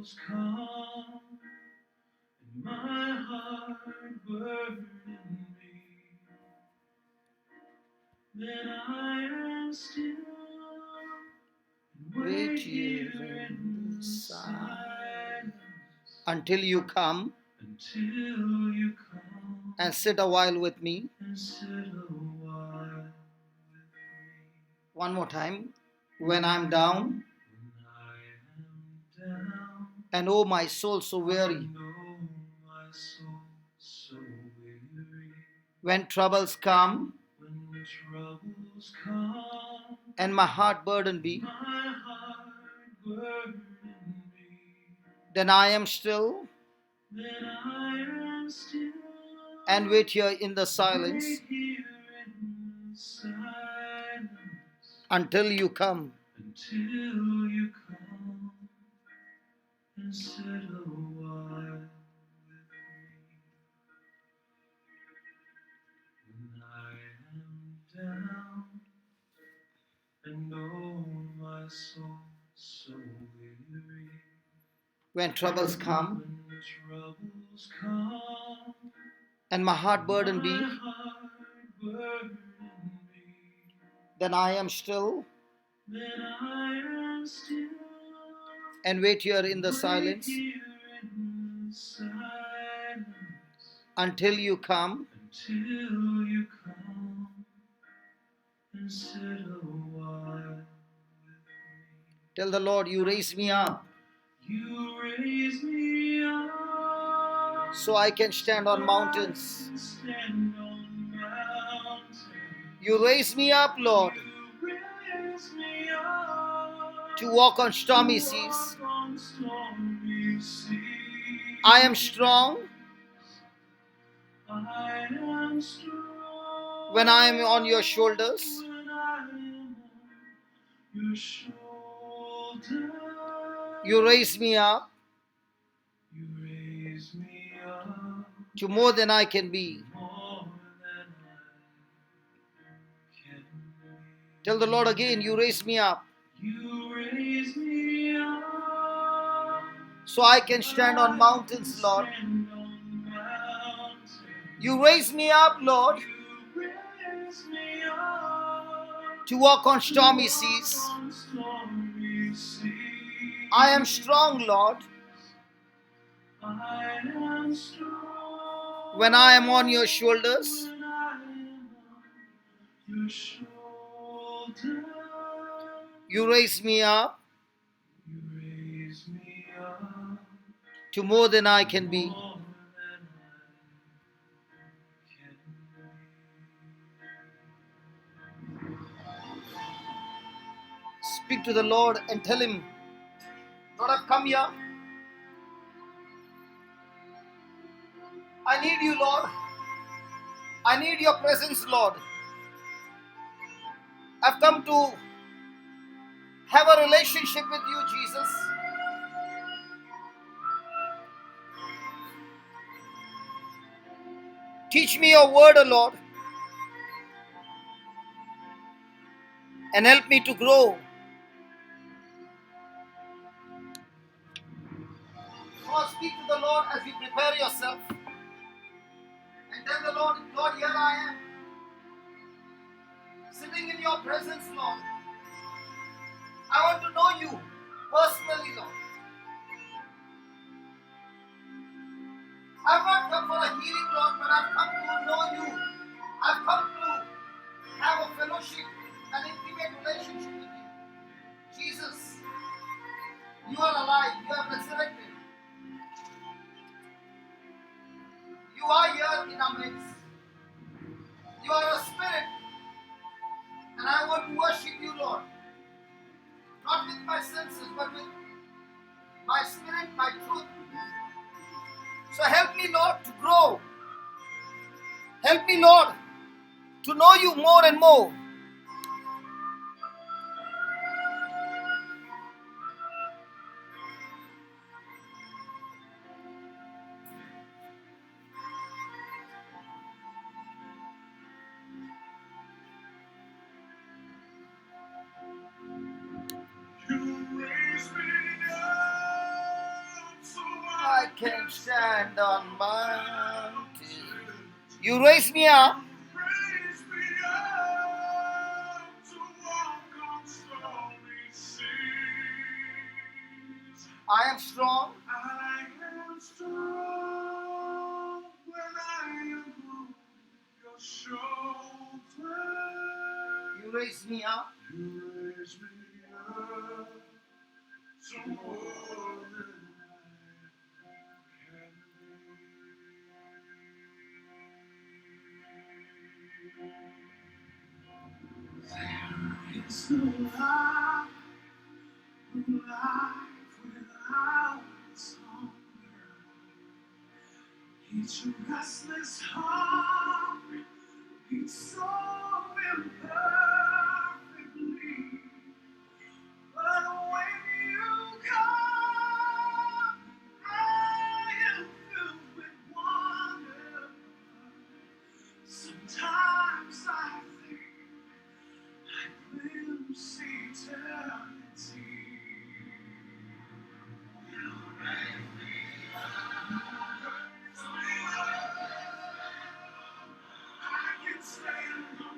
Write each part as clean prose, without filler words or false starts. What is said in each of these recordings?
troubles come and my heart burden me, then I am still and wait here in the silence until you come until you come and sit a while with me. and sit a while with me. One more time. When I'm down, When I am down, and oh my soul so weary. and oh my soul so weary. When troubles come When troubles come, and my heart burden be, my heart burden me, then I am still then I am still and wait here in the silence wait here in silence until you come. until you come and sit a while with me. When I am down and oh my soul so weary. When troubles come When troubles come and my heart burden be, my heart burden me, then I am still then I am still and wait here in the wait silence here in silence until you come until you come and sit a while with me. Tell the Lord, you raise me up You raise me up so I can stand on mountains. stand on mountains. You raise me up, Lord, You raise me up to walk on stormy seas. walk on stormy seas. I am strong I am strong when I am on your shoulders. when I am on your shoulder. You raise me up You raise me up to more than I can be. more than I can be. Tell the Lord again, you raise me up You raise me up so I can stand on mountains, Lord. stand on mountains. You raise me up, Lord, You raise me up to walk on stormy seas. on stormy seas. I am strong, Lord, I am strong when I am on your shoulders. when I am on your shoulder. You raise me up You raise me up to more than I can be. more than I can Speak to the Lord and tell him, Lord, I've come here. I need you, Lord. I need your presence, Lord. I've come to have a relationship with you, Jesus. Teach me your word, O Lord, and help me to grow. Come on, speak to the Lord as you prepare yourself. And tell the Lord, Lord, here I am, sitting in your presence, Lord. I want to know you personally, Lord. I've not come for a healing, Lord, but I've come to know you. I've come to have a fellowship, an intimate relationship with you. Jesus, you are alive. You have resurrected. You are here in our midst. You are a spirit, and I want to worship you, Lord. Not with my senses, but with my spirit, my truth. So help me, Lord, to grow. Help me, Lord, to know you more and more. You raise me up can stand on mountains. You raise me up. Raise me up to walk on stormy seas. I am strong. I am strong when I am on your shoulder. You raise me up. You raise me up to more than I can be. There is no life without song. Each restless heart beats so imperfectly. But when you come, I am filled with wonder. Sometimes I think I glimpse eternity. I can stand on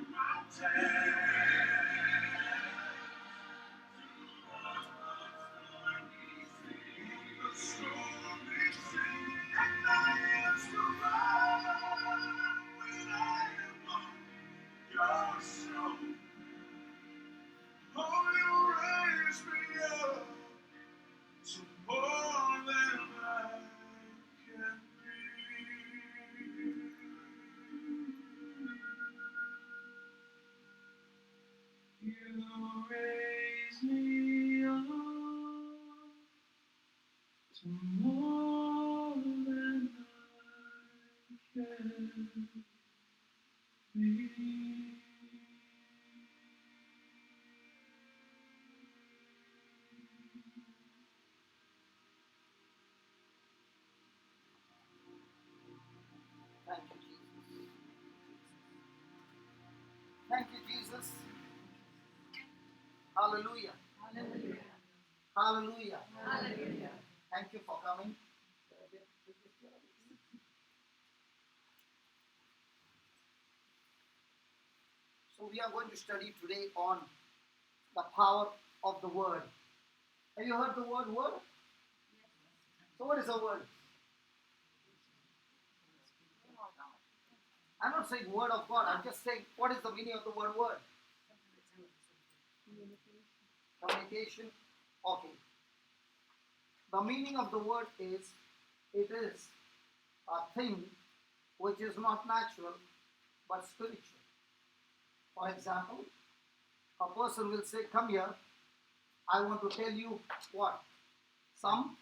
You raise me up to more than I can be. Thank you, Jesus. Thank you, Jesus. Hallelujah. Hallelujah. Hallelujah. Hallelujah. Thank you for coming. So we are going to study today on the power of the word. Have you heard the word word? So what is a word? I'm not saying word of God. I'm just saying what is the meaning of the word word? Communication. Okay. The meaning of the word is it is a thing which is not natural but spiritual. For example, a person will say, come here, I want to tell you what? Something.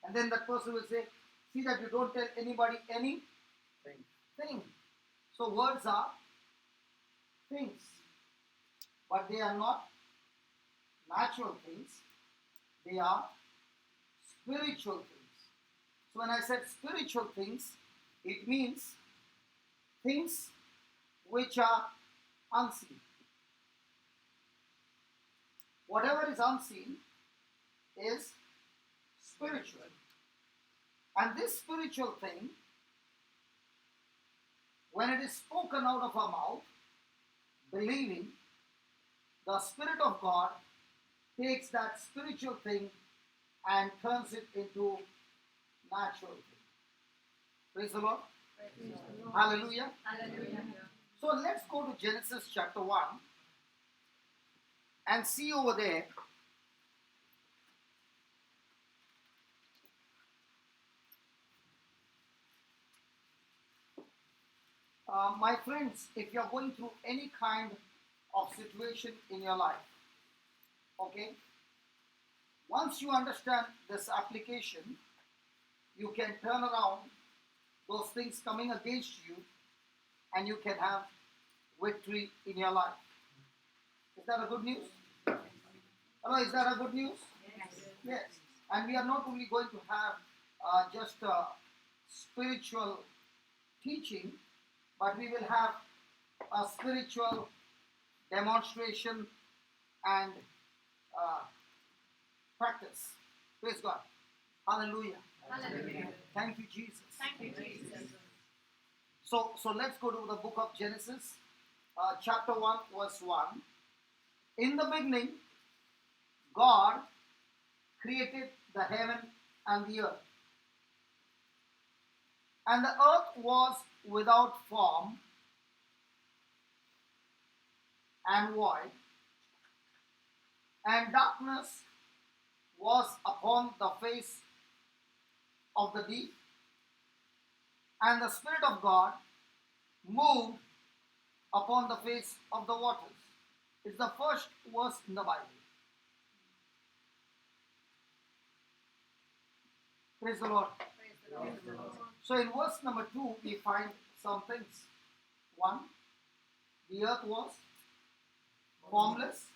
And then that person will say, see that you don't tell anybody anything. So words are things, but they are not natural things. They are spiritual things. So when I said spiritual things, it means things which are unseen. Whatever is unseen is spiritual. And this spiritual thing, when it is spoken out of our mouth, believing, the Spirit of God takes that spiritual thing and turns it into natural thing. Praise the Lord. Praise the Lord. Hallelujah. Hallelujah. So let's go to Genesis chapter 1 and see over there my friends, if you're going through any kind of situation in your life, okay, once you understand this application, you can turn around those things coming against you and you can have victory in your life. Is that a good news? Hello, is that a good news? Yes. Yes. And we are not only going to have just spiritual teaching, but we will have a spiritual demonstration and practice. Praise God. Hallelujah. Hallelujah. Thank you, Jesus. Thank you, Jesus. So let's go to the book of Genesis, chapter 1, verse 1. In the beginning, God created the heaven and the earth. And the earth was without form and void, and darkness was upon the face of the deep, and the Spirit of God moved upon the face of the waters. It's the first verse in the Bible. Praise the Lord. Praise the Lord. So in verse number 2, we find some things. 1, the earth was formless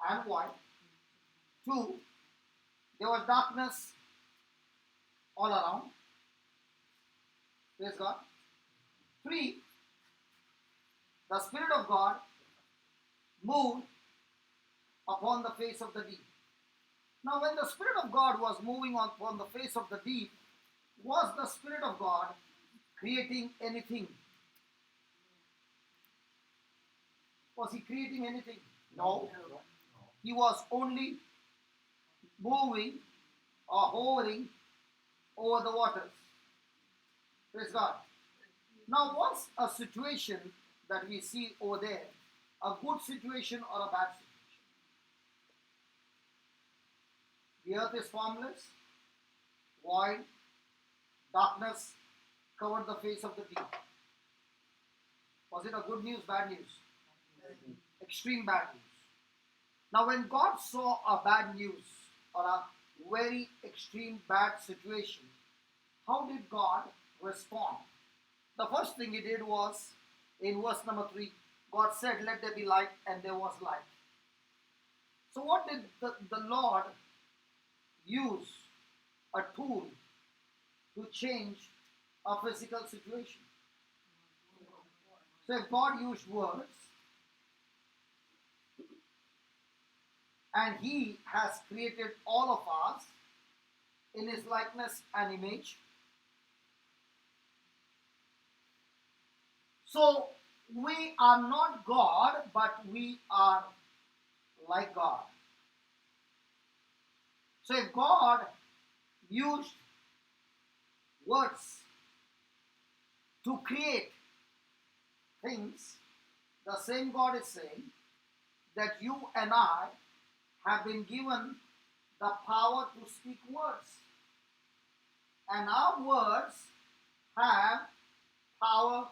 and void. 2, there was darkness all around. Praise God. 3, the Spirit of God moved upon the face of the deep. Now, when the Spirit of God was moving upon the face of the deep, was the Spirit of God creating anything? Was he creating anything? No. He was only moving or hovering over the waters. Praise God. Now, what's a situation that we see over there? A good situation or a bad situation? The earth is formless, void, darkness covered the face of the deep. Was it a good news, bad news? Extreme bad news. Now, when God saw a bad news or a very extreme bad situation, how did God respond? The first thing he did was, in verse number 3, God said, "Let there be light," and there was light. So what did the Lord use? A tool to change a physical situation. So if God used words, and he has created all of us in his likeness and image, so we are not God, but we are like God. So if God used words to create things, the same God is saying that you and I have been given the power to speak words. And our words have power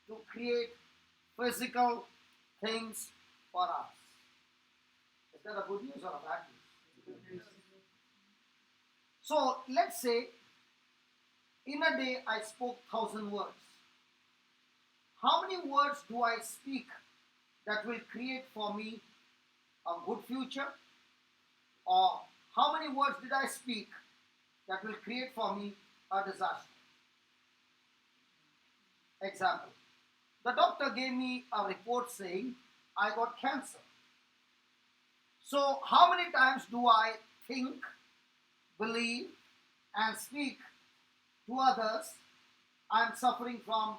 to create physical things for us. Is that a good news or a bad news? So let's say in a day I spoke 1,000 words. How many words do I speak that will create for me a good future? Or how many words did I speak that will create for me a disaster? Example. The doctor gave me a report saying I got cancer. So how many times do I think, believe, and speak to others I am suffering from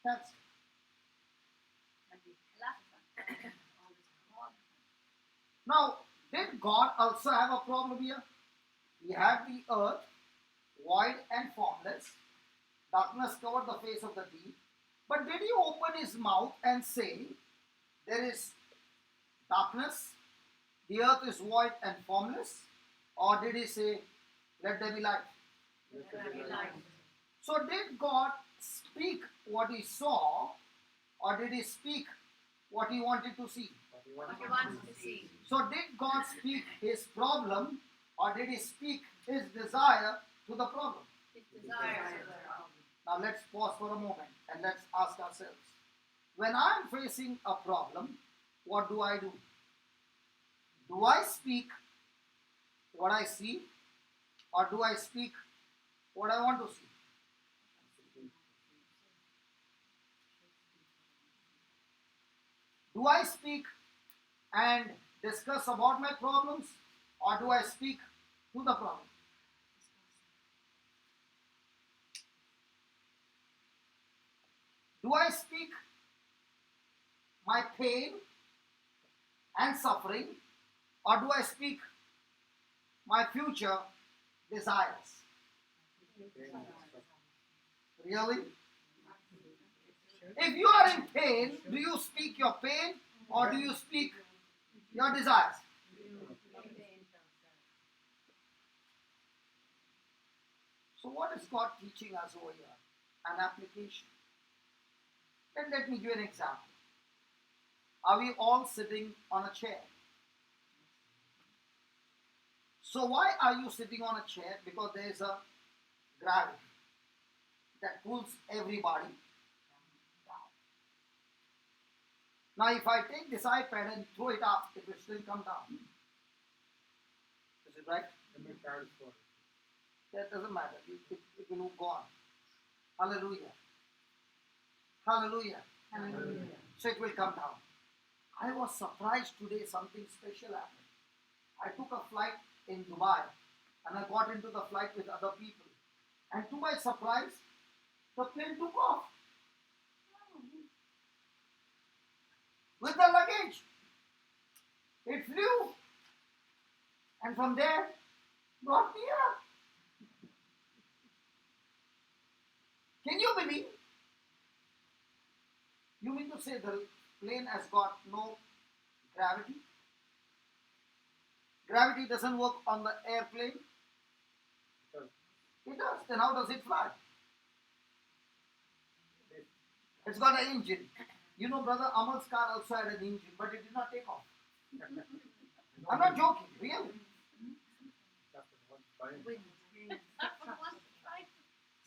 cancer? Now, did God also have a problem here? He had the earth, void and formless. Darkness covered the face of the deep. But did he open his mouth and say, there is darkness, the earth is void and formless? Or did he say, let there be light? Let there be light. So did God speak what he saw, or did he speak what he wanted to see? What he wants to see. So did God speak his problem, or did he speak his desire to the problem? His desires. Now let's pause for a moment and let's ask ourselves. When I am facing a problem, what do I do? Do I speak what I see, or do I speak what I want to see? Do I speak and discuss about my problems, or do I speak to the problem? Do I speak my pain and suffering, or do I speak my future desires? Really? If you are in pain, do you speak your pain or do you speak your desires? So what is God teaching us over here? An application. Then let me give an example. Are we all sitting on a chair? So why are you sitting on a chair? Because there is a gravity that pulls everybody down. Now if I take this iPad and throw it up, it will still come down. Is it right? That doesn't matter. It will go on. Hallelujah. Hallelujah. Hallelujah. So it will come down. I was surprised today something special happened. I took a flight in Dubai and I got into the flight with other people. And to my surprise, the plane took off with the luggage. It flew and from there brought me up. Can you believe? You mean to say the plane has got no gravity? Gravity doesn't work on the airplane? It does. Then how does it fly? It's got an engine. You know, Brother Amal's car also had an engine, but it did not take off. I'm not joking, really.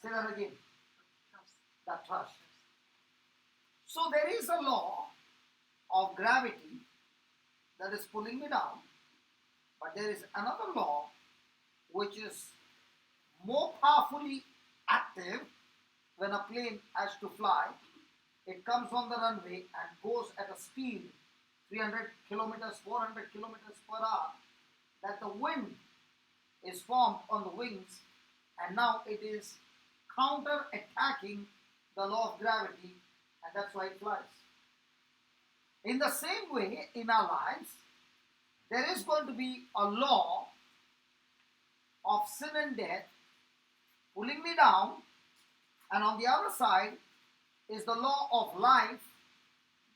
Say that again. That thrust. So there is a law of gravity that is pulling me down, but there is another law which is more powerfully active when a plane has to fly. It comes on the runway and goes at a speed 300 kilometers, 400 kilometers per hour, that the wind is formed on the wings, and now it is counter-attacking the law of gravity, and that's why it flies. In the same way, in our lives, there is going to be a law of sin and death pulling me down, and on the other side is the law of life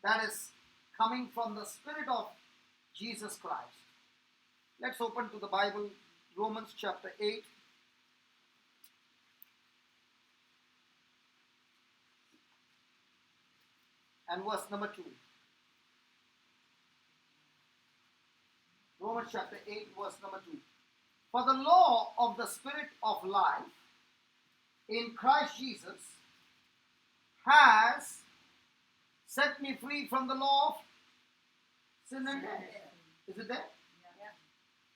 that is coming from the Spirit of Jesus Christ. Let's open to the Bible, Romans chapter 8. And verse number 2. Romans chapter 8, verse number 2. For the law of the Spirit of life in Christ Jesus has set me free from the law of sin and death. Is it there? Yeah.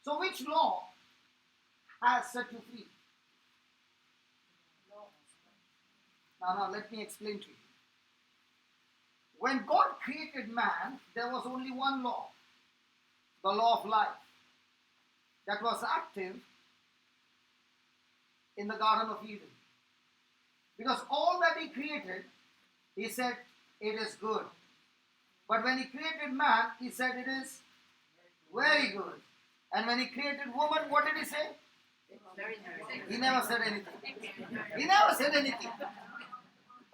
So which law has set you free? Now let me explain to you. When God created man, there was only one law, the law of life, that was active in the Garden of Eden. Because all that he created, he said, it is good. But when he created man, he said it is very good. And when he created woman, what did he say? Very nice. He never said anything. He never said anything.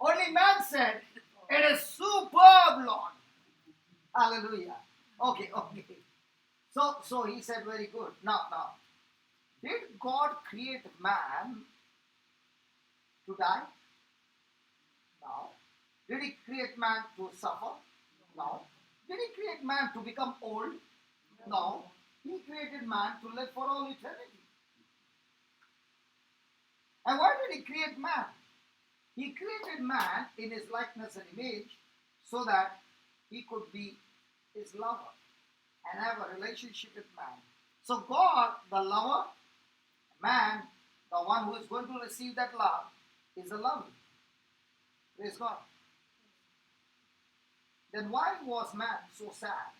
Only man said, it is superb, Lord. Hallelujah. Okay. So he said very good. Now, did God create man to die? No. Did he create man to suffer? No. Did he create man to become old? No. He created man to live for all eternity. And why did he create man? He created man in his likeness and image so that he could be his lover and have a relationship with man. So God, the lover, man, the one who is going to receive that love, is a lover. Praise God. Then why was man so sad?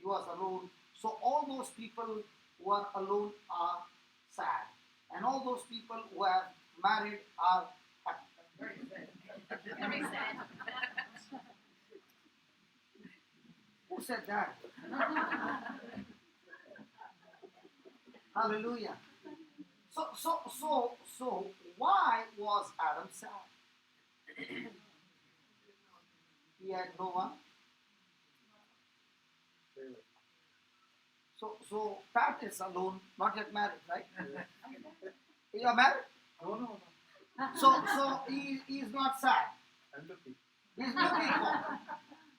was alone. So all those people who are alone are sad. And all those people who are married are happy. Very sad. Very sad. Who said that? Hallelujah. So why was Adam sad? He had no one. So Pat is alone, not yet married, right? You are married? No. So he is not sad. I'm looking.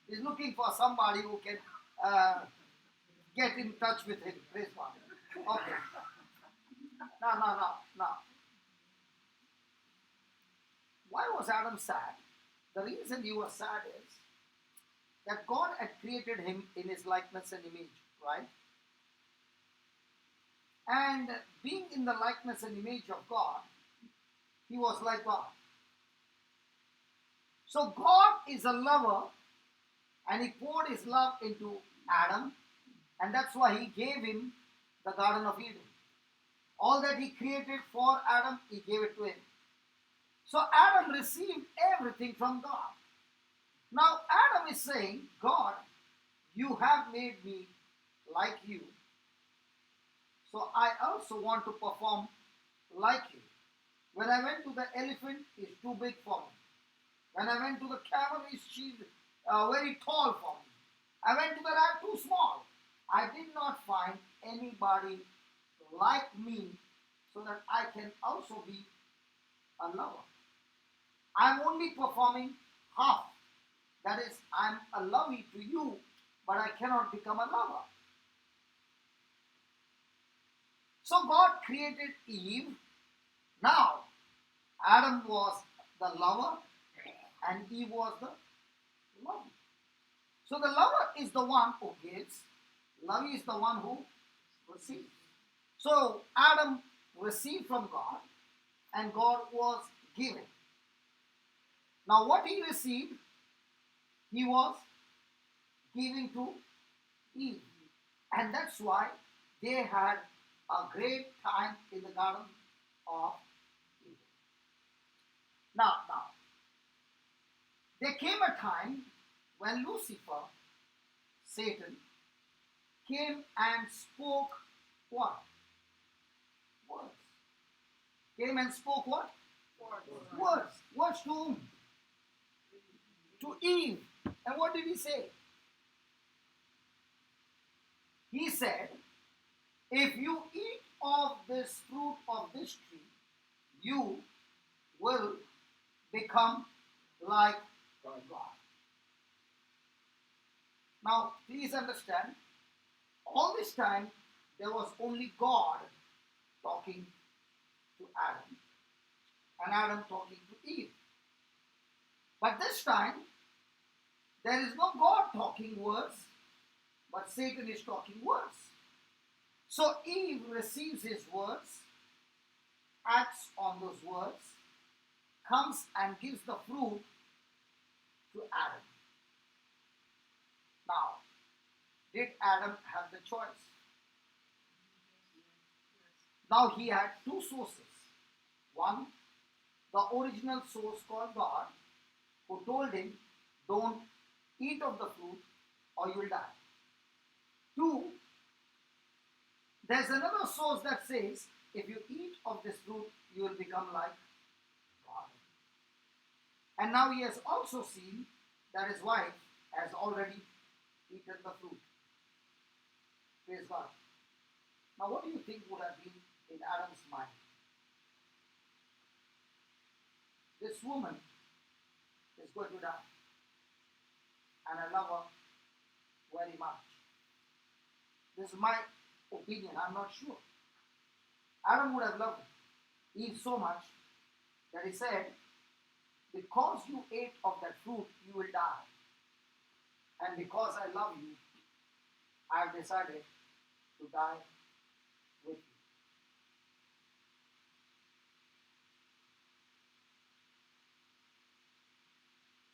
He's looking for somebody who can get in touch with him. Praise God. Okay. No. Why was Adam sad? The reason he was sad is that God had created him in his likeness and image, right? And being in the likeness and image of God, he was like God. So God is a lover, and he poured his love into Adam, and that's why he gave him the Garden of Eden. All that he created for Adam, he gave it to him. So Adam received everything from God. Now Adam is saying, God, you have made me like you. So I also want to perform like you. When I went to the elephant, it's too big for me. When I went to the camel, she's very tall for me. I went to the rat, too small. I did not find anybody like me so that I can also be a lover. I'm only performing half. That is, I'm a lovey to you, but I cannot become a lover. So God created Eve. Now, Adam was the lover and Eve was the lovey. So the lover is the one who gives, lovey is the one who receives. So Adam received from God and God was giving. Now what he received, he was giving to Eve. And that's why they had a great time in the Garden of Eden. Now, there came a time when Lucifer, Satan, came and spoke what? Words. Came and spoke what? Words. Words to whom? To Eve. And what did he say? He said, if you eat of this fruit of this tree, you will become like God. Now, please understand, all this time, there was only God talking to Adam, and Adam talking to Eve. But this time, there is no God talking words, but Satan is talking words. So Eve receives his words, acts on those words, comes and gives the fruit to Adam. Now, did Adam have the choice? Now he had two sources. One, the original source called God, who told him, don't eat of the fruit or you will die. Two, there's another source that says, if you eat of this fruit, you will become like God. And now he has also seen that his wife has already eaten the fruit. Praise God. Now what do you think would have been in Adam's mind? This woman is going to die. And I love her very much. This is my opinion, I'm not sure. Adam would have loved Eve so much that he said, because you ate of that fruit, you will die. And because I love you, I have decided to die with you.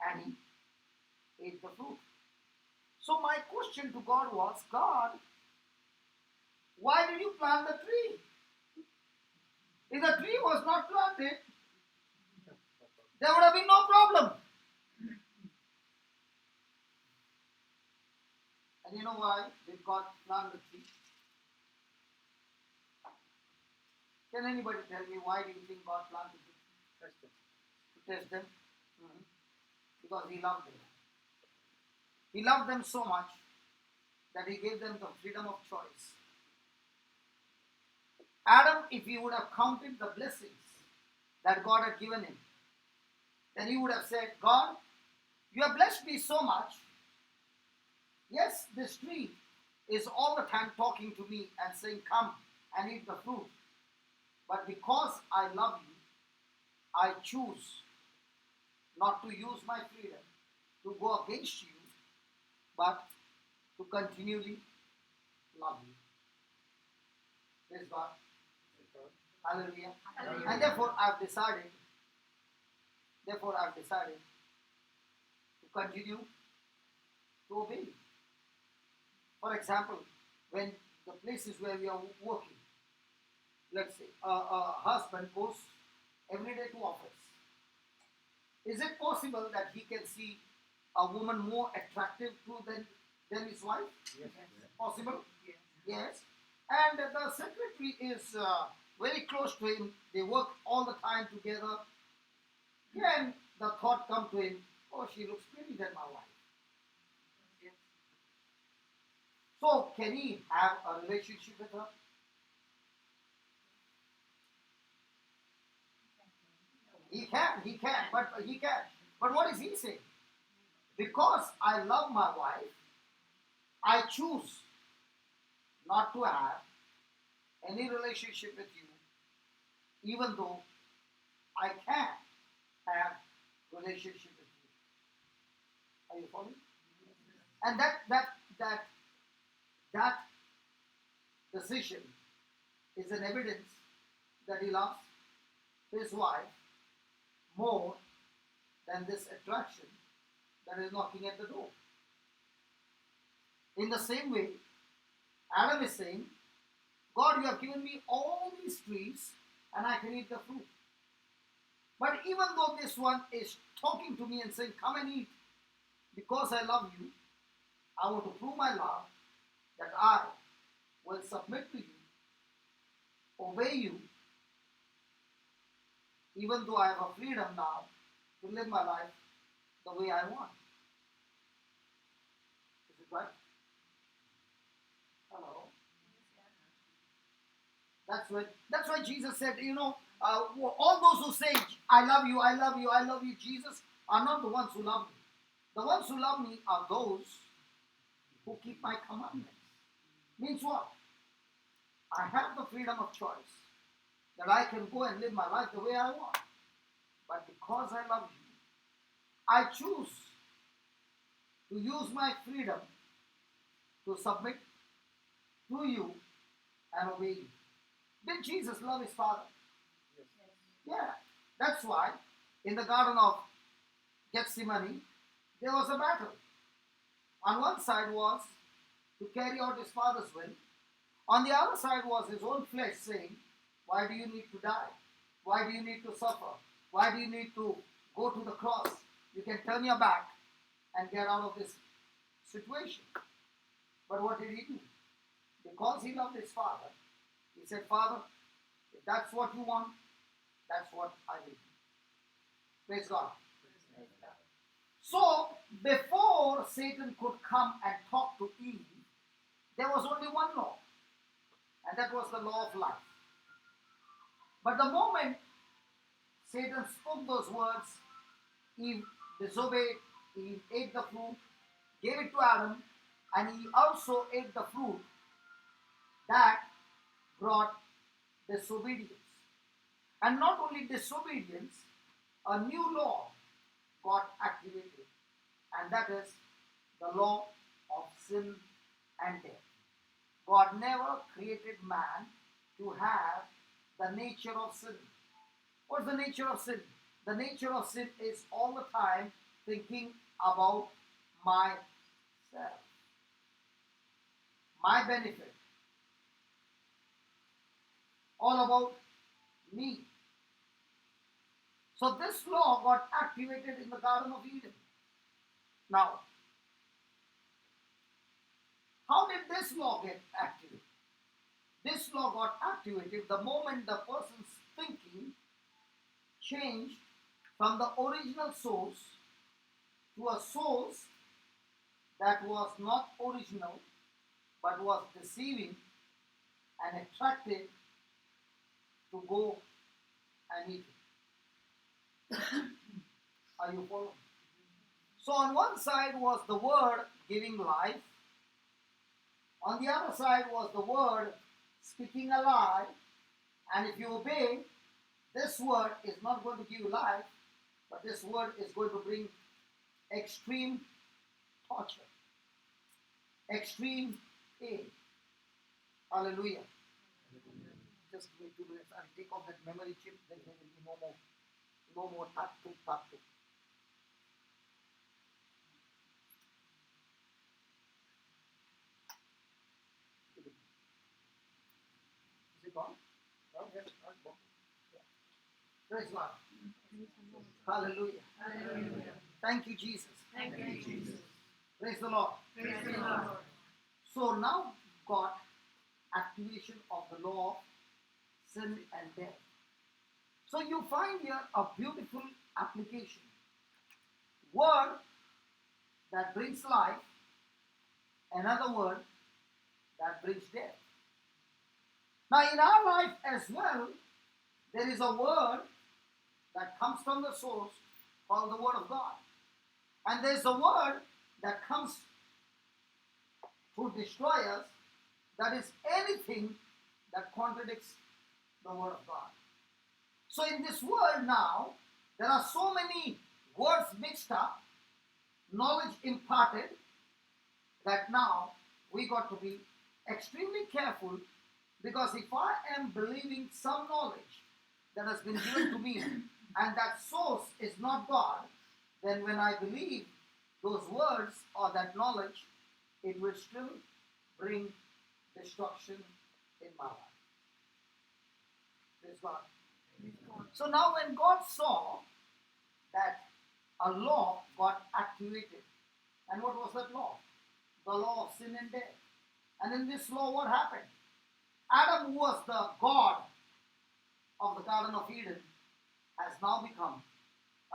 And he ate the fruit. So my question to God was, God, why did you plant the tree? If the tree was not planted, there would have been no problem. And you know why did God plant the tree? Can anybody tell me why do you think God planted the tree? To test them. Mhm. Because He loved them. He loved them so much that He gave them the freedom of choice. Adam, if he would have counted the blessings that God had given him, then he would have said, God, you have blessed me so much. Yes, this tree is all the time talking to me and saying, come and eat the fruit. But because I love you, I choose not to use my freedom to go against you, but to continually love you. Praise God. Hallelujah. Hallelujah. And therefore I've decided to continue to obey you. For example, when the places where we are working, let's say a husband goes every day to office. Is it possible that he can see a woman more attractive than his wife? Yes. Possible? Yes. Yes. And the secretary is very close to him. They work all the time together. Then the thought comes to him, oh, she looks pretty than my wife. Yes. So can he have a relationship with her? He can, but he can. But what is he saying? Because I love my wife, I choose not to have any relationship with you, even though I can have relationship with you. Are you following? And that decision is an evidence that he loves his wife more than this attraction that is knocking at the door. In the same way, Adam is saying, God, you have given me all these trees and I can eat the fruit. But even though this one is talking to me and saying, come and eat, because I love you, I want to prove my love that I will submit to you, obey you, even though I have a freedom now to live my life the way I want. Is it right? Hello? That's why Jesus said, all those who say, I love you, I love you, I love you, Jesus, are not the ones who love me. The ones who love me are those who keep my commandments. Means what? I have the freedom of choice that I can go and live my life the way I want. But because I love you, I choose to use my freedom to submit to you and obey you. Did Jesus love his Father? Yeah. That's why in the Garden of Gethsemane, there was a battle. On one side was to carry out his Father's will. On the other side was his own flesh saying, why do you need to die? Why do you need to suffer? Why do you need to go to the cross? You can turn your back and get out of this situation. But what did he do? Because he loved his Father, he said, Father, if that's what you want, that's what I will do. Praise God. So, before Satan could come and talk to Eve, there was only one law, and that was the law of life. But the moment Satan spoke those words, Eve disobeyed, Eve ate the fruit, gave it to Adam, and he also ate the fruit that brought disobedience. And not only disobedience, a new law got activated, and that is the law of sin and death. God never created man to have the nature of sin. What's the nature of sin? The nature of sin is all the time thinking about myself. my benefit, all about me. So this law got activated in the Garden of Eden. Now, how did this law get activated? This law got activated the moment the person's thinking changed from the original source to a source that was not original but was deceiving and attractive to go and eat it. Are you following? So on one side was the word giving life. On the other side was the word speaking a lie. And if you obey, this word is not going to give you life, but this word is going to bring extreme torture, extreme pain. Hallelujah. Just give me 2 minutes. I'll take off that memory chip, then there will be no more tatu. Is it gone? Oh, yes, it's gone. Praise God. Hallelujah. Hallelujah. Thank you, Jesus. Thank you, Jesus. Praise the Lord. Praise the Lord. So now got activation of the law of sin and death. So you find here a beautiful application. Word that brings life, another word that brings death. Now in our life as well, there is a word that comes from the source called the Word of God. And there's a word that comes to destroy us, that is anything that contradicts the Word of God. So in this world now, there are so many words mixed up, knowledge imparted, that now we got to be extremely careful, because if I am believing some knowledge that has been given to me and that source is not God, then when I believe those words or that knowledge, it will still bring destruction in my life. Praise God. So now when God saw that a law got activated, and what was that law? The law of sin and death. And in this law, what happened? Adam, who was the God of the Garden of Eden, has now become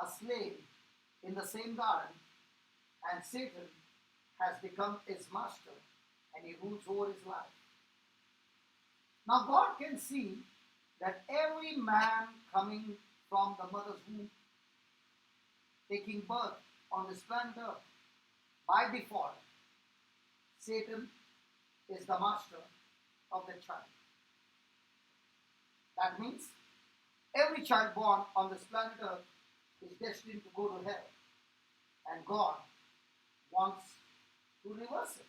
a slave in the same garden, and Satan has become his master, and he rules over his life. Now God can see that every man coming from the mother's womb, taking birth on this planet Earth, by default, Satan is the master of the child. That means every child born on this planet Earth is destined to go to hell. And God wants to reverse it.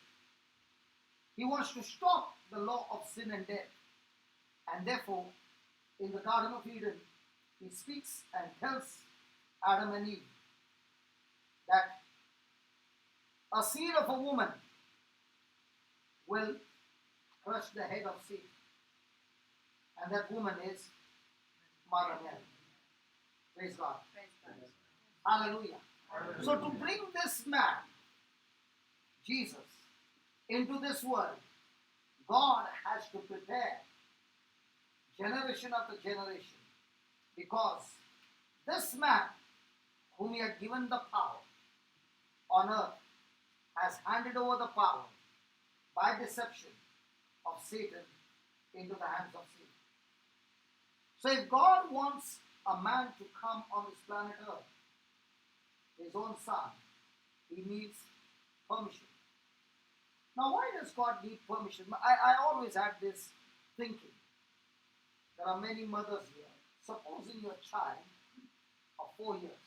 He wants to stop the law of sin and death. And therefore, in the Garden of Eden, he speaks and tells Adam and Eve that a seed of a woman will crush the head of Satan. And that woman is Mother Mary. Praise God. Praise God. Hallelujah. So to bring this man, Jesus, into this world, God has to prepare generation after generation, because this man whom he had given the power on earth has handed over the power by deception of Satan into the hands of Satan. So if God wants a man to come on this planet Earth, his own son, he needs permission. Now why does God need permission? I always had this thinking. There are many mothers here. Supposing your child of 4 years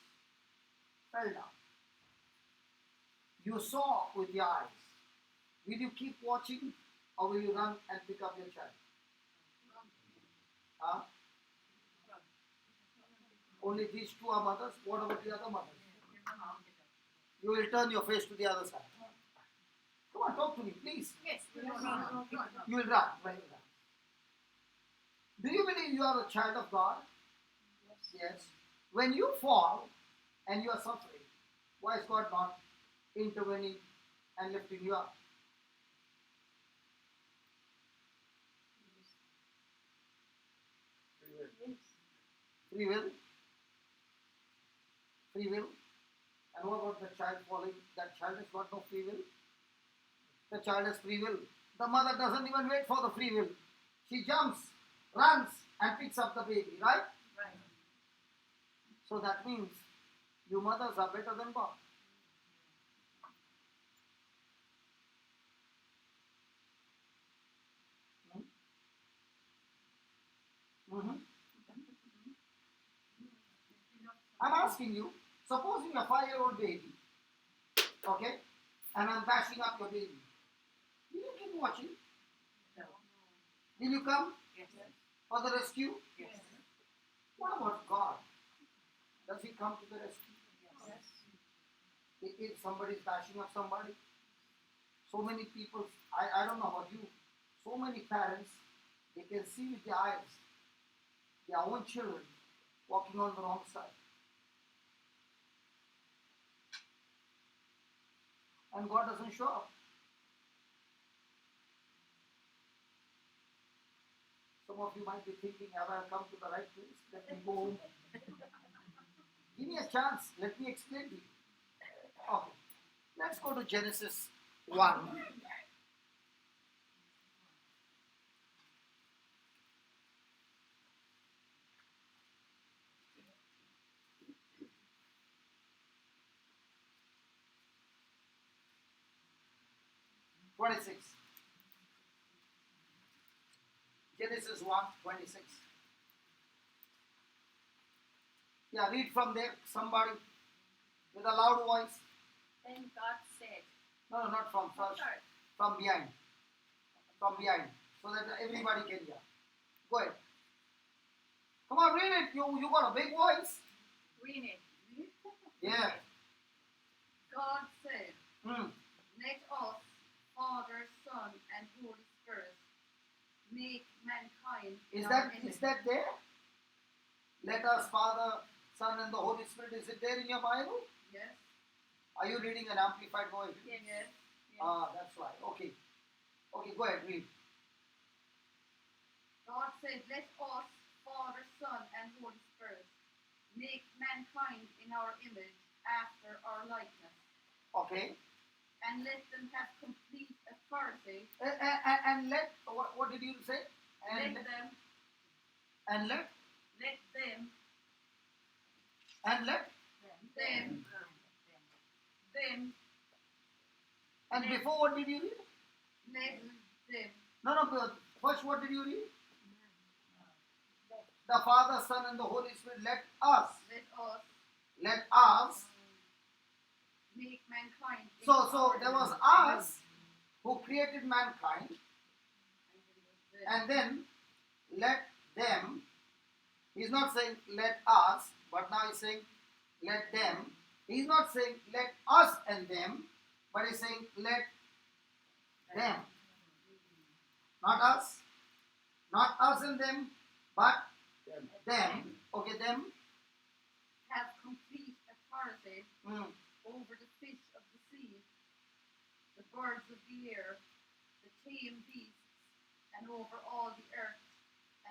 fell down. You saw with your eyes. Will you keep watching, or will you run and pick up your child? Huh? Only these two are mothers. What about the other mothers? You will turn your face to the other side. Come on, talk to me, please. Yes. You will run. Right? Do you believe you are a child of God? Yes. When you fall and you are suffering, why is God not intervening and lifting you up? Free will? Free will? And what about the child falling? That child has got no free will. The child has free will. The mother doesn't even wait for the free will. She jumps, runs, and picks up the baby, right? Right. So that means you mothers are better than God. Mhm. I'm asking you, supposing a 5-year-old baby, okay, and I'm bashing up your baby. Will you keep watching? No. Will you come Yes. for the rescue? Yes. What about God? Does He come to the rescue? Yes. If somebody is bashing up somebody, so many people, I don't know about you, so many parents, they can see with their eyes their own children walking on the wrong side. And God doesn't show up. Some of you might be thinking, have I come to the right place? Let me go home. Give me a chance. Let me explain to you. Okay. Let's go to Genesis 1. Genesis 1:26. Yeah, read from there. Somebody with a loud voice. Then God said, No, not from oh, first. sorry. From behind. From behind. So that everybody can hear. Go ahead. Come on, read it. You got a big voice. Read it. Yeah. God said, Hmm. let us, Father, Son, and Holy Spirit, make mankind in Is our that image. there? Let us, Father, Son, and the Holy Spirit. Is it there in your Bible? Yes. Are you reading an amplified version? Yes. Yes. Ah, that's right. Okay. Okay, go ahead, read. God said, let us, Father, Son, and Holy Spirit, make mankind in our image after our likeness, Okay. and let them have complete authority. And let, what did you say? And Let them, and let, let them, and let, them, them, and before what did you read? let them, No, but first what did you read? The Father, Son, and the Holy Spirit, let us make mankind. in So our there was image. us who created mankind, and then let them. He's not saying let us, but now he's saying let them. He's not saying let us and them, but he's saying let them. Not us, not us and them, but them. Okay, them. have complete authority Mm. over the fish of the sea, the birds of the air, the tame beasts, and over all the earth,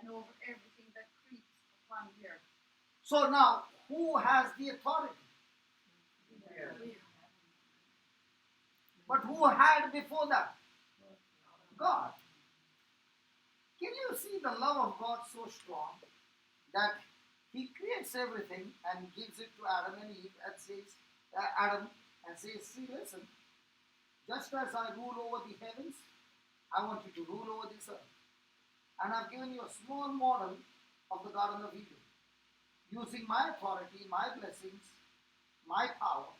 and over everything that creeps upon the earth. So now, who has the authority? But who had before that? God. Can you see the love of God so strong that He creates everything and gives it to Adam and Eve and says, see, listen, just as I rule over the heavens, I want you to rule over this earth. And I've given you a small model of the Garden of Eden. Using my authority, my blessings, my power,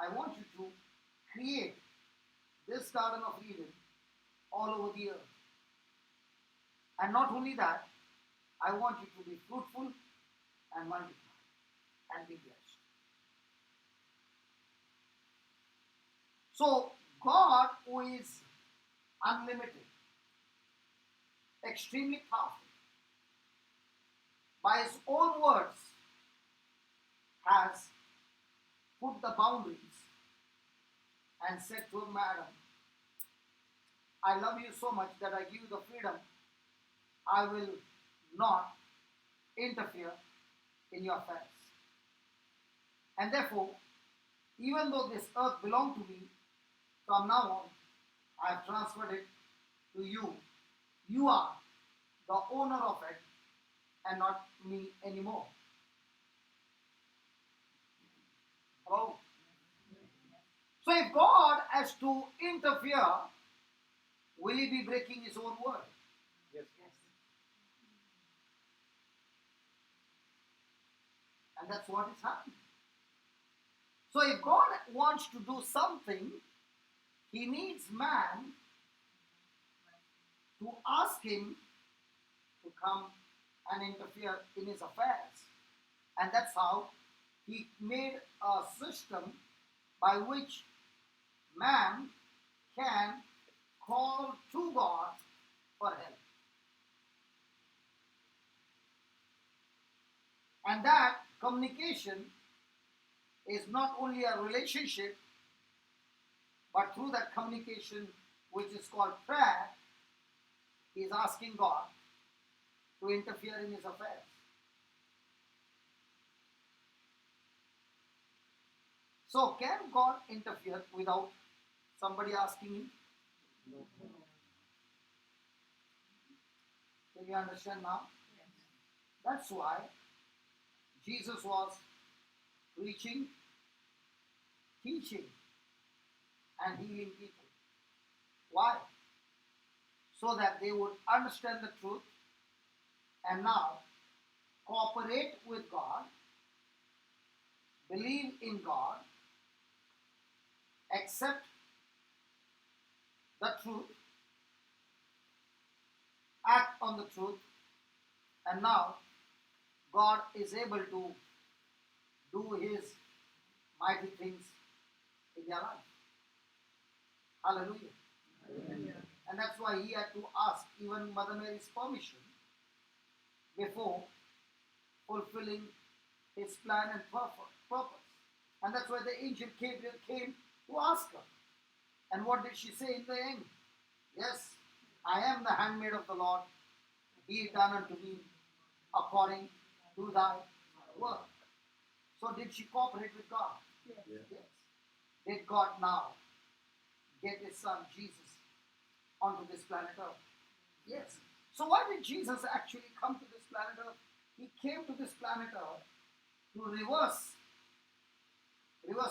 I want you to create this Garden of Eden all over the earth. And not only that, I want you to be fruitful and multiply and be blessed. So God, who is unlimited, extremely powerful, by his own words has put the boundaries and said to him, Madam, I love you so much that I give you the freedom. I will not interfere in your affairs. And therefore, even though this earth belonged to me, from now on, I have transferred it to you. You are the owner of it and not me anymore. Hello? So if God has to interfere, will he be breaking his own word? Yes. And that's what is happening. So if God wants to do something, he needs man to ask him to come and interfere in his affairs. And that's how he made a system by which man can call to God for help. And that communication is not only a relationship, but through that communication, which is called prayer, he is asking God to interfere in his affairs. So, can God interfere without somebody asking him? No. Can you understand now? That's why Jesus was preaching, teaching, and healing people. Why? So that they would understand the truth and now cooperate with God, believe in God, accept the truth, act on the truth, and now God is able to do his mighty things in their life. Hallelujah. Amen. And that's why he had to ask even Mother Mary's permission before fulfilling his plan and purpose. And that's why the angel Gabriel came to ask her. And what did she say in the end? Yes, I am the handmaid of the Lord. Be it done unto me according to thy word. So did she cooperate with God? Yeah. Yes. Did God now get his son Jesus onto this planet Earth? Yes. So why did Jesus actually come to this planet Earth? He came to this planet Earth to reverse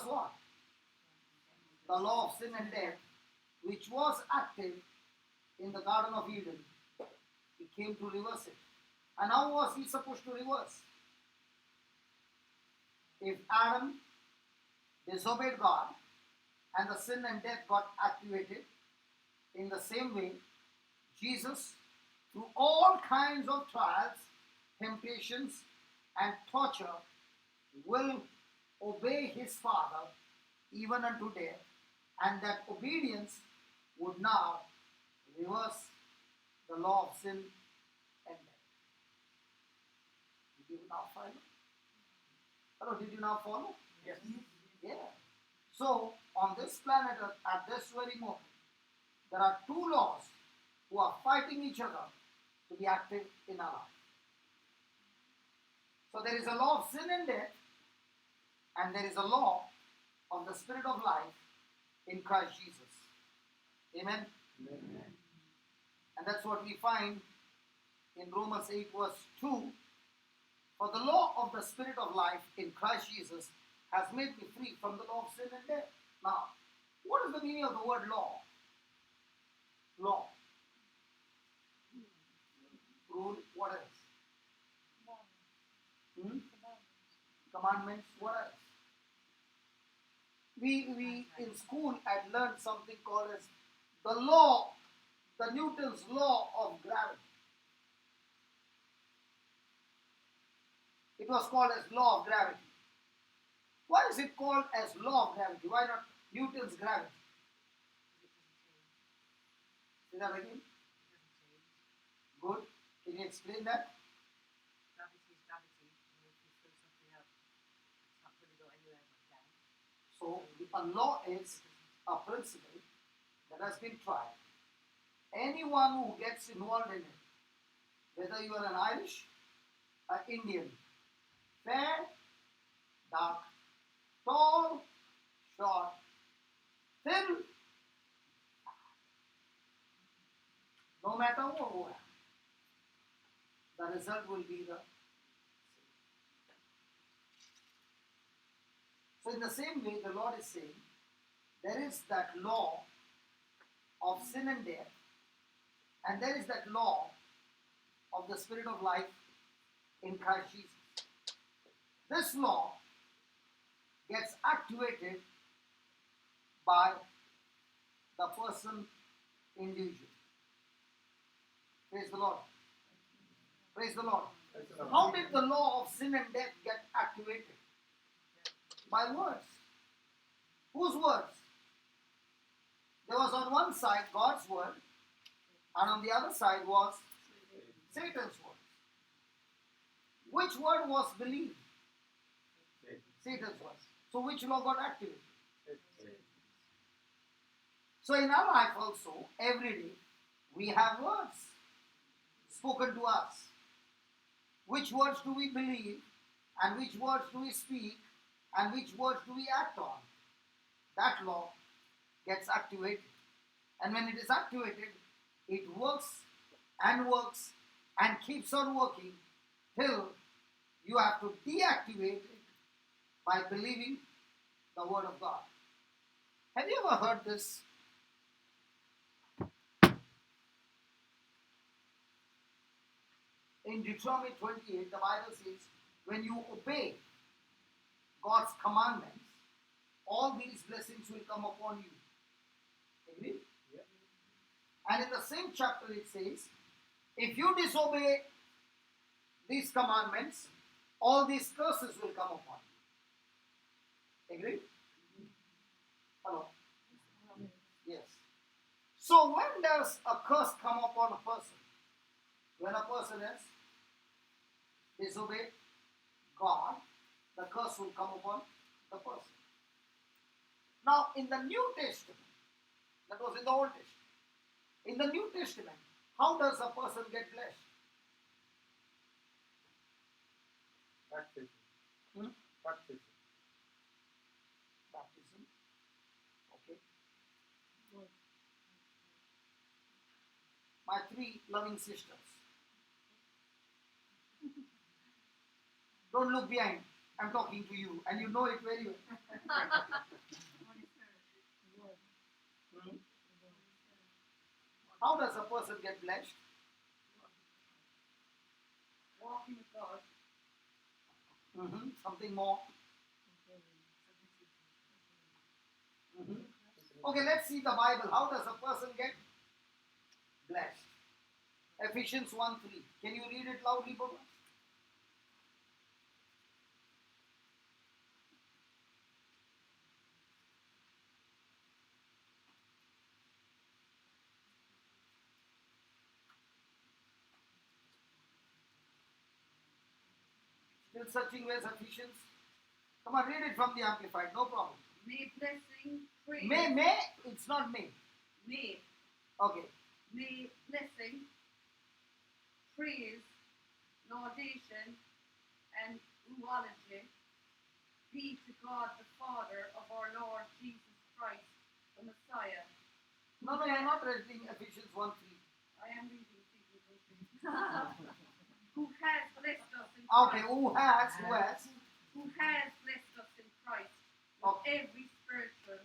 what? The law of sin and death, which was active in the Garden of Eden. He came to reverse it. And how was he supposed to reverse? If Adam disobeyed God and the sin and death got activated, in the same way, Jesus, through all kinds of trials, temptations, and torture, will obey his Father even unto death, and that obedience would now reverse the law of sin and death. Did you now follow? Hello, did you now follow? Yes. Yeah. So, on this planet Earth, at this very moment, there are two laws who are fighting each other to be active in our life. So, there is a law of sin and death, and there is a law of the Spirit of life in Christ Jesus. Amen? Amen. And that's what we find in Romans 8 verse 2. For the law of the Spirit of life in Christ Jesus has made me free from the law of sin and death. Now, what is the meaning of the word law? Law. Rule, what else? Commandments, what else? We in school had learned something called as the law, the Newton's law of gravity. It was called as law of gravity. Why is it called as law of gravity? Why not Newton's gravity? Say that again. Good. Can you explain that? Gravity is gravity, and if you throw something up, it's not going to go anywhere but down. So a law is a principle that has been tried. Anyone who gets involved in it, whether you are an Irish, an Indian, fair, dark, tall, short, thin, no matter who you are, the result will be the same. So in the same way, the Lord is saying, there is that law of sin and death, and there is that law of the Spirit of life in Christ Jesus. This law gets activated by the person individually. Praise the Lord. Praise the Lord. How did the law of sin and death get activated? By words. Whose words? There was on one side God's word, and on the other side was Satan's word. Which word was believed? Satan's word. So which law got activated? So in our life also, every day, we have words spoken to us. Which words do we believe, and which words do we speak, and which words do we act on? That law gets activated. And when it is activated, it works and keeps on working till you have to deactivate it by believing the word of God. Have you ever heard this? In Deuteronomy 28, the Bible says, when you obey God's commandments, all these blessings will come upon you. Agree? Yeah. And in the same chapter it says, if you disobey these commandments, all these curses will come upon you. Agree? Hello? Yes. So when does a curse come upon a person? When a person has disobeyed God, the curse will come upon the person. Now, in the New Testament, that was in the Old Testament. In the New Testament, how does a person get blessed? Baptism. Hmm? Baptism. Baptism. Okay. My three loving sisters. Don't look behind. I'm talking to you, and you know it very well. Hmm? How does a person get blessed? Walking with God. Something more. Okay, let's see the Bible. How does a person get blessed? Ephesians 1:3. Can you read it loudly, Baba? Still searching where's Ephesians? Come on, read it from the Amplified, no problem. May blessing, praise. May, it's not may. May. Okay. May blessing, praise, laudation, and eulogy be to God the Father of our Lord Jesus Christ, the Messiah. No, you're not reading Ephesians 1:3. I am reading Ephesians 1:3. Who has blessed us in Okay, Christ. who has? Who has blessed us in Christ with Okay. every spiritual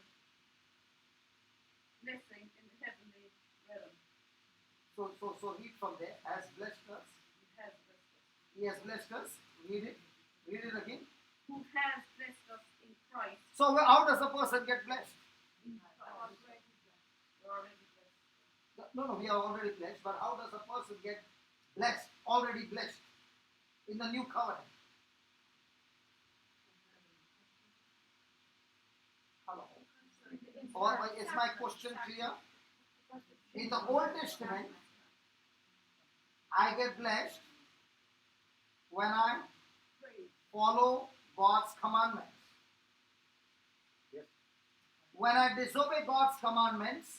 blessing in the heavenly realm. So read from there. Has blessed us. He has blessed us. He has blessed us. Read it. Read it again. Who has blessed us in Christ. So how does a person get blessed? You're already blessed. No, we are already blessed. But how does a person get blessed? Already blessed in the new covenant. Hello. Or is my question clear? In the Old Testament, I get blessed when I follow God's commandments. Yes. When I disobey God's commandments,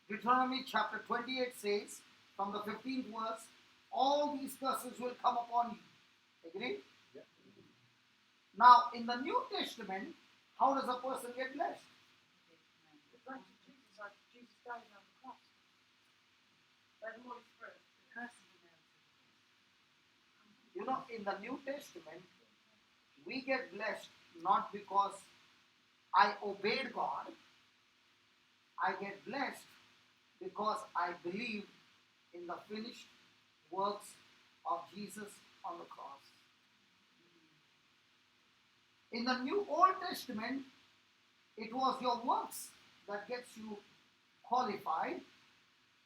Deuteronomy chapter 28 says, from the 15th verse, all these curses will come upon you. Agree? Yeah. Now, in the New Testament, how does a person get blessed? Like Jesus died on the cross. By the Holy Spirit. You know, in the New Testament, we get blessed not because I obeyed God. I get blessed because I believe in the finished works of Jesus on the cross. In the New Old Testament, it was your works that gets you qualified.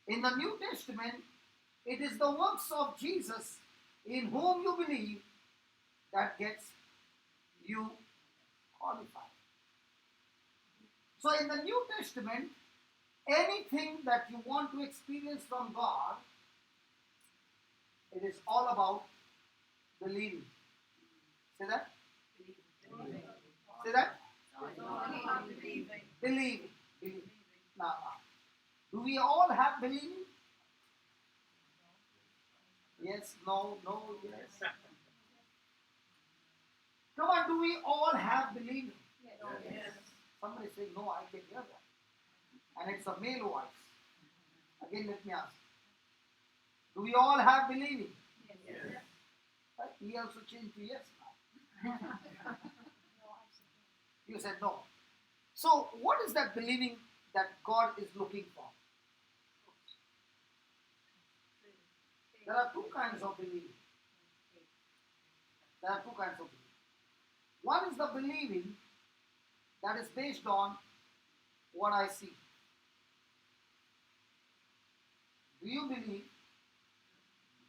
In the New Testament, it is the works of Jesus in whom you believe that gets you qualified. So in the New Testament, anything that you want to experience from God, it is all about believing. Say that? Say that? Believing. Believing. Now, do we all have believing? Yes, no, yes. Come on, do we all have believing? Yes. Somebody say, no, I can hear that. And it's a male voice. Again, let me ask. Do we all have believing? Yes. He also changed to yes now. You said no. So, what is that believing that God is looking for? There are two kinds of believing. There are two kinds of believing. One is the believing that is based on what I see. Do you believe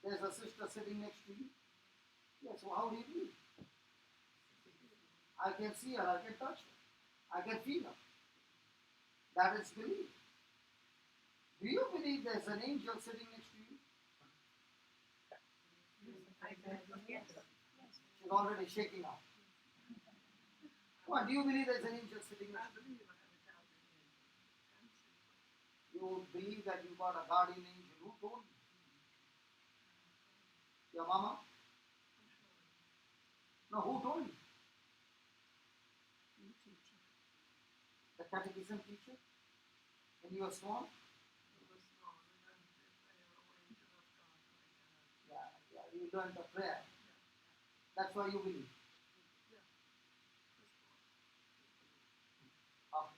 there's a sister sitting next to you? Yes, so how do you believe? I can see her, I can touch her, I can feel her. That is belief. Do you believe there's an angel sitting next to you? Yes. She's already shaking out. Come on, do you believe there's an angel sitting next to you? You believe that you got a guardian angel. Who told you? Your mama? No, who told you? The catechism teacher? When you were small? Yeah, you learned the prayer. That's why you believe. Okay.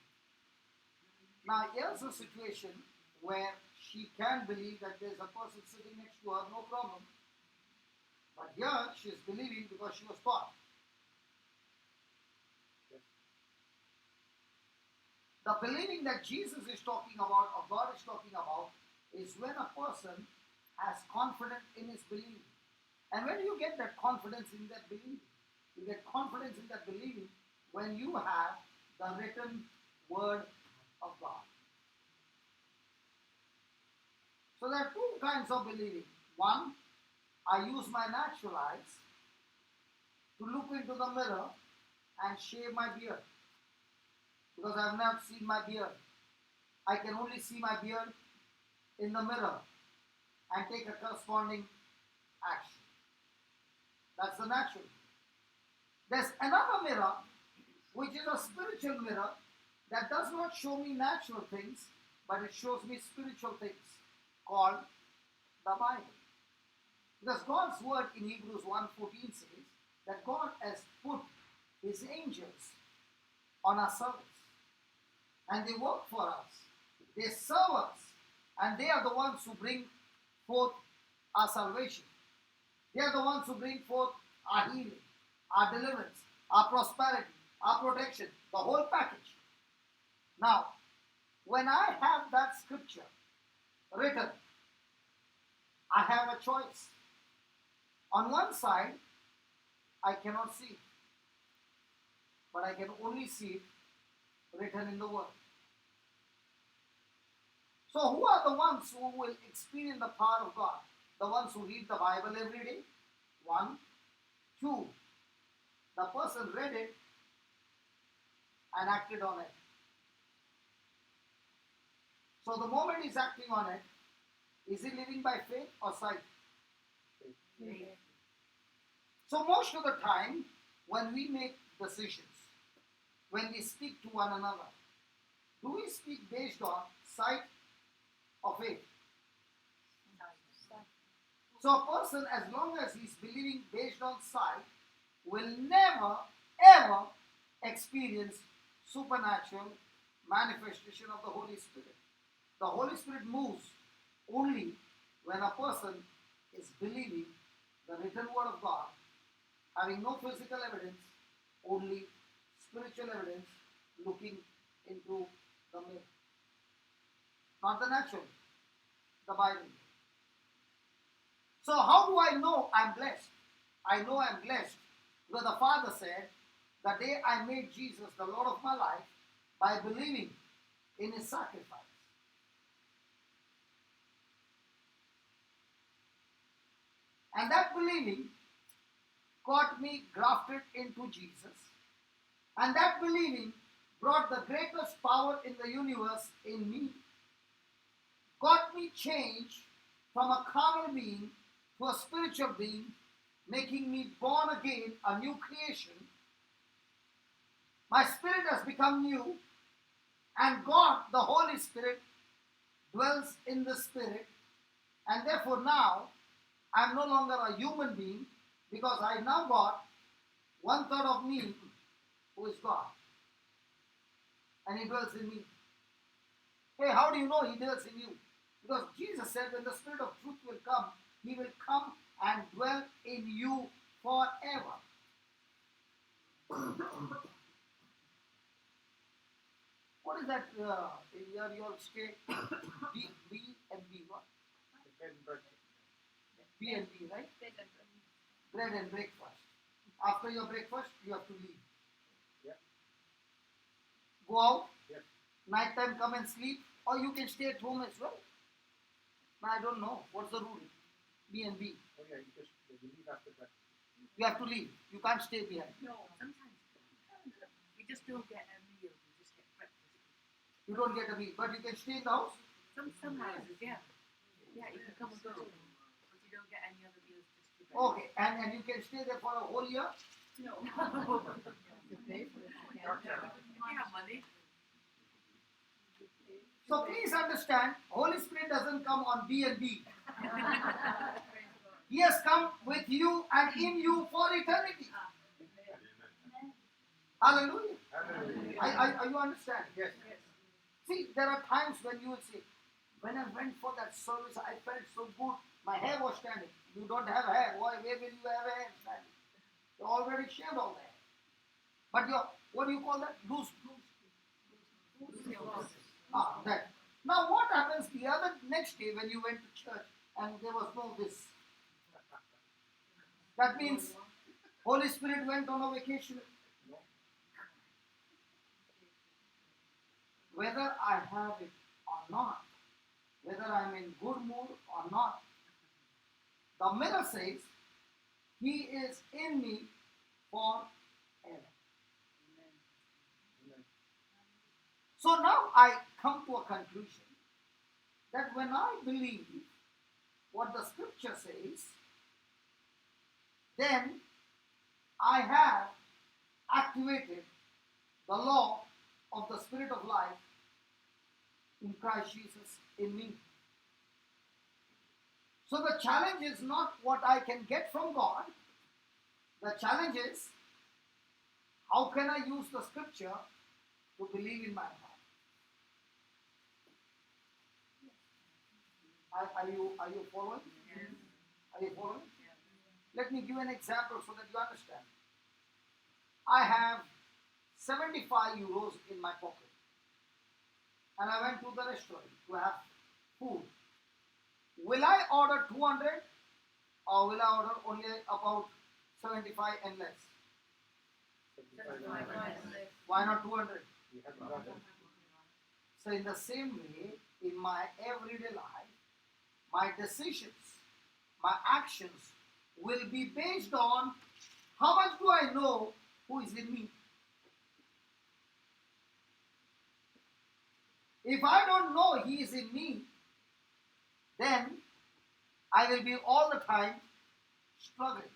Now, here's a situation where she can believe that there's a person sitting next to her, no problem. But here, she's believing because she was taught. The believing that Jesus is talking about, or God is talking about, is when a person has confidence in his believing. And when you get that confidence in that believing, you get confidence in that believing when you have the written word of God. So there are two kinds of believing. One, I use my natural eyes to look into the mirror and shave my beard. Because I have not seen my beard. I can only see my beard in the mirror and take a corresponding action. That's the natural. There's another mirror, which is a spiritual mirror, that does not show me natural things, but it shows me spiritual things, called the Bible. Because God's word in Hebrews 1:14 says that God has put his angels on our service. And they work for us. They serve us. And they are the ones who bring forth our salvation. They are the ones who bring forth our healing, our deliverance, our prosperity, our protection, the whole package. Now, when I have that scripture written, I have a choice. On one side, I cannot see it, but I can only see it written in the word. So who are the ones who will experience the power of God? The ones who read the Bible every day? 1. 2. The person read it and acted on it. So the moment he's acting on it, is he living by faith or sight? So most of the time, when we make decisions, when we speak to one another, do we speak based on sight or faith? So a person, as long as he's believing based on sight, will never ever experience supernatural manifestation of the Holy Spirit. The Holy Spirit moves only when a person is believing the written word of God, having no physical evidence, only spiritual evidence, looking into the mirror. Not the natural, the Bible. So how do I know I'm blessed? I know I'm blessed because the Father said, the day I made Jesus the Lord of my life by believing in his sacrifice. And that believing got me grafted into Jesus. And that believing brought the greatest power in the universe in me. Got me changed from a carnal being to a spiritual being, making me born again, a new creation. My spirit has become new, and God, the Holy Spirit, dwells in the spirit, and therefore now I am no longer a human being, because I now got 1/3 of me who is God, and he dwells in me. Hey, how do you know he dwells in you? Because Jesus said, when the Spirit of truth will come, he will come and dwell in you forever. What is that in your state? B and B, what? B and B, right? Bread and breakfast. After your breakfast, you have to leave. Yeah. Go out. Yes. Night time, come and sleep, or you can stay at home as well. I don't know. What's the rule? B and B. Oh yeah, you leave after breakfast. You have to leave. You can't stay behind. No, sometimes we just don't get a meal. We just get breakfast. You don't get a meal, but you can stay in the house. Some houses, yeah. Yeah, you can come and go, but you don't get any other meals. Just your Okay, and you can stay there for a whole year. No. You have money. So please understand, Holy Spirit doesn't come on B and B. He has come with you and in you for eternity. Hallelujah. Are you understanding? Yes. See, there are times when you will say, when I went for that service, I felt so good. My hair was standing. You don't have hair. Where will you have hair standing? You already shaved all that. But your, what do you call that? Loose. That. Now what happens the other next day when you went to church and there was no this? That means Holy Spirit went on a vacation. Whether I have it or not, whether I'm in good mood or not, the mirror says, he is in me forever. So now I come to a conclusion that when I believe what the scripture says, then I have activated the law of the Spirit of life in Christ Jesus in me. So the challenge is not what I can get from God. The challenge is, how can I use the scripture to believe in my heart? Are you following? Yes. Are you following? Let me give an example so that you understand. I have 75 euros in my pocket, and I went to the restaurant to have food. Will I order 200 or will I order only about 75 and less? Why not 200? You have to run. So in the same way, in my everyday life, my decisions, my actions will be based on how much do I know who is in me. If I don't know He is in me, then I will be all the time struggling.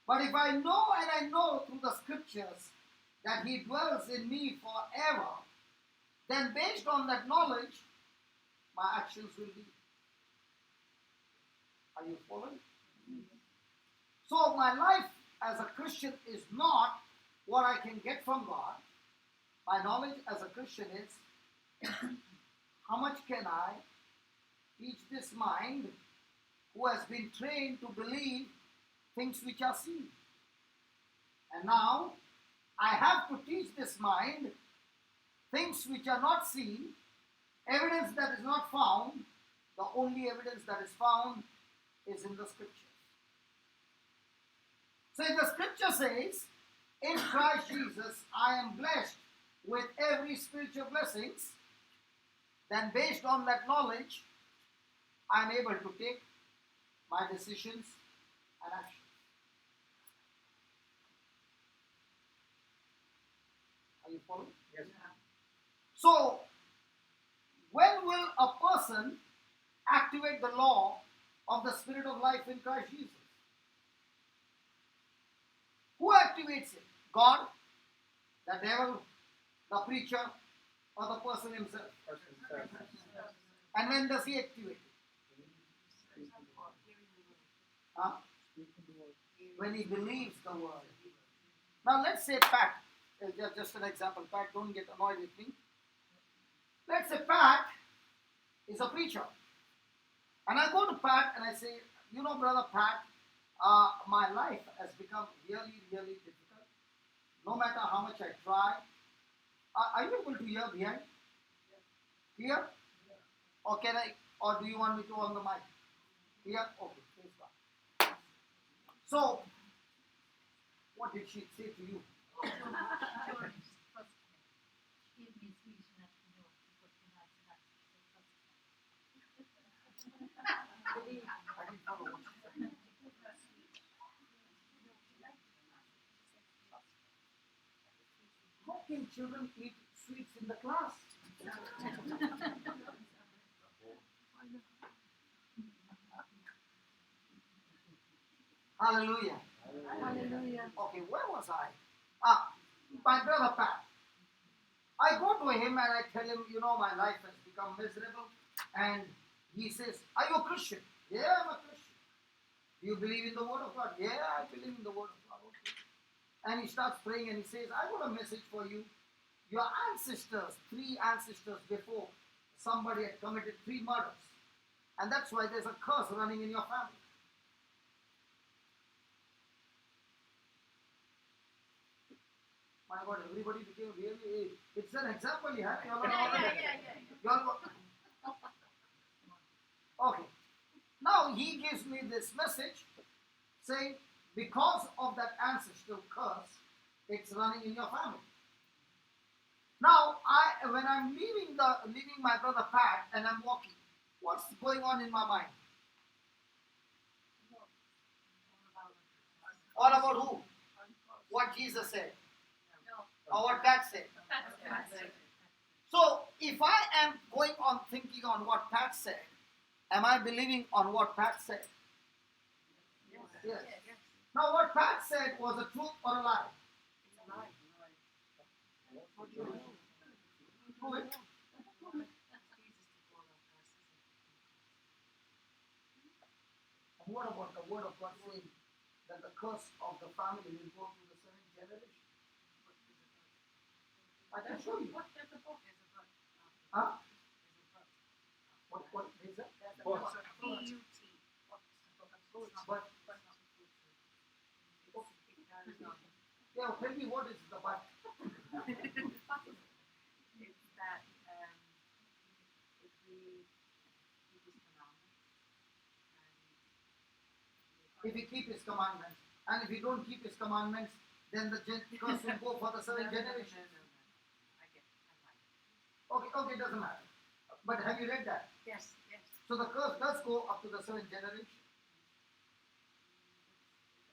But if I know and I know through the scriptures that He dwells in me forever, then based on that knowledge, my actions will be. Are you following? So my life as a Christian is not what I can get from God. My knowledge as a Christian is how much can I teach this mind who has been trained to believe things which are seen. And now I have to teach this mind things which are not seen, evidence that is not found. The only evidence that is found is in the scriptures. So if the scripture says, in Christ Jesus I am blessed with every spiritual blessings, then based on that knowledge, I am able to take my decisions and actions. Are you following? Yes. So, when will a person activate the law of the Spirit of life in Christ Jesus? Who activates it? God, the devil, the preacher, or the person himself? And when does he activate it? Huh? When he believes the word. Now let's say Pat, just an example, Pat, don't get annoyed with me. Let's say Pat is a preacher. And I go to Pat and I say, you know, brother Pat, my life has become really, really difficult. No matter how much I try. Are you able to hear behind? Clear? Or can I, or do you want me to on the mic? Clear? Okay, please God. So, what did she say to you? I didn't follow what she said. How can children eat sweets in the class? Hallelujah. Hallelujah. Okay, where was I? My brother Pat. I go to him and I tell him, you know, my life has become miserable. And he says, are you a Christian? Yeah, I'm a Christian. Do you believe in the Word of God? Yeah, I believe in the Word of God. Okay. And he starts praying and he says, I got a message for you. Your ancestors, 3 ancestors before, somebody had committed 3 murders. And that's why there's a curse running in your family. My God, everybody became really, it's an example you have. You're not Okay. Now he gives me this message saying, because of that ancestral curse, it's running in your family. Now, when I'm leaving my brother Pat and I'm walking, what's going on in my mind? All about who? What Jesus said. Or what Pat said. So, if I am going on thinking on what Pat said, am I believing on what Pat said? Yes. Now, what Pat said was a truth or a lie? Prove it. And what about the word of God saying that the curse of the family will go to the 7th generation? I can show you. Huh? What is that? But yeah, tell me what is the but. It's that if we keep his commandments If we keep his commandments, and if we don't keep his commandments, then the curse will go for the 7th generation. I get it. Okay, doesn't matter. But have you read that? Yes, yes. So the curse does go up to the seventh generation.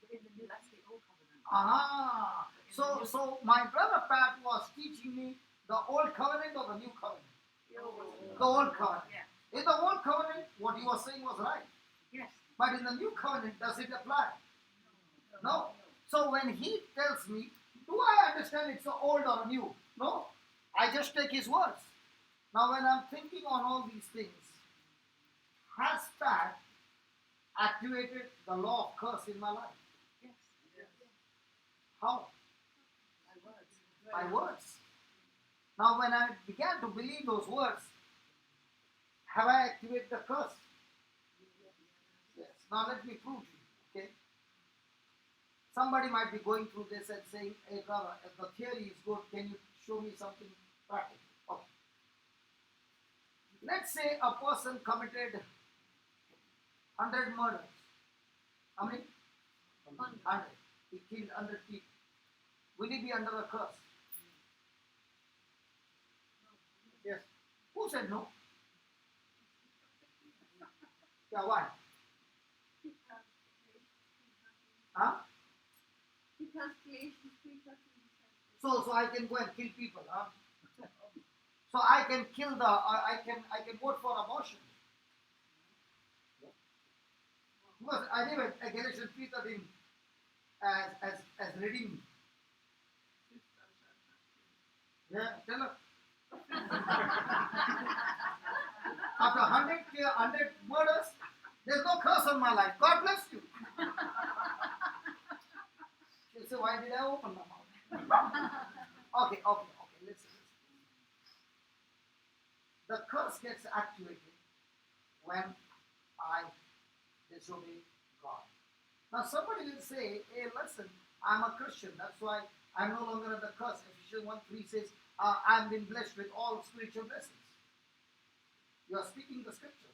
But in the new, that's the old covenant. Ah, so my brother Pat was teaching me the old covenant or the new covenant. The old covenant. Yeah. In the old covenant, what he was saying was right. Yes. But in the new covenant, does it apply? No. So when he tells me, do I understand it's a old or a new? No. I just take his words. Now when I'm thinking on all these things, has Pat activated the law of curse in my life? Yes. How? My words. By words. Now when I began to believe those words, have I activated the curse? Yes. Now let me prove to you. Okay. Somebody might be going through this and saying, hey brother, if the theory is good, can you show me something practical? Okay. Let's say a person committed 100 murders. How many? 100. He killed 100 people. Will he be under a curse? Yes. Who said no? Yeah, why? Huh? Because Galatians 3:13 says, So I can go and kill people, huh? So I can kill I can vote for abortion. Because I live at Galatians 3:13 as redeemed. Yeah, tell her. After 100 murders, there's no curse on my life. God bless you. She'll say, why did I open my mouth? Okay, listen. The curse gets activated when I disobey God. Now somebody will say, hey, listen, I'm a Christian. That's why I'm no longer under curse. Ephesians 1:3 says, I've been blessed with all spiritual blessings. You are speaking the scriptures.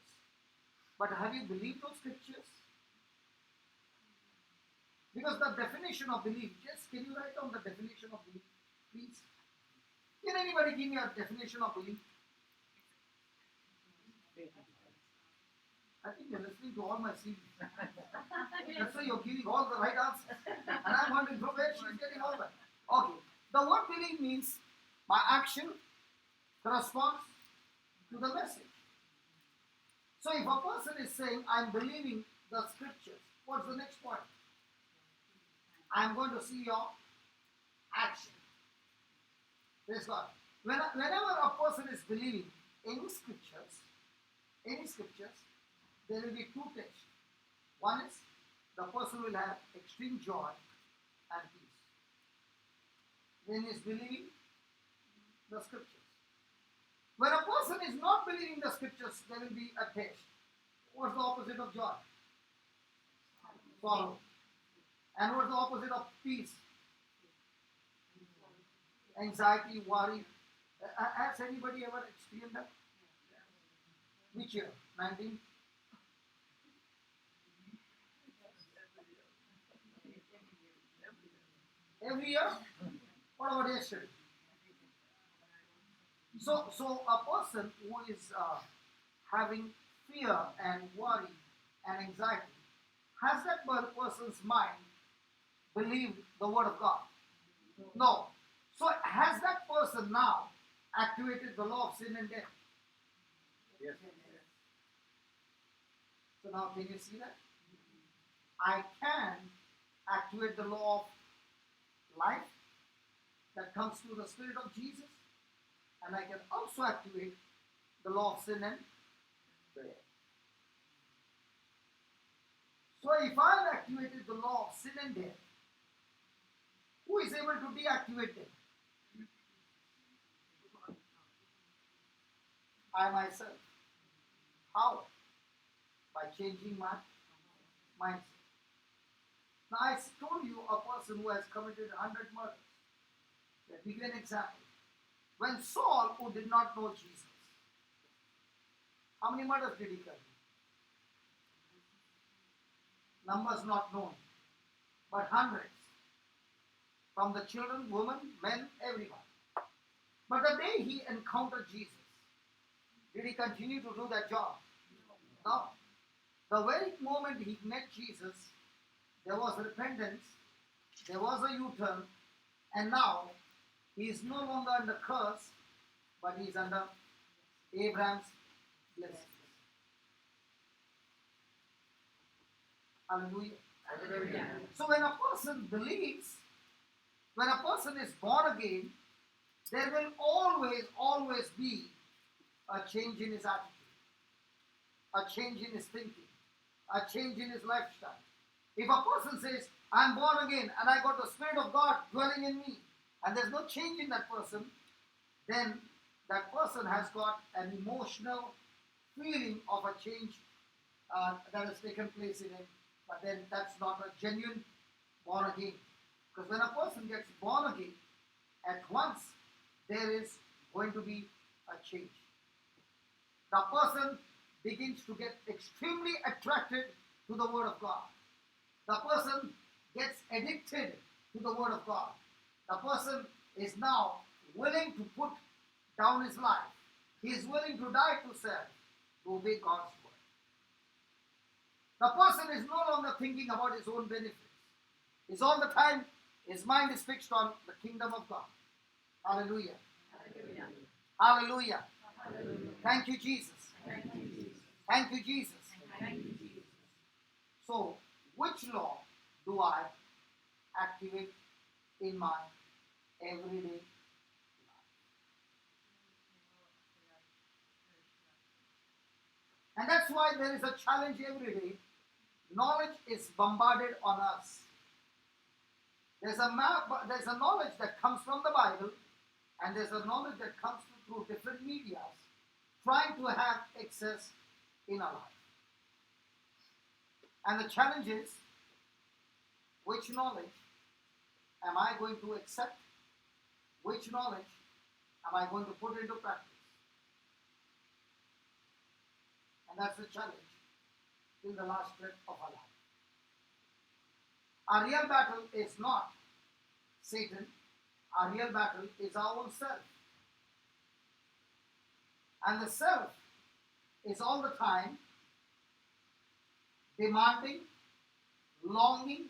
But have you believed those scriptures? Because the definition of belief, just can you write down the definition of belief, please? Can anybody give me a definition of belief? I think you're listening to all my CVs. That's why you're giving all the right answers. And I'm wondering from where she's getting all that. Okay. The word belief means my action corresponds to the message. So if a person is saying, I'm believing the scriptures, what's the next point? I'm going to see your action. Praise God. Whenever a person is believing any scriptures, there will be two tests. One is the person will have extreme joy and peace. When he is believing the scriptures. When a person is not believing the scriptures, there will be a test. What's the opposite of joy? Sorrow. And what's the opposite of peace? Anxiety, worry. Has anybody ever experienced that? Which year? 19? Every year? What about yesterday? So a person who is having fear and worry and anxiety, has that person's mind believed the word of God? No. So has that person now activated the law of sin and death? Yes. So now can you see that? I can activate the law of life that comes through the Spirit of Jesus, and I can also activate the law of sin and death. So if I have activated the law of sin and death, who is able to deactivate them? I myself. How? By changing my mindset. Now I told you a person who has committed 100 murders. Let me give an example. When Saul, who did not know Jesus, how many murders did he commit? Numbers not known, but hundreds. From the children, women, men, everyone. But the day he encountered Jesus, Did he continue to do that job? No. The very moment he met Jesus, there was repentance, there was a U-turn, and now he is no longer under curse, but he is under Abraham's blessing. Hallelujah. Hallelujah. So when a person believes, when a person is born again, there will always be a change in his attitude, a change in his thinking, a change in his lifestyle. If a person says, I'm born again and I got the Spirit of God dwelling in me, and there's no change in that person, then that person has got an emotional feeling of a change that has taken place in him, but then that's not a genuine born again. Because when a person gets born again, at once there is going to be a change. The person begins to get extremely attracted to the Word of God. The person gets addicted to the Word of God. The person is now willing to put down his life. He is willing to die to self to obey God's Word. The person is no longer thinking about his own benefits. He's all the time, his mind is fixed on the kingdom of God. Hallelujah. Hallelujah. Hallelujah. Hallelujah. Thank you, Jesus. Thank you, Jesus. Thank you, Jesus. Thank you, Jesus. So, which law do I activate in my everyday life? And that's why there is a challenge every day. Knowledge is bombarded on us. There's a knowledge that comes from the Bible, and there's a knowledge that comes through different medias, trying to have access in our life. And the challenge is, which knowledge am I going to accept? Which knowledge am I going to put into practice? And that's the challenge till the last breath of our life. Our real battle is not Satan. Our real battle is our own self. And the self is all the time demanding, longing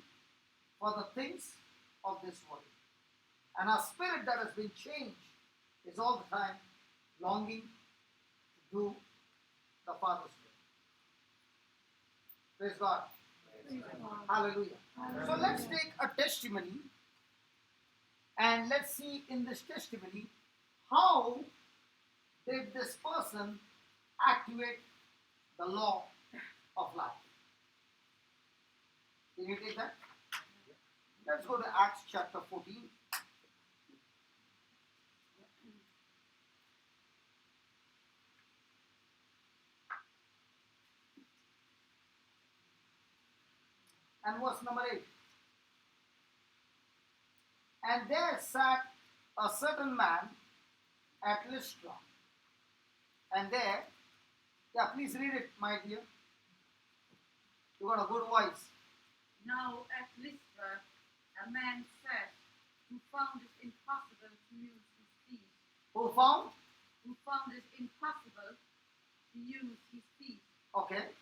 for the things of this world. And our spirit that has been changed is all the time longing to do the Father's will. Praise God. Hallelujah. So let's take a testimony and let's see in this testimony how did this person activate the law of life. Can you take that? Let's go to Acts chapter 14. And verse number 8. And there sat a certain man at Lystra. And there, please read it, my dear. You got a good voice. Now at Lystra, a man sat who found it impossible to use his feet. Who found? Who found it impossible to use his feet. Okay.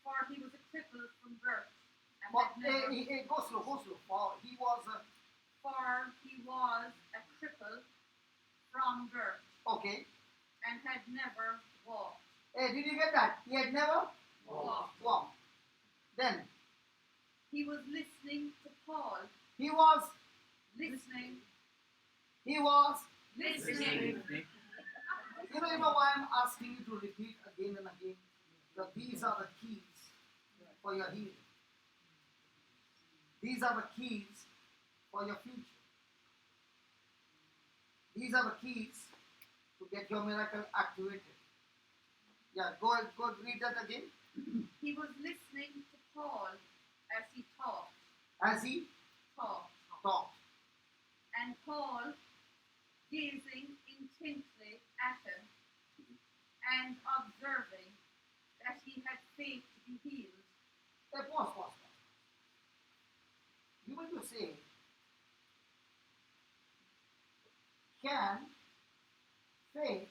For he was a cripple from birth. And But, had never, go slow. For he was a cripple from birth. okay. And had never walked. Hey, did you get that? He had never walked. Then He was listening to Paul. he was Listening. You know why I'm asking you to repeat again and again? That these are the keys for your healing. These are the keys for your future. These are the keys to get your miracle activated. Yeah, go read that again. He was listening to Paul as he talked. As he talked. And Paul, gazing intently at him and observing that he had faith to be healed. Hey, pause. You mean to say, can faith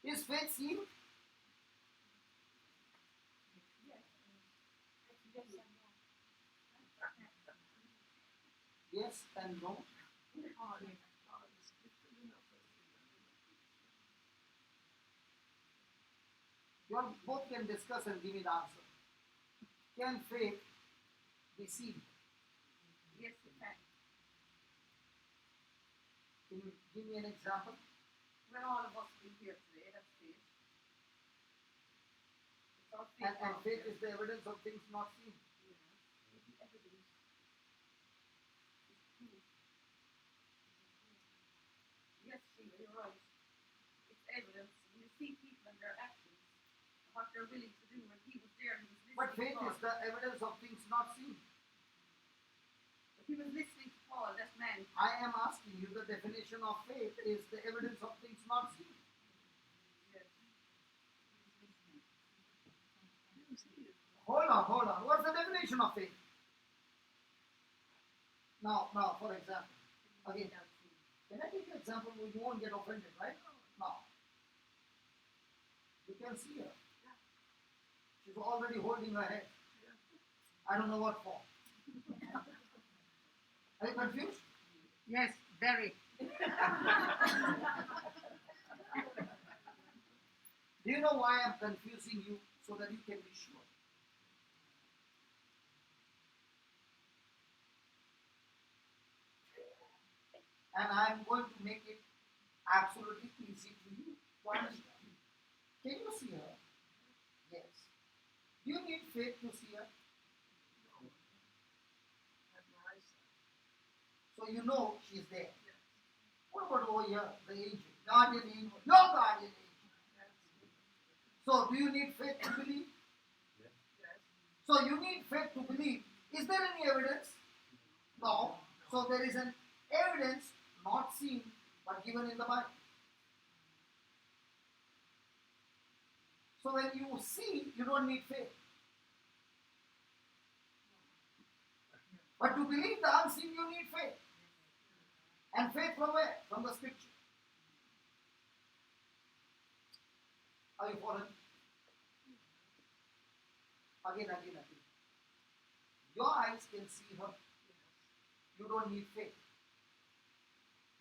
Is faith seen? Yes and no. You all both can discuss and give me the answer. Can faith be seen? Yes, it can. Can you give me an example? Well, all of us being here today, that's faith. It's our faith. And faith is the evidence of things not seen. It's evidence. It's proof. Yes, Sheila, you're right. It's evidence. When you see people and their actions, what they're willing to do, and he was there, he was listening But to faith Paul. is the evidence of things not seen. But he was listening to Paul, that man. I am asking you, the definition of faith is the evidence of things not seen. Yes. Hold on. What's the definition of faith? Now, for example, again, can I take an example where you won't get offended, right? Now, you can see her. She's already holding her head. I don't know what for. Are you confused? Yes, very. Do you know why I'm confusing you? So that you can be sure. And I'm going to make it absolutely easy to you to understand. Can you see her? Yes. Do you need faith to see her? So you know she's there. What about over here, the angel? Guardian angel, your guardian angel. So do you need faith to believe? Yes. So you need faith to believe. Is there any evidence? No. So there is an evidence not seen but given in the Bible. So when you see, you don't need faith. But to believe the unseen, you need faith. And faith from where? From the scripture. Are you following? Again. Your eyes can see her. You don't need faith.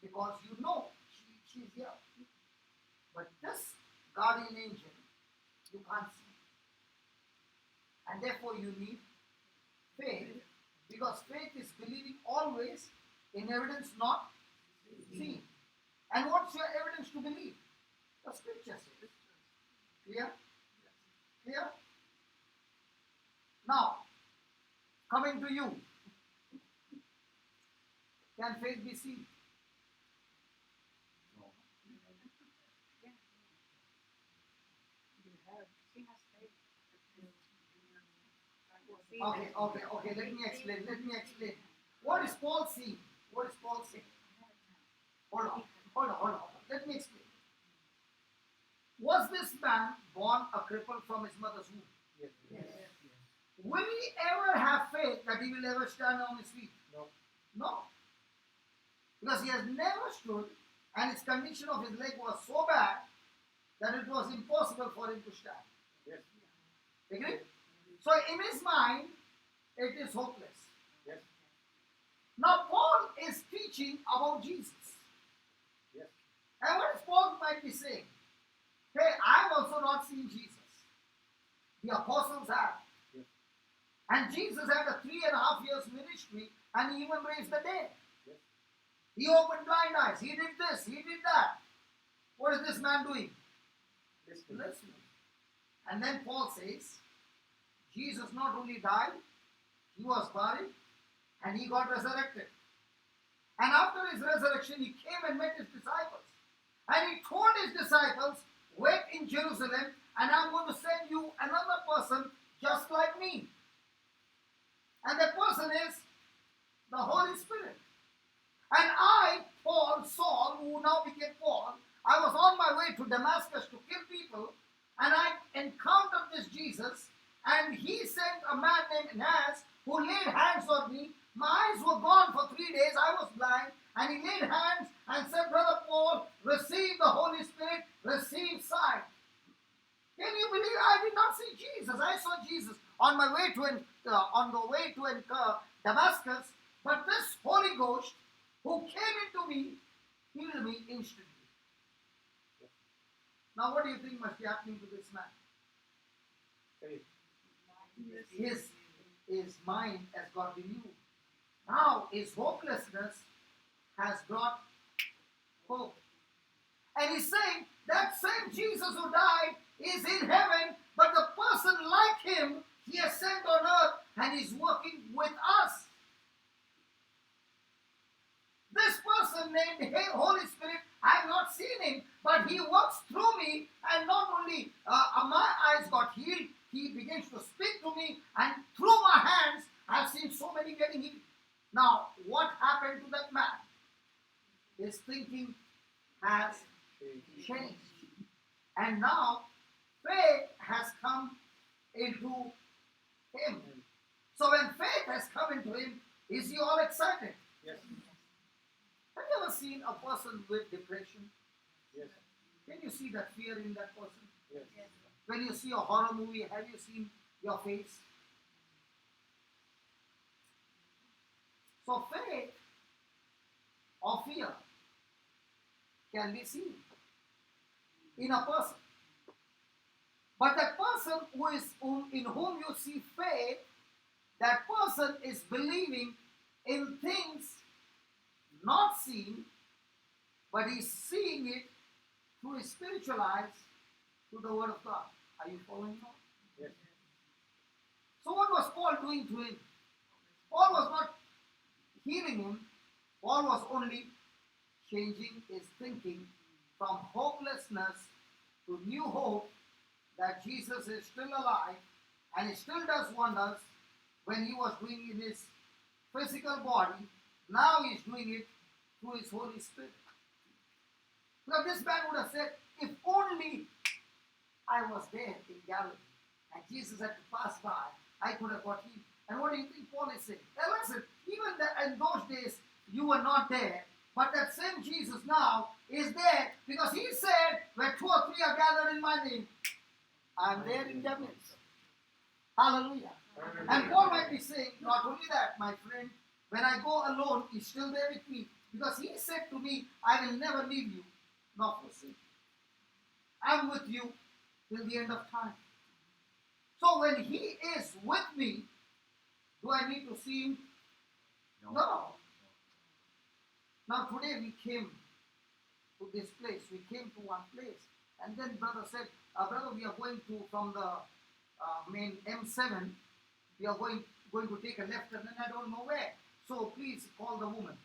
Because you know she's here. But this guardian angel, you can't see. And therefore you need faith. Because faith is believing always in evidence not seen. And what's your evidence to believe? The scripture says. Clear? Clear? Now, coming to you. Can faith be seen? No. She has faith. Okay. Let me explain. What is Paul seeing? Hold on. Let me explain. Was this man born a cripple from his mother's womb? Yes. Will he ever have faith that he will ever stand on his feet? No. Because he has never stood, and his condition of his leg was so bad that it was impossible for him to stand. Yes. Agree? So in his mind, it is hopeless. Yes. Now Paul is teaching about Jesus. Yes. And what Paul might be saying? Hey, I have also not seen Jesus. The apostles have. Yes. And Jesus had a 3.5 years ministry, and he even raised the dead. Yes. He opened blind eyes. He did this. He did that. What is this man doing? Listening. And then Paul says, Jesus not only died, he was buried, and he got resurrected. And after his resurrection, he came and met his disciples. And he told his disciples, wait in Jerusalem, and I'm going to send you another person just like me. And that person is the Holy Spirit. And I, Paul, Saul, who now became Paul, I was on my way to Damascus to kill people, and I encountered this Jesus, and he sent a man named Ananias who laid hands on me. My eyes were gone for 3 days, I was blind, and he laid hands and said, Brother Paul, receive the Holy Spirit, receive sight. on my way to on the way to Damascus, but this Holy Ghost who came into me healed me instantly. Now, what do you think must be happening to this man? Faith. His mind has got renewed. Now his hopelessness has brought hope. And he's saying that same Jesus who died is in heaven, but the person like him he has sent on earth and is working with us. This person named Holy Spirit, I have not seen him, but he works through me, and not only my eyes got healed, he begins to speak to me, and through my hands, I have seen so many getting healed. Now, what happened to that man? His thinking has changed. And now, faith has come into him. So when faith has come into him, is he all excited? Yes. Have you ever seen a person with depression? Yes. Can you see that fear in that person? Yes. When you see a horror movie, have you seen your face? So faith or fear can be seen in a person. But that person in whom you see faith, that person is believing in things not seen, but he's seeing it through his spiritual eyes, through the word of God. Are you following now? Yes. So what was Paul doing to him? Paul was not healing him. Paul was only changing his thinking from hopelessness to new hope that Jesus is still alive and he still does wonders when he was doing in his physical body. Now he's doing it through his Holy Spirit. Now this man would have said, if only I was there in Galilee and Jesus had to pass by, I could have got healed. And what do you think Paul is saying? Now listen, even in those days you were not there, but that same Jesus now is there because he said, where 2 or 3 are gathered in my name, I am there in their midst. Hallelujah. And Paul might be saying, not only that, my friend, when I go alone, he's still there with me. Because he said to me, I will never leave you, nor forsake you. I'm with you till the end of time. So when he is with me, do I need to see him? No. Now today we came to this place. We came to one place. And then brother said, brother, we are going to, from the main M7, we are going to take a left and then I don't know where. So please call the woman.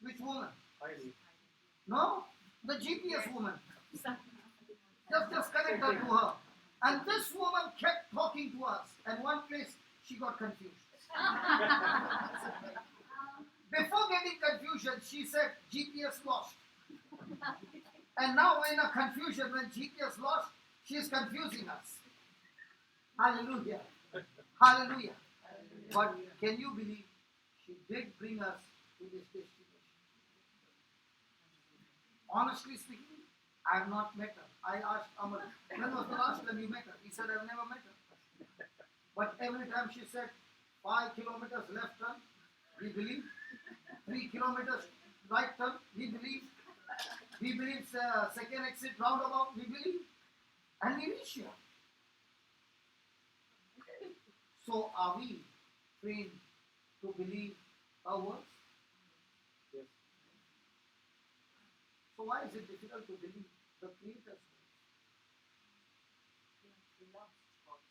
Which woman? Heidi. No, the GPS woman. Just connect her to her. And this woman kept talking to us. And one place she got confused. Before getting confusion, she said GPS lost. And now in a confusion when GPS lost, she is confusing us. Hallelujah. Hallelujah. But can you believe she did bring us to this destination? Honestly speaking, I have not met her. I asked Amal, when was the last time you met her? He said, I've never met her. But every time she said, 5 kilometers left turn, we believe. 3 kilometers right turn, we believe. We believe second exit roundabout, we believe. And we reach here. So are we trained to believe her words? Yes. So why is it difficult to believe the Creator's words? You have to be lost first.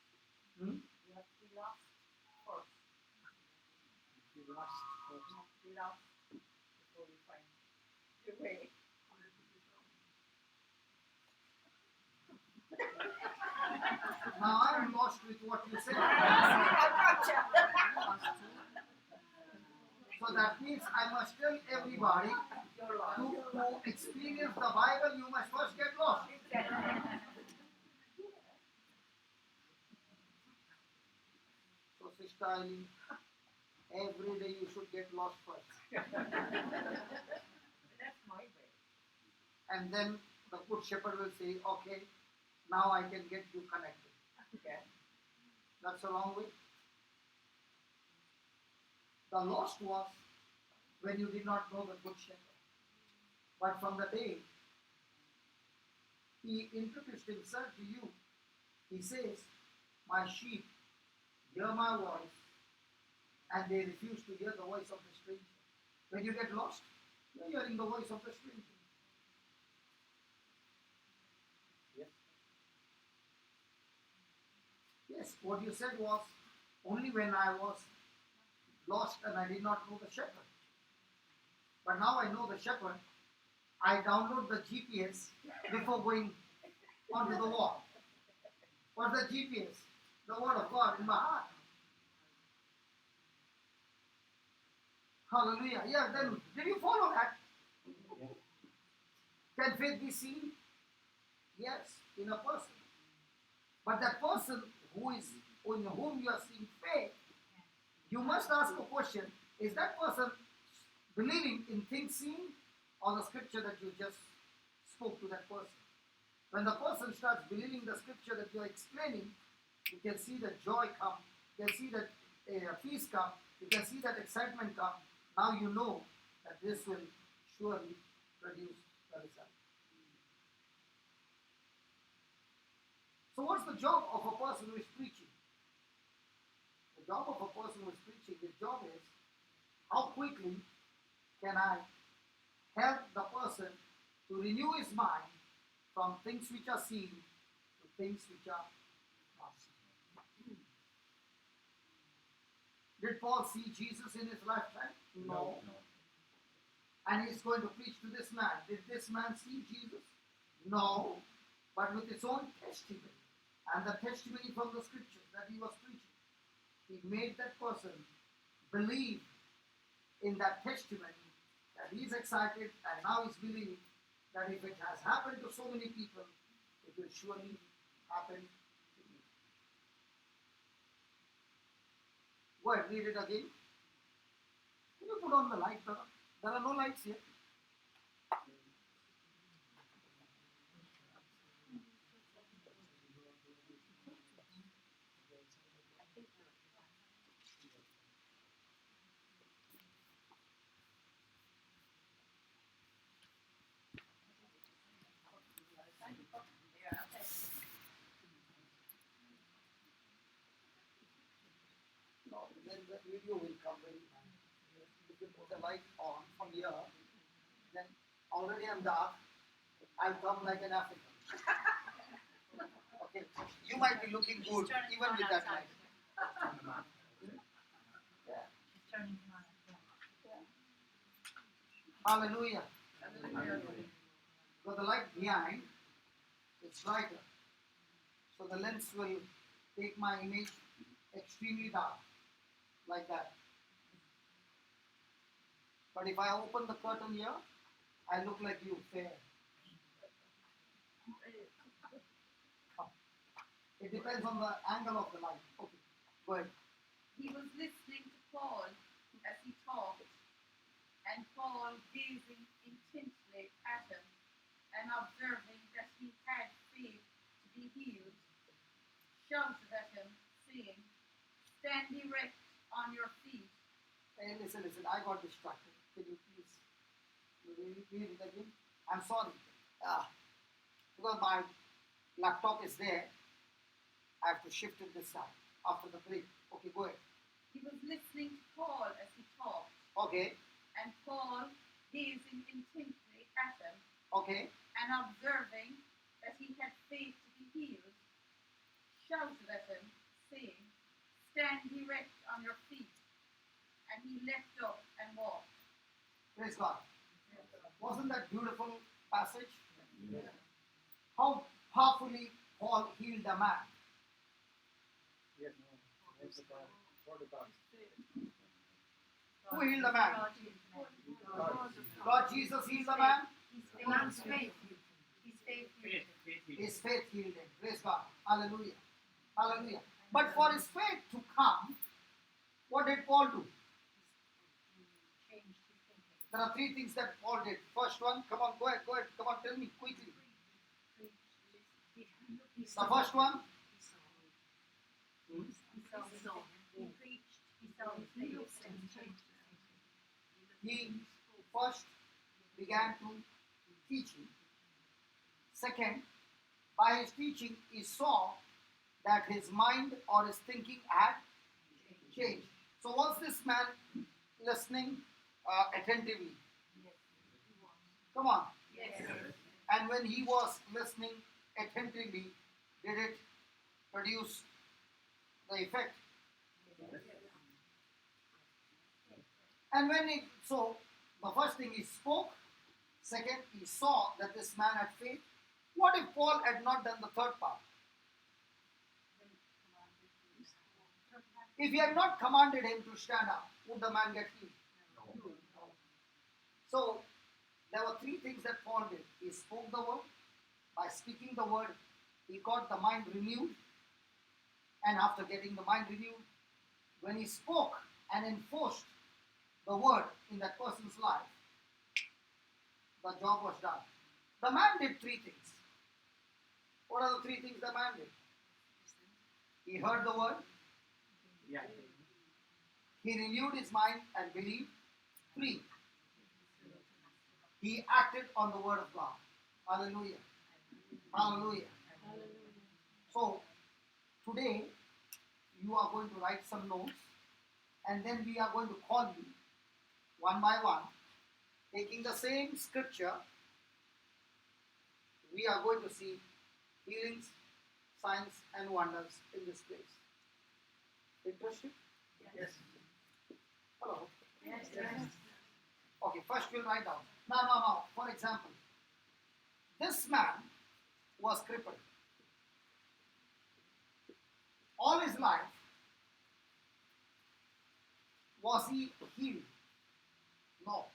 Hmm? You have to be lost first. He lost You have to be lost before you find your way. Now I am lost with what you said. I gotcha. So that means I must tell everybody You're lost. to experience the Bible, you must first get lost. So Sister Eileen, every day you should get lost first. That's my way. And then the good shepherd will say, okay, now I can get you connected. Yeah. That's a long way. The lost was when you did not know the good shepherd. But from the day he introduced himself to you, he says, my sheep hear my voice, and they refuse to hear the voice of the stranger. When you get lost, you're hearing the voice of the stranger. Yes. Yes, what you said was only when I was lost and I did not know the shepherd. But now I know the shepherd. I download the GPS before going onto the wall. What's the GPS? The word of God in my heart. Hallelujah. Yeah, then did you follow that? Yes. Can faith be seen? Yes, in a person. But that person who is in whom you are seeing faith, you must ask a question: is that person believing in things seen or the scripture that you just spoke to that person? When the person starts believing the scripture that you are explaining, you can see that joy come, you can see that peace come, you can see that excitement come. Now you know that this will surely produce the result. So what's the job of a person who is preaching? The job of a person who is preaching, the job is how quickly can I help the person to renew his mind from things which are seen to things which are not seen. Did Paul see Jesus in his lifetime? No. And he's going to preach to this man. Did this man see Jesus? No. But with his own testimony and the testimony from the scriptures that he was preaching, he made that person believe in that testimony that he's excited and now he's believing that if it has happened to so many people, it will surely happen to me. Go ahead, read it again. Can you put on the light, brother? There are no lights here. Yeah, okay. No, then the video will come very nice. If you put the light on from here, then already I'm dark. I'll come like an African. Okay, you might be looking good even with that light. Yeah. She's turning him on. Hallelujah. Hallelujah. Because the light behind, it's brighter. So the lens will take my image extremely dark, like that. But if I open the curtain here, I look like you, fair. It depends on the angle of the light. Okay, go ahead. He was listening to Paul as he talked, and Paul gazing intently at him and observing that he had faith to be healed, shouted at him, saying, stand erect on your feet. Hey, listen, I got distracted. Can you please read it again? I'm sorry. Because my laptop is there, I have to shift it this side after the break. Okay, go ahead. He was listening to Paul as he talked, Okay, and Paul gazing intently at him okay. and observing that he had faith to be healed, shouted at him, saying, stand erect on your feet. And he leapt up and walked. Praise God. Wasn't that beautiful passage? Yes. How powerfully Paul healed a man. Yes. That's the part. What about? Who healed the man? God. God Jesus healed the man. His faith. His faith. His faith healed him. Praise God. Hallelujah. Hallelujah. But for his faith to come, what did Paul do? Changed his thinking. There are three things that Paul did. First one, come on, go ahead. Come on, tell me quickly. The first one, He preached. He saw his face. He first began to teaching. Second, by his teaching, he saw that his mind or his thinking had changed. So was this man listening attentively? Come on. Yes. And when he was listening attentively, did it produce the effect? And when it, so the first thing he spoke, second he saw that this man had faith. What if Paul had not done the third part? If he had not commanded him to stand up, would the man get healed? So there were three things that Paul did. He spoke the word. By speaking the word, he got the mind renewed. And after getting the mind renewed, when he spoke and enforced the word in that person's life, the job was done. The man did three things. What are the three things the man did? He heard the word. Yeah. He renewed his mind and believed. Three, he acted on the word of God. Hallelujah. Hallelujah. So, today, you are going to write some notes, and then we are going to call you one by one, taking the same scripture. We are going to see healings, signs, and wonders in this place. Interesting? Yes. Hello. Yes. Okay, first we'll write down. No. For example, this man was crippled. All his life, was he healed? No.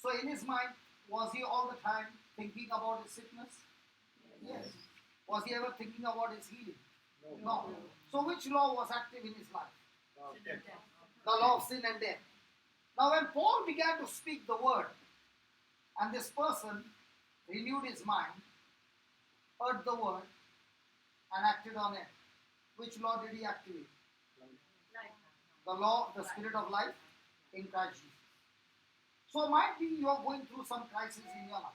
So in his mind, was he all the time thinking about his sickness? Yes. Was he ever thinking about his healing? No. So which law was active in his life? Okay. The law of sin and death. Now when Paul began to speak the word, and this person renewed his mind, heard the word, and acted on it, which law did he activate? The law, the spirit of life in Christ Jesus. So might be you are going through some crisis in your life.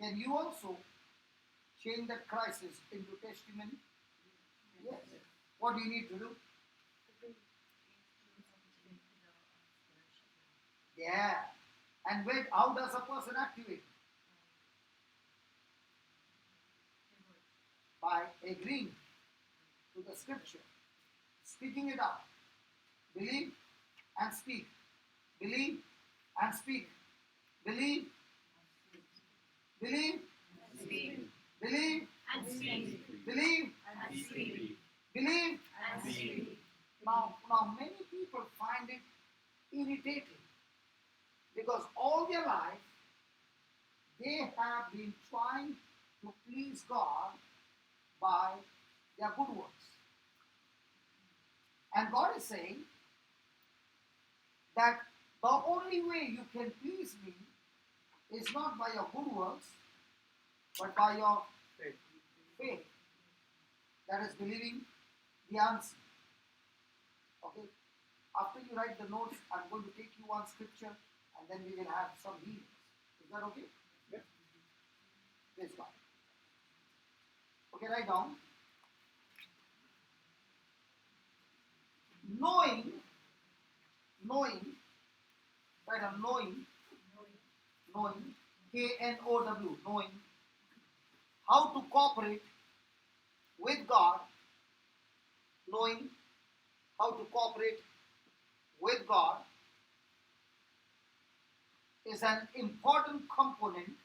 Can you also change that crisis into testimony? Yes. What do you need to do? Yeah. And wait, how does a person activate? By agreeing to the scripture, speaking it out. Believe and speak. Believe and speak. Believe. Believe. Speak. Believe. And speak. Believe. And speak. Believe. And speak. Now many people find it irritating because all their life they have been trying to please God by their good works. And God is saying that the only way you can please me is not by your good works, but by your faith. That is believing the answer. Okay? After you write the notes, I'm going to take you one scripture and then we will have some healings. Is that okay? Yeah. Praise God. Okay, write down. Knowing, write down knowing, K-N-O-W, knowing how to cooperate with God, knowing how to cooperate with God is an important component,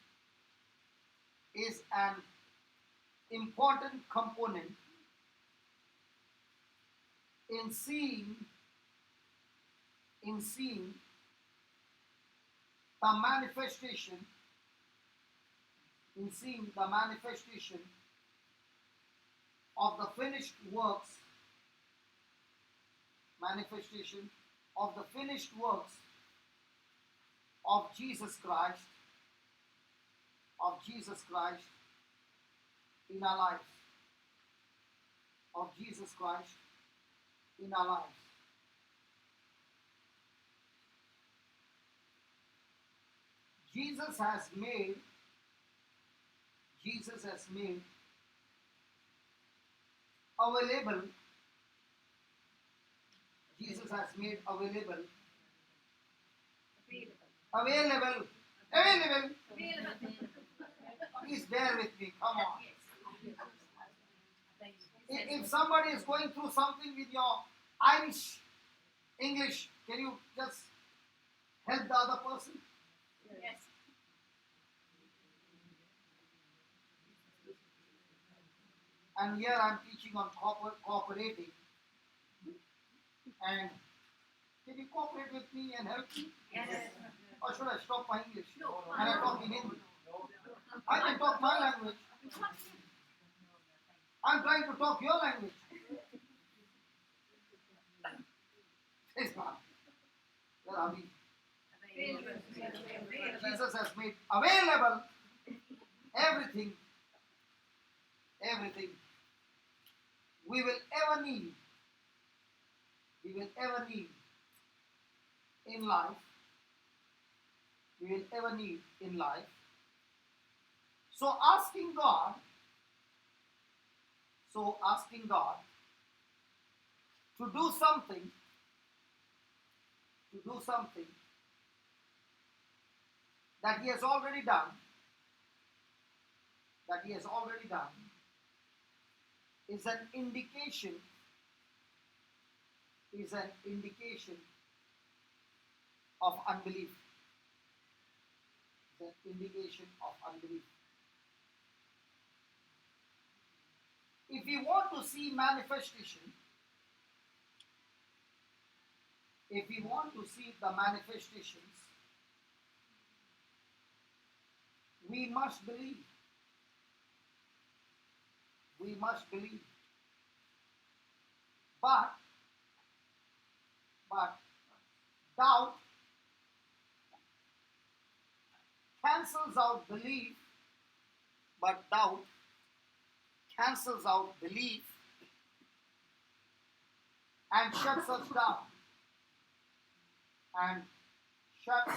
in seeing the manifestation, of the finished works, of Jesus Christ, in our lives. of Jesus Christ in our lives. Jesus has made available Jesus has made available Please bear with me, come on. If somebody is going through something with your Irish English, can you just help the other person? Yes. And here I'm teaching on cooperating. And can you cooperate with me and help me? Yes. Or should I stop my English? No. And I talk in Hindi. I can talk my language. I'm trying to talk your language. Praise God. Where are we? Jesus has made available everything we will ever need. We will ever need in life. We will ever need in life. So asking God to do something that He has already done, is an indication of unbelief. It's an indication of unbelief. If we want to see manifestation, if we want to see the manifestations, we must believe. We must believe. But doubt cancels out belief, but doubt cancels out belief and shuts us down. And shuts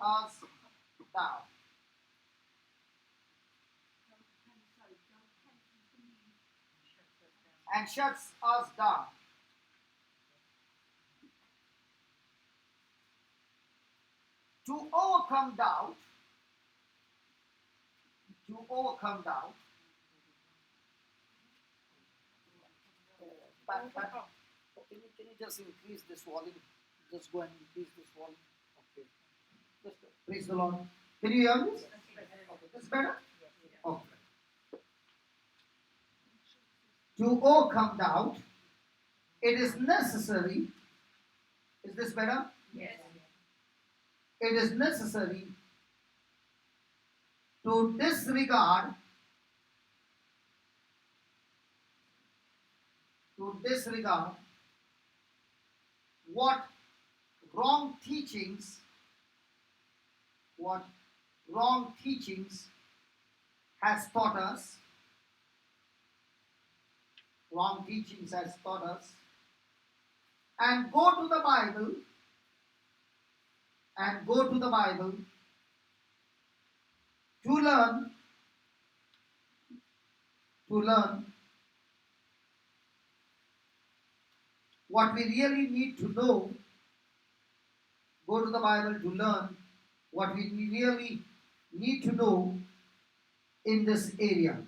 us down. And shuts us down. To overcome doubt, can you just increase this volume? Just go and increase this volume. Okay. Just praise the Lord. Can you hear this? Okay. This better? Okay. To overcome doubt, it is necessary. Is this better? Yes. It is necessary to disregard what wrong teachings has taught us, and go to the Bible to learn what we really need to know. Go to the Bible to learn what we really need to know in this area.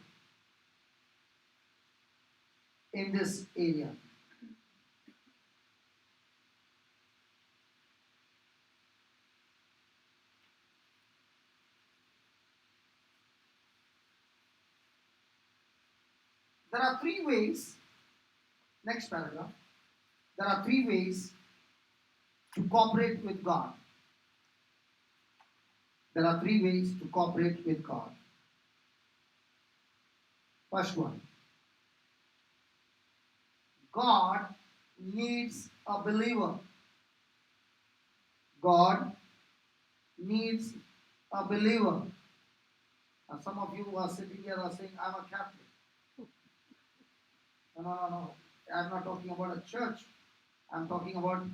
There are three ways. Next paragraph. There are three ways to cooperate with God. There are three ways to cooperate with God. First one. God needs a believer. God needs a believer. Now some of you who are sitting here are saying, I'm a Catholic. No. I'm not talking about a church. I'm talking about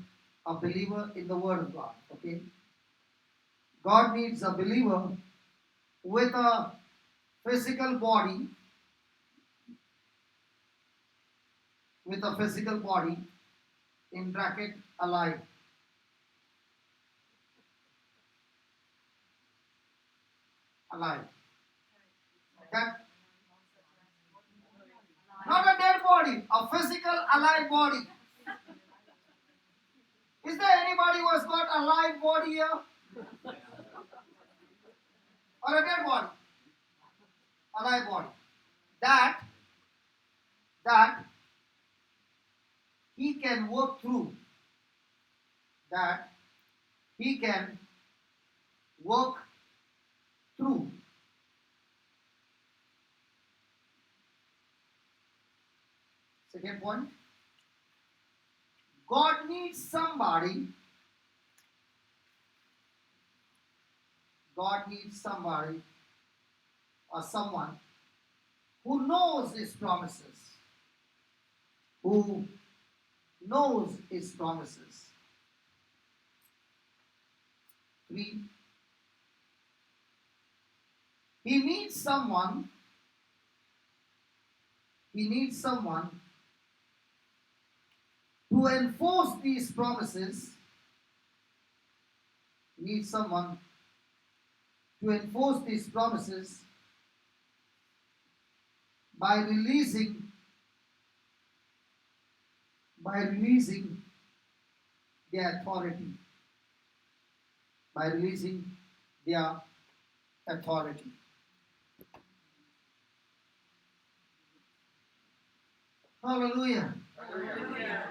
a believer in the Word of God. Okay? God needs a believer with a physical body, in bracket alive. Alive. That not a dead body, a physical alive body. Is there anybody who has got a live body here? Or a dead body? A live body. That he can work through. That he can work through. Second point. God needs somebody. God needs somebody or someone who knows his promises. Who knows his promises. 3. He needs someone to enforce these promises. He needs someone to enforce these promises by releasing their authority. By releasing their authority. Hallelujah. Hallelujah.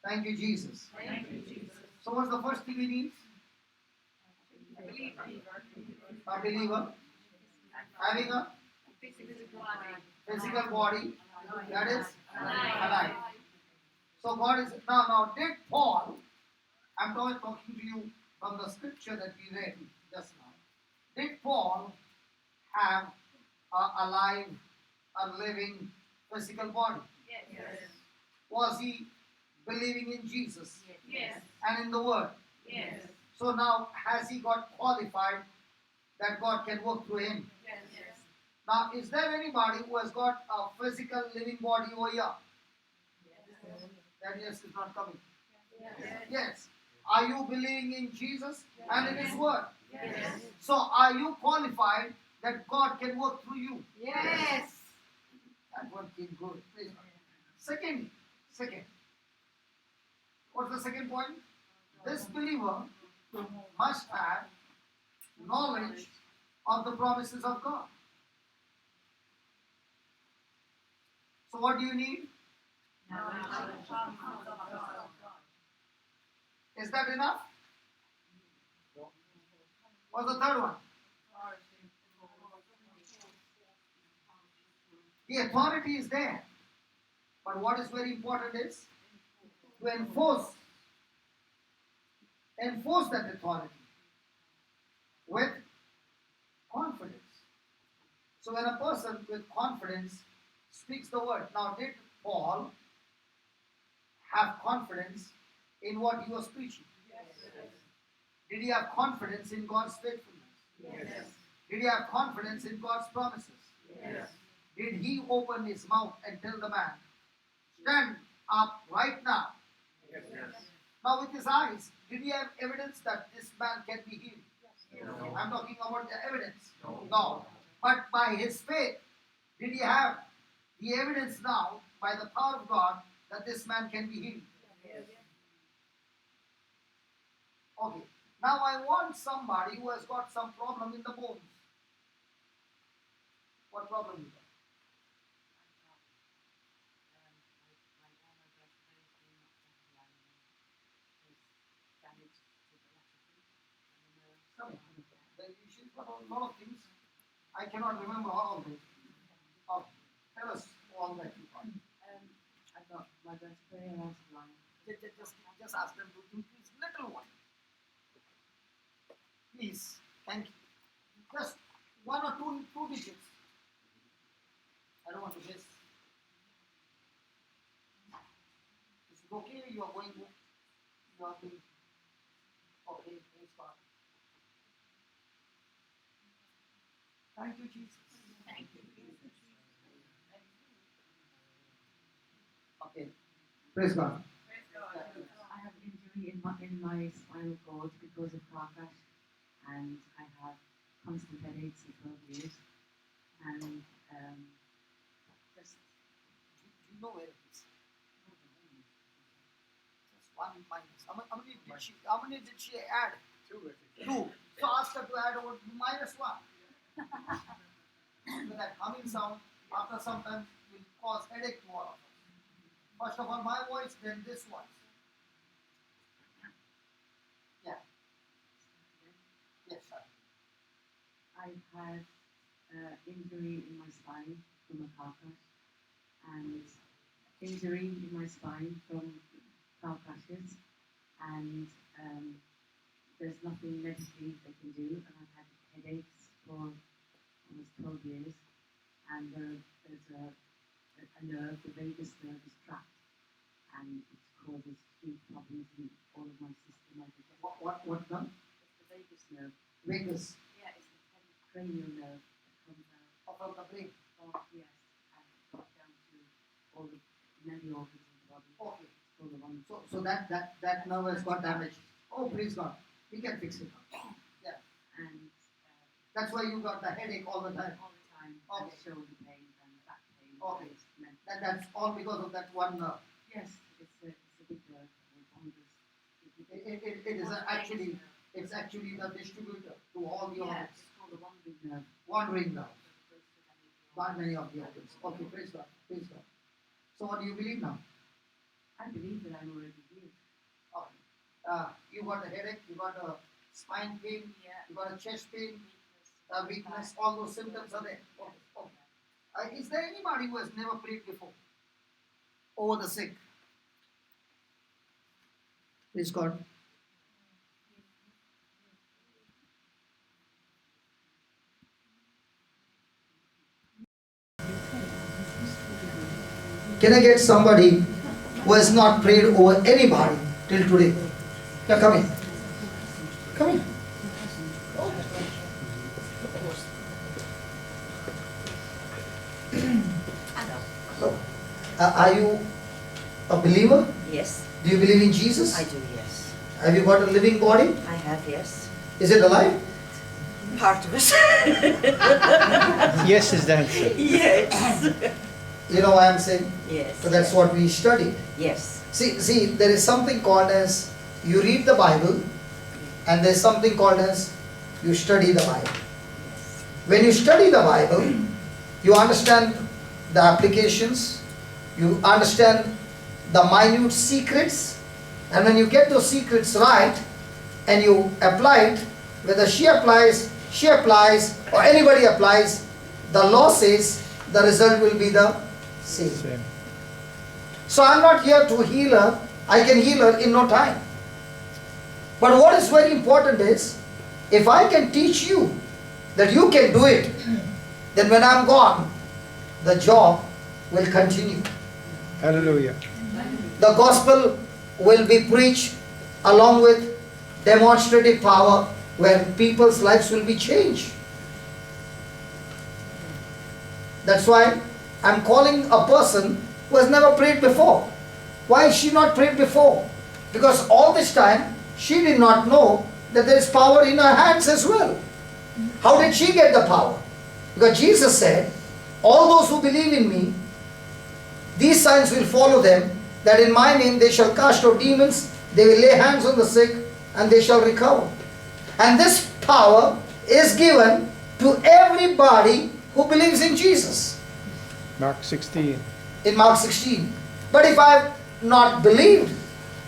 Thank you, Jesus. Thank you, Jesus. So what's the first thing we need? A believer having a physical body that is alive. So God is now did Paul, I'm talking to you from the scripture that we read just now. Did Paul have a alive, a living physical body? Yes. Was he believing in Jesus Yes. and in the Word? Yes. So now has he got qualified that God can work through him? Yes. Now, is there anybody who has got a physical living body over here? That yes is not coming. Yes. Are you believing in Jesus and in His Word? Yes. So, are you qualified that God can work through you? Yes. That one came good. Praise God. Second. What's the second point? This believer must have knowledge of the promises of God. So, what do you need? Is that enough? What's the third one? The authority is there. But what is very important is to enforce that authority with confidence. So when a person with confidence speaks the word, now did Paul have confidence in what he was preaching? Did he have confidence in God's faithfulness? Did he have confidence in God's promises? Did he open his mouth and tell the man, stand up right now? Now with his eyes, did he have evidence that this man can be healed? No. I'm talking about the evidence. No. But by his faith, did he have the evidence now by the power of God that this man can be healed? Okay. Now I want somebody who has got some problem in the bones. What problem is that? Come on. She's got a lot of things. I cannot remember all of those. Okay. Tell us all that you got. I've got my vertebrae and also blind. Just ask them to do this little one. Please. Thank you. Just one or two digits. I don't want to miss. you are going there? You are going. Okay, praise God. Thank you, Jesus. Thank you, Jesus. Okay, praise God. I have injury in my spinal cord because of car crash, and I have constant headaches for 12 years, and just You know where it is. Just one minus. How many did she add? 2, I think. 2. So ask her to add over minus 1. So that humming sound after some time will cause headache to all of us. First of all, my voice, then this one. Yeah. Yes, sir. I've had injury in my spine from a car crash, and injury in my spine from car crashes, and there's nothing medically they can do, and I've had headaches for almost 12 years, and there's a nerve, the vagus nerve is trapped, and it causes huge problems in all of my system. What now? It's the vagus nerve. Vagus. Yeah, it's the cranial nerve that comes out. From the brain. Yes, and got down to all the many organs in the body. Okay. All the ones. So that nerve has got damaged. Oh, praise God. We can fix it. Yeah. And That's why you got the headache all the time. all the time, Okay. and shoulder pain and back pain. Okay. It's meant- That's all because of that one nerve. Yes, it's a big nerve. It is actually, it's actually the distributor to all the Yeah, organs. it's called the wandering nerve. Wandering nerve. So it goes to many of the Not organs. many of the organs. Okay, praise God. Praise God. So what do you believe now? I believe that I'm already healed. Okay. You got a headache, you got a spine pain, Yeah. you got a chest pain, Weakness. weakness, all those symptoms are there. Okay. Okay. Is there anybody who has never prayed before over the sick? Praise God. Can I get somebody who has not prayed over anybody till today? Yeah, come in. Come in. So, are you a believer? Yes, Do you believe in Jesus? I do, yes. Have you got a living body? I have, yes. Is it alive? Part of it. Yes is the answer. Yes. You know why I'm saying? Yes. So that's what we studied. Yes. See, there is something called as you read the Bible, and there's something called as you study the Bible. When you study the Bible, you understand the applications, you understand the minute secrets, and when you get those secrets right and you apply it, whether she applies, or anybody applies, the law says the result will be the same. Same. So I'm not here to heal her. I can heal her in no time. But what is very important is, if I can teach you that you can do it, then when I'm gone, the job will continue. Hallelujah. The gospel will be preached along with demonstrative power where people's lives will be changed. That's why I'm calling a person who has never prayed before. Why is she not prayed before? Because all this time she did not know that there is power in her hands as well. How did she get the power? Because Jesus said, all those who believe in me, these signs will follow them, that in my name they shall cast out demons, they will lay hands on the sick, and they shall recover. And this power is given to everybody who believes in Jesus. Mark 16. In Mark 16. But if I have not believed,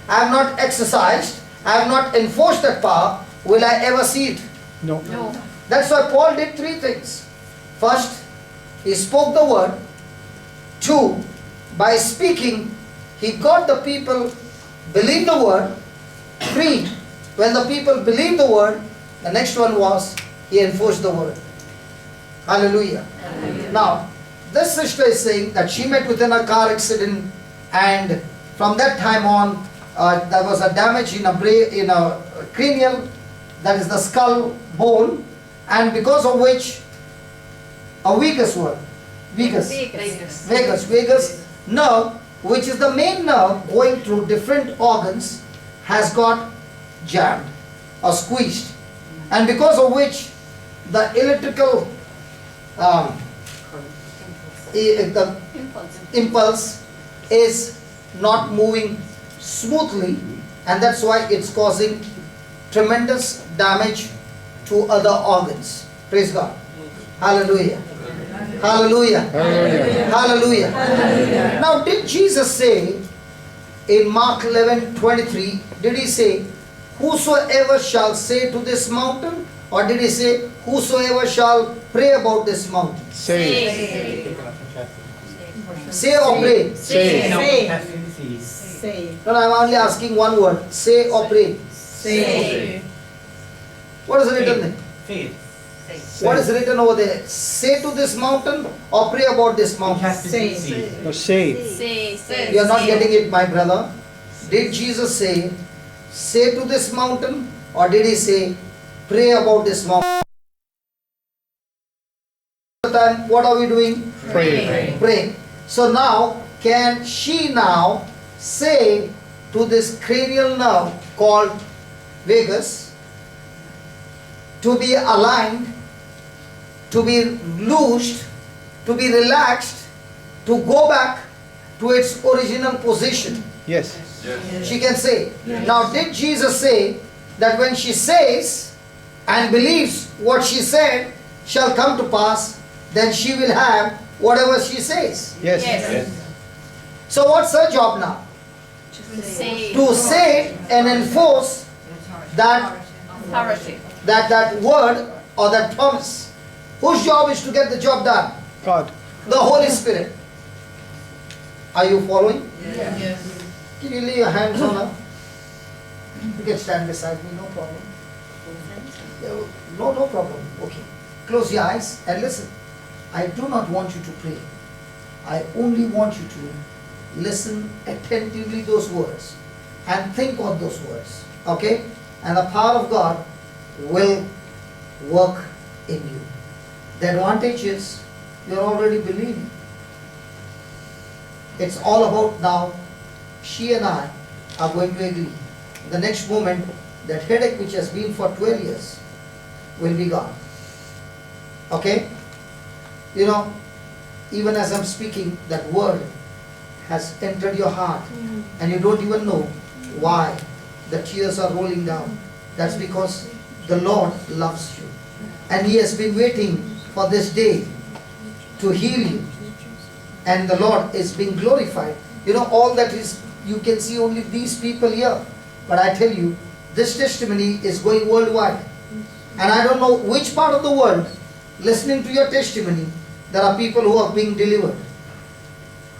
I have not exercised, I have not enforced that power, will I ever see it? No. No. That's why Paul did 3 things. First, he spoke the word. 2, by speaking, he got the people believe the word. 3, when the people believed the word, the next one was he enforced the word. Hallelujah. Now, this sister is saying that she met within a car accident, and from that time on there was a damage in a cranial, that is the skull bone, and because of which a vagus nerve, which is the main nerve going through different organs, has got jammed or squeezed, and because of which the electrical the impulse is not moving smoothly, and that's why it's causing tremendous damage to other organs. Praise God. Hallelujah. Hallelujah. Hallelujah. Hallelujah. Now, did Jesus say in Mark 11:23, did he say, whosoever shall say to this mountain, or did he say, whosoever shall pray about this mountain? Say. Say or pray? Say. No, I'm only asking one word. Say or pray? Say. What is written there? Faith. What is written over there? Say to this mountain or pray about this mountain? No, say. Say. You are not getting it, my brother. Did Jesus say to this mountain, or did he say pray about this mountain? Time, what are we doing? Pray. Praying. So now, can she now say to this cranial nerve called vagus to be aligned, to be loosed, to be relaxed, to go back to its original position? Yes. She can say. Now, did Jesus say that when she says and believes what she said shall come to pass, then she will have whatever she says? Yes. So what's her job now? Say. To say and enforce that Authority. that word or that promise. Whose job is to get the job done? God. The Holy Spirit. Are you following? Yes. Can you lay your hands on her? You can stand beside me, no problem. No problem. Okay. Close your eyes and listen. I do not want you to pray. I only want you to listen attentively those words and think on those words. Okay? And the power of God will work in you. The advantage is you're already believing. It's all about now, she and I are going to agree. The next moment, that headache which has been for 12 years will be gone. Okay? You know, even as I'm speaking, that word has entered your heart and you don't even know why the tears are rolling down. That's because the Lord loves you. And He has been waiting for this day to heal you. And the Lord is being glorified. You know, all that is, you can see only these people here. But I tell you, this testimony is going worldwide. And I don't know which part of the world, listening to your testimony, there are people who are being delivered.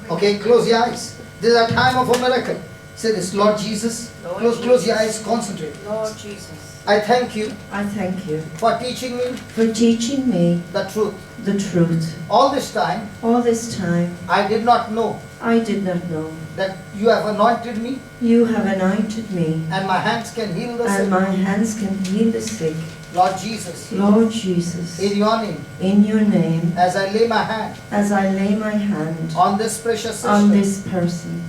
Okay, close your eyes. This is a time of a miracle. Say this, Lord Jesus. Close your eyes, concentrate. Lord Jesus, I thank you I thank you for teaching me for teaching me the truth. the truth. All this time, All this time, I did not know I did not know. that you have anointed me You have anointed me, and my hands can heal the and sick. my hands can heal the sick. Lord Jesus, Lord Jesus, in your name, in your name, as I lay my hand as I lay my hand on this precious sister, on this person,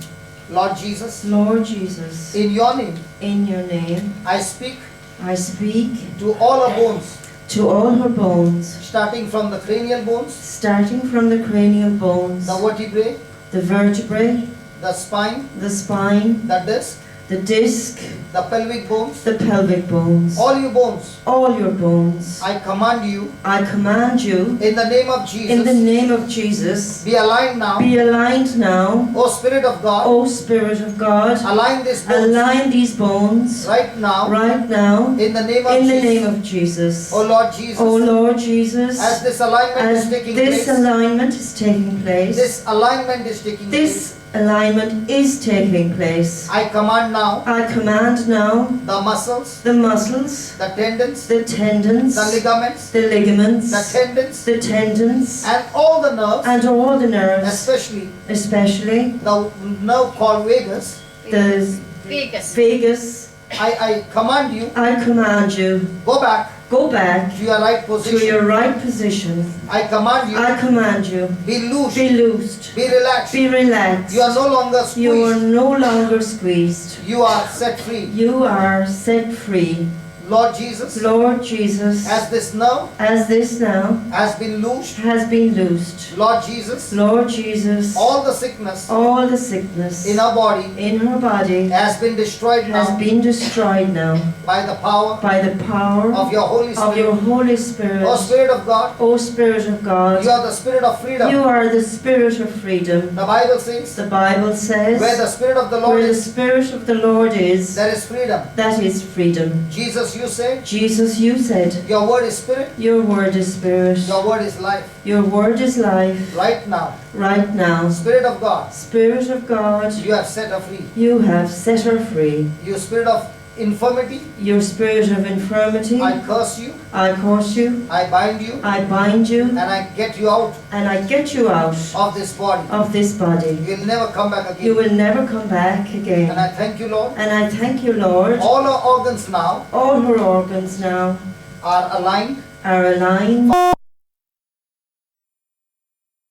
Lord Jesus, Lord Jesus, in your name, in your name, I speak I speak to all her bones, to all her bones, starting from the cranial bones, starting from the cranial bones, the vertebrae, the vertebrae, the spine, the spine, the disc, the disc, the pelvic bones, the pelvic bones, all you bones. all your bones. I command you I command you, in the name of in the Jesus, name of Jesus, be aligned now. be aligned now, O Spirit of God, O Spirit of God. align this bones Align these bones right now right now in the name of in the Jesus. name of Jesus. O Lord Jesus, O Lord Jesus, as this alignment as is taking this place, alignment is taking place, this alignment is taking place, this alignment is taking place. I command now I command now the muscles, the muscles, the tendons, the tendons, the ligaments, the ligaments, the tendons, the tendons, and all the nerves, and all the nerves, especially especially the nerve called vagus, the Vegas. Vegas, I command you, I command you, go back go back to your right to position. your right position. I command you, I command you, be loosed, be loosed, be relaxed. be relaxed. You are no longer You are squeezed. no longer squeezed. You are set free. You are set free. Lord Jesus, Lord Jesus, as this nerve as this now has been loosed, has been loosed, Lord Jesus, Lord Jesus, all the sickness all the sickness in our body in her body has been destroyed has now been destroyed now by the power by the power of your Holy of your Spirit. Holy Spirit. O Spirit of God, O Spirit of God, you are the Spirit of freedom. you are the Spirit of freedom. The Bible says, The Bible says, where the Spirit of the Lord where the is, Spirit of the Lord is, there is freedom. that is freedom. Jesus, you say, Jesus, you said, your word is spirit, your word is spirit, your word is life. your word is life. Right now, Right now, Spirit of God, Spirit of God, you have set her free. you have set her free. You spirit of infirmity, Your spirit of infirmity, I curse you, I curse you, I bind you, I bind you, and I get you out and I get you out of this body. of this body. You will never come back You again. will never come back And again. I thank you, Lord. And I thank you, Lord. All her organs now All her organs now are aligned, are aligned,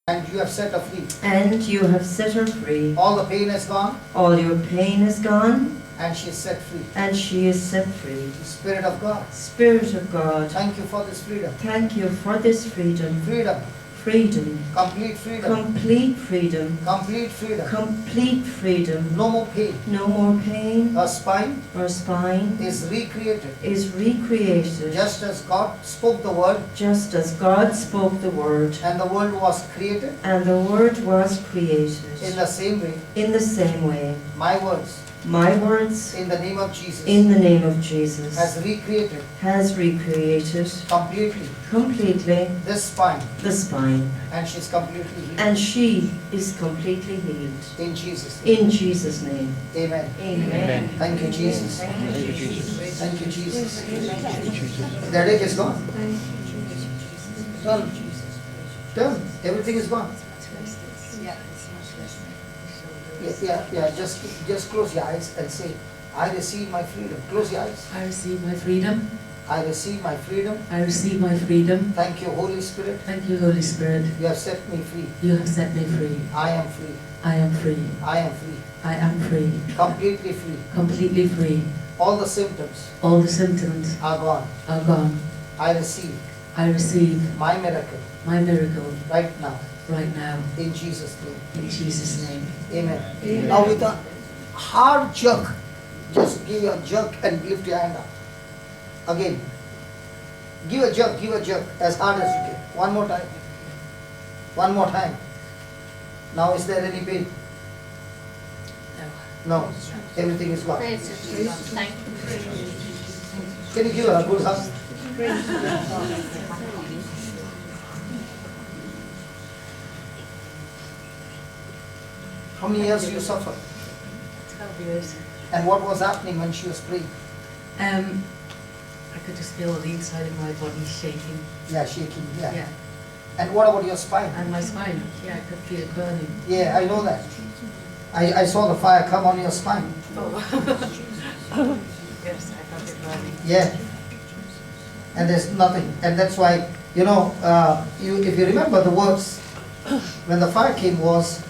and you have set her free. and you have set her free. All the pain is gone, All your pain is gone, and she is set free. and she is set free. Spirit of God, Spirit of God, thank you for this freedom. thank you for this freedom. Freedom, Freedom, complete freedom, complete freedom, complete freedom. complete freedom. No more pain. No more pain. Her spine Her spine is recreated. is recreated Just as God spoke the word just as God spoke the word, and the world was created, and the word was created. in the same way, In the same way, my words, my words, in the name of Jesus, in the name of Jesus, has recreated has recreated completely completely this spine, the spine, and she's completely healed. and she is completely healed. In Jesus' name. In Jesus' name. Amen. Amen. Thank you, Jesus. Thank you, Jesus. Thank you, Jesus. The headache is gone. Done. Done. Everything is gone. Yeah. Just close your eyes and say, I receive my freedom. Close your eyes. I receive my freedom. I receive my freedom. I receive my freedom. Thank you, Holy Spirit. Thank you, Holy Spirit. You have set me free. You have set me free. I am free. I am free. I am free. I am free. Completely free. Completely free. All the symptoms All the symptoms are gone. are gone. I receive I receive my miracle my miracle right now. right now. In Jesus' name. In Jesus' name. Amen. Now with a hard jerk, just give a jerk and lift your hand up. Again. Give a jerk as hard as you can. One more time. One more time. Now is there any pain? No. Everything is gone. Praise you, Jesus. Thank you. Can you give her a good hug? How many years you suffered? 12 years. And what was happening when she was praying? I could just feel the inside of my body shaking. Yeah, shaking. Yeah. Yeah. And what about your spine? And my spine. Yeah, I could feel it burning. Yeah, I know that. I saw the fire come on your spine. Oh. Yes, I felt it burning. Yeah. And there's nothing. And that's why, if you remember the words, when the fire came was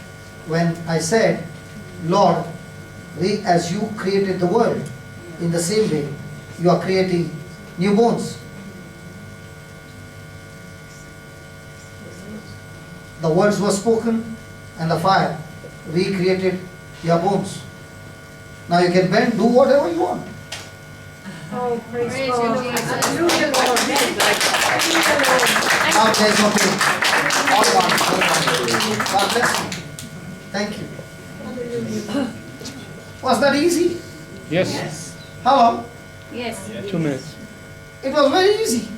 when I said, Lord, as you created the world, in the same way, you are creating new bones. The words were spoken and the fire recreated your bones. Now you can bend, do whatever you want. Oh, praise Praise God. you, Jesus. Hallelujah, Lord. Now there's no pain. All gone. God bless you. Thank you. Was that easy? Yes. How long? Yes. 2 minutes. It was very easy.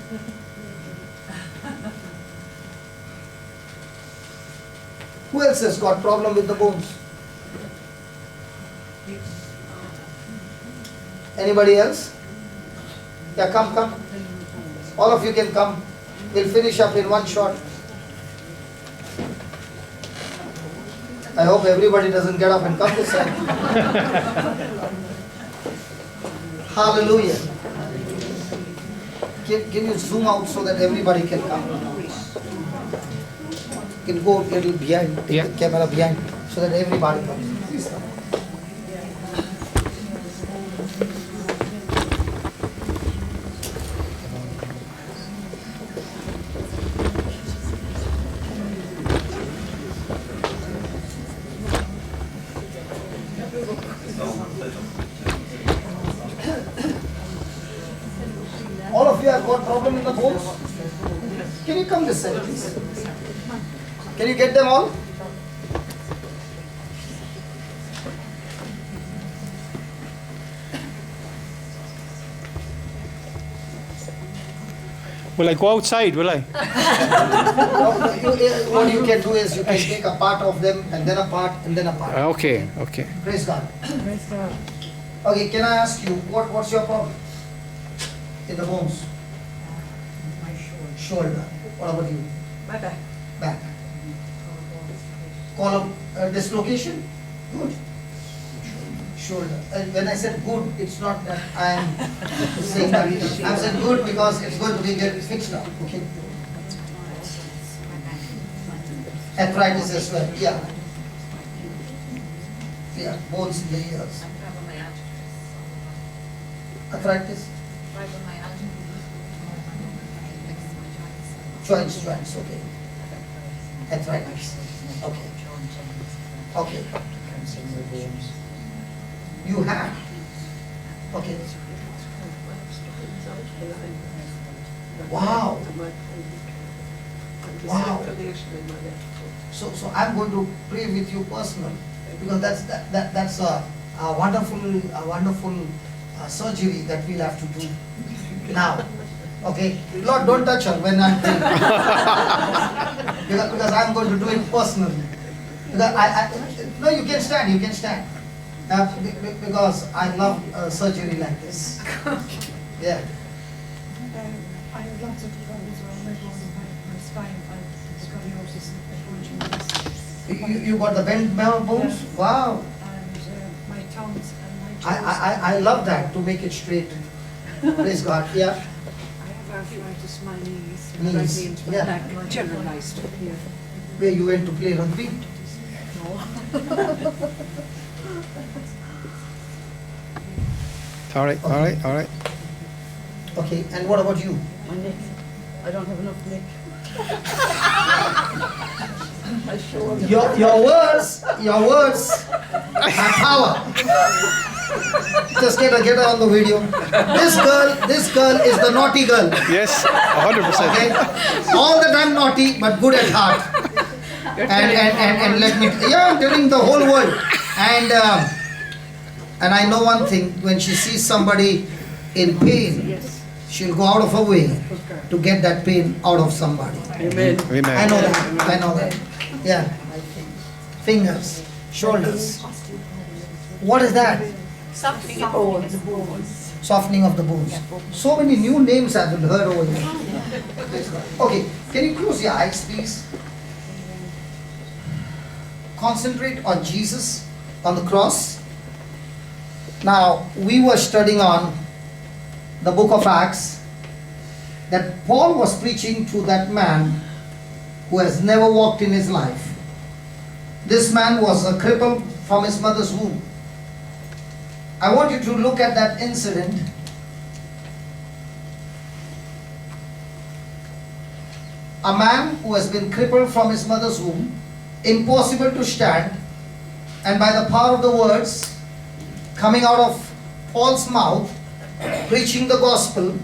Who else has got problem with the bones? Anybody else? Yeah, come. All of you can come. We'll finish up in one shot. I hope everybody doesn't get up and come this side. Hallelujah. Can you zoom out so that everybody can come? Can go a little behind, take the camera behind so that everybody comes. Please come. All of you have got problem in the bones? Can you come this side, please? Can you get them all? Will I go outside, will I? What you can do is you can take a part of them and then a part and then a part. Okay, okay. Praise God. Okay, can I ask you, what's your problem? In the bones? My Shoulder. What about you? My back. Back. Column dislocation? Good. Shoulder. And when I said good, it's not that I am saying that. I'm saying good because it's going to be get fixed up. Okay. Arthritis as well. Yeah. Yeah. Bones in the ears. Arthritis. Joints. Okay. Arthritis. Okay. Okay. You have. Okay. Wow. Wow. So I'm going to pray with you personally because that's a wonderful surgery that we'll have to do now. Okay. Lord, don't touch her when I'm praying. because I'm going to do it personally. Because no, you can stand. You can stand. Because I love surgery like this. Yeah. I have lots of problems around my bones, my spine, scoliosis, and You got the bent bones? Yeah. Wow. my thumbs and my toes. I love that to make it straight. Praise God. Yeah. I have arthritis, my knees, Knees, my veins, my yeah. neck, generalized here. Where you went to play rugby? All right. Okay. And what about you? My neck. I don't have enough neck. My shoulder. Your words have power. Just get her on the video. This girl is the naughty girl. Yes, 100%. Okay? All the time naughty, but good at heart. And let me, I'm telling the whole world. And I know one thing, when she sees somebody in pain, Yes. she'll go out of her way to get that pain out of somebody. Amen. I know that. Yeah. Fingers, shoulders. What is that? Softening of the bones. Softening of the bones. So many new names I've heard over here. Okay, can you close your eyes, please? Concentrate on Jesus, on the cross. Now, we were studying on the book of Acts that Paul was preaching to that man who has never walked in his life. This man was a cripple from his mother's womb. I want you to look at that incident. A man who has been crippled from his mother's womb, impossible to stand, and by the power of the words coming out of Paul's mouth, preaching the gospel,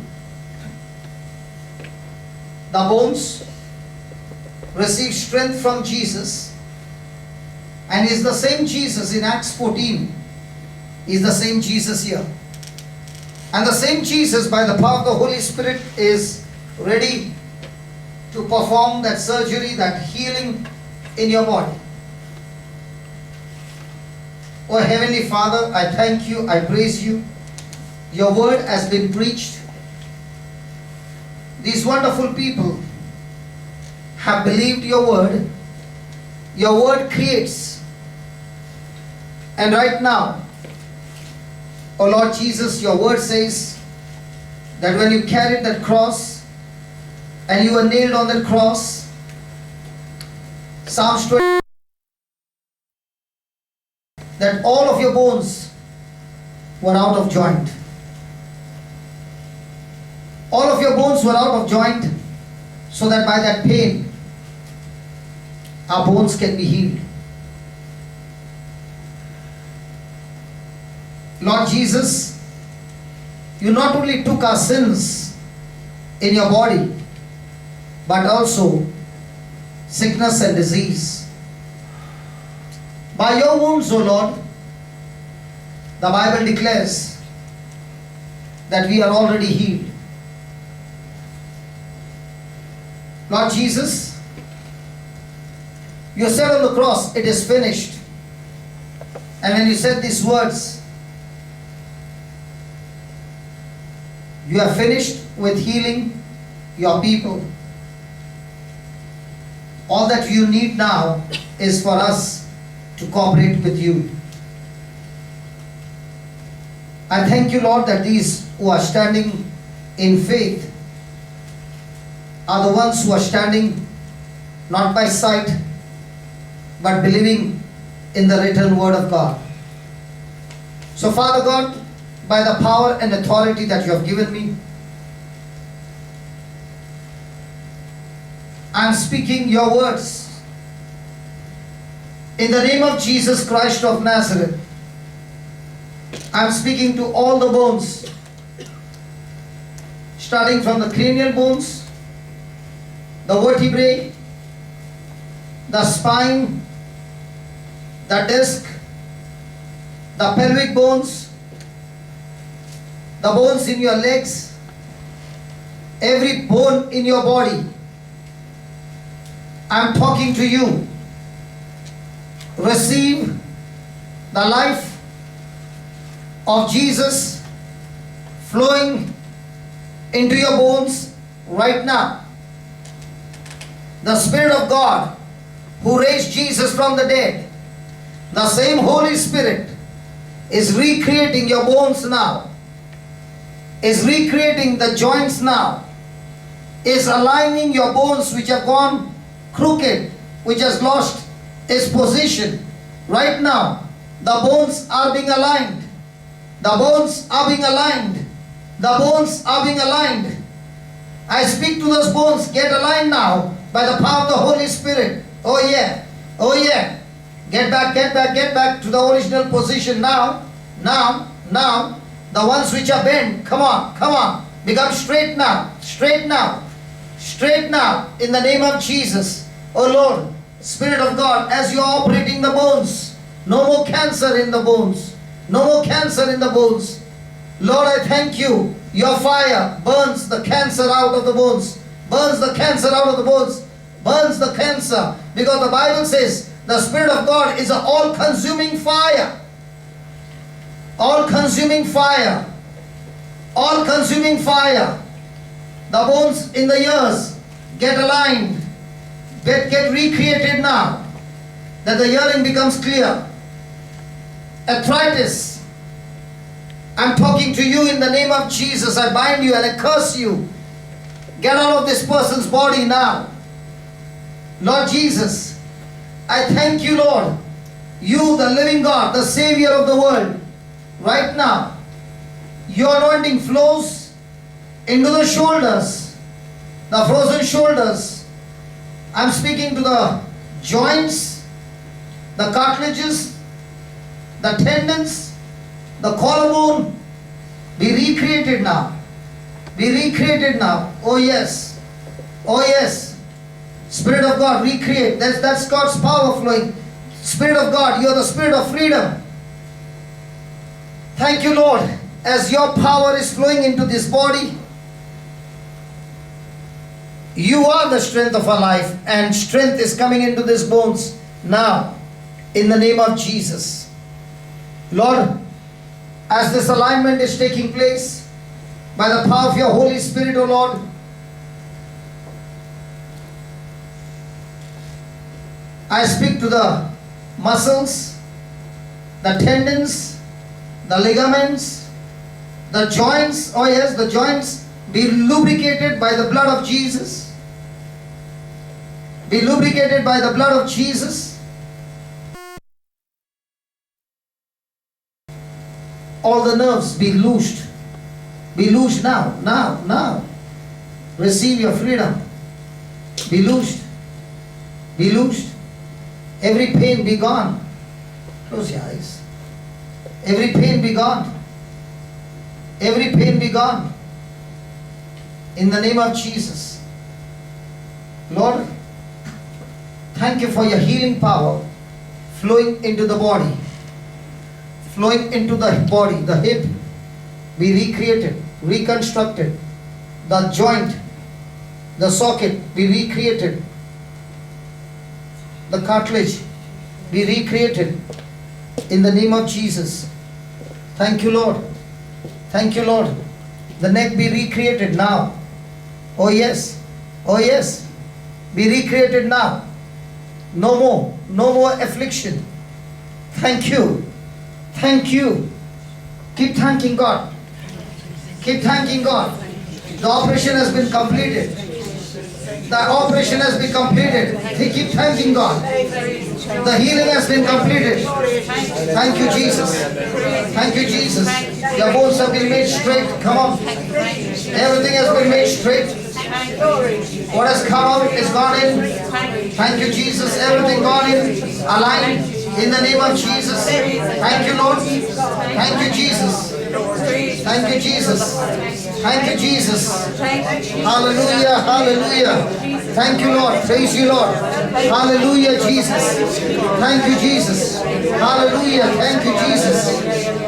the bones receive strength from Jesus, and is the same Jesus in Acts 14, is the same Jesus here. And the same Jesus, by the power of the Holy Spirit, is ready to perform that surgery, that healing in your body. Oh Heavenly Father, I thank you, I praise you. Your word has been preached. These wonderful people have believed your word. Your word creates. And right now, Oh Lord Jesus, your word says that when you carried that cross and you were nailed on that cross, Psalms 20, that all of your bones were out of joint. All of your bones were out of joint, so that by that pain, our bones can be healed. Lord Jesus, you not only took our sins in your body, but also sickness and disease. By your wounds, O Lord, the Bible declares that we are already healed. Lord Jesus, you said on the cross, it is finished. And when you said these words, you have finished with healing your people. All that you need now is for us to cooperate with you. I thank you, Lord, that these who are standing in faith are the ones who are standing not by sight, but believing in the written word of God. So, Father God, by the power and authority that you have given me, I am speaking your words. In the name of Jesus Christ of Nazareth, I am speaking to all the bones, starting from the cranial bones, the vertebrae, the spine, the disc, the pelvic bones, the bones in your legs, every bone in your body. I am talking to you. Receive the life of Jesus flowing into your bones right now. The Spirit of God who raised Jesus from the dead, the same Holy Spirit is recreating your bones now, is recreating the joints now, is aligning your bones which have gone crooked, which has lost its position. Right now, the bones are being aligned. The bones are being aligned. The bones are being aligned. I speak to those bones, get aligned now by the power of the Holy Spirit. Oh yeah, oh yeah. Get back, get back, get back to the original position now. Now. The ones which are bent, come on, come on. Become straight now, straight now, straight now in the name of Jesus. Oh Lord, Spirit of God, as you are operating the bones, no more cancer in the bones. No more cancer in the bones. Lord, I thank you. Your fire burns the cancer out of the bones. Burns the cancer out of the bones. Burns the cancer. Because the Bible says the Spirit of God is an all-consuming fire. All-consuming fire. All-consuming fire. The bones in the ears get aligned. Get recreated now. That the hearing becomes clear. Arthritis. I'm talking to you in the name of Jesus. I bind you and I curse you. Get out of this person's body now. Lord Jesus, I thank you, Lord. You, the living God, the Savior of the world. Right now, your anointing flows into the shoulders, the frozen shoulders. I'm speaking to the joints, the cartilages, the tendons, the collarbone. Be recreated now. Be recreated now. Oh yes. Oh yes. Spirit of God, recreate. That's God's power flowing. Spirit of God, you are the Spirit of freedom. Thank you, Lord, as your power is flowing into this body. You are the strength of our life, and strength is coming into these bones now in the name of Jesus. Lord, as this alignment is taking place by the power of your Holy Spirit, O Lord, I speak to the muscles, the tendons, the ligaments, The joints, oh yes, the joints be lubricated by the blood of Jesus. Be lubricated by the blood of Jesus. All the nerves be loosed. Be loosed now, now. Receive your freedom. Be loosed. Be loosed. Every pain be gone. Close your eyes. Every pain be gone. Every pain be gone. In the name of Jesus. Lord, thank you for your healing power flowing into the body. Flowing into the body, the hip be recreated, reconstructed. The joint, the socket be recreated. The cartilage be recreated in the name of Jesus. Thank you, Lord. Thank you, Lord. The neck be recreated now. Oh yes. Oh yes. Be recreated now. No more. No more affliction. Thank you. Thank you. Keep thanking God. Keep thanking God. The operation has been completed. The operation has been completed. Keep thanking God. The healing has been completed. Thank you, Jesus. Thank you, Jesus. Your bones have been made straight. Come on. Everything has been made straight. What has come out is gone in. Thank you, Jesus. Everything gone in. Aligned. In the name of Jesus. Thank you, Lord. Thank you, Jesus. Thank you, Jesus. Thank you, Jesus. Hallelujah. Hallelujah. Thank you, Lord. Praise you, Lord. Hallelujah, Jesus. Thank you, Jesus. Hallelujah. Thank you, Jesus.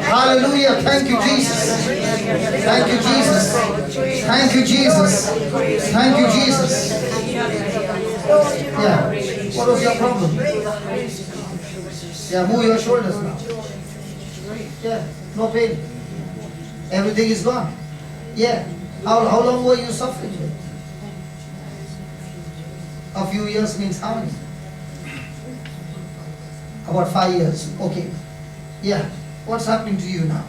Hallelujah. Thank you, Jesus. Thank you, Jesus. Thank you, Jesus. Thank you, Jesus. Yeah. What was your problem? Yeah, move your shoulders now. Yeah, no pain. Everything is gone. Yeah. How long were you suffering with? A few years means how many? About 5 years. Okay. Yeah. What's happening to you now?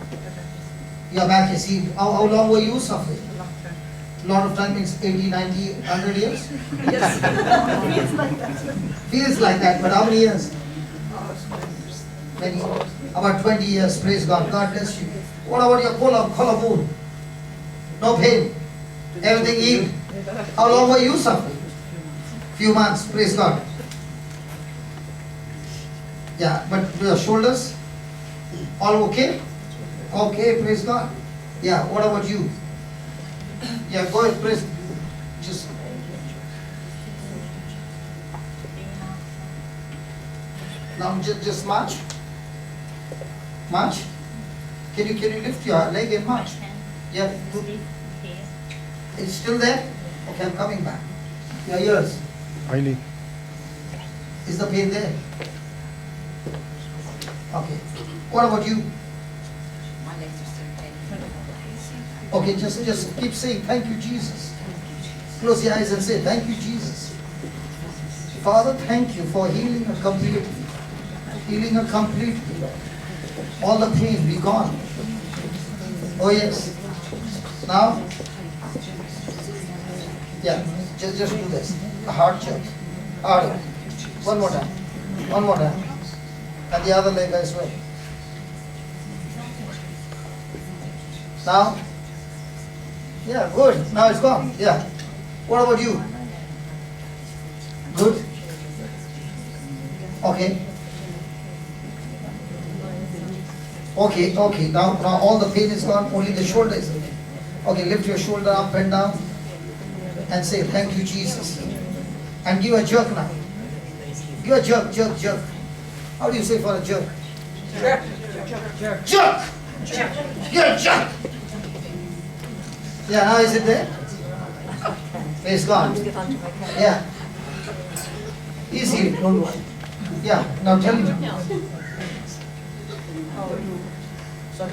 Your back is healed. How long were you suffering? A lot of time means 80, 90, 100 years? Yes. Feels like that, but how many years? Many. About 20 years. Praise God. God bless you. What about your collarbone? No pain. Everything healed. How long were you suffering? Few months. Praise God. Yeah, but your shoulders? All okay? Okay, praise God. Yeah, what about you? Yeah, go ahead, praise. Just now, just march. March. Can you lift your leg and march? Yeah. Good. It's still there? Okay, I'm coming back. Your ears. Really? Is the pain there? Okay. What about you? My legs are still painful. Okay, just keep saying, thank you, Jesus. Close your eyes and say, thank you, Jesus. Father, thank you for healing her completely. Healing her completely, Lord. All the pain be gone. Oh yes. Now, yeah, just do this. A hard check. Hard. One more time. One more time. And the other leg as well. Now, yeah, good. Now it's gone. Yeah. What about you? Good. Okay. Okay. Now all the pain is gone. Only the shoulder is okay. Okay, lift your shoulder up and down, and say, "Thank you, Jesus." And give a jerk now. Give a jerk. How do you say for a jerk? Jerk. Give a jerk. Yeah, now is it there? It's gone. Yeah. Easy, don't worry. Yeah, now tell me. Sorry?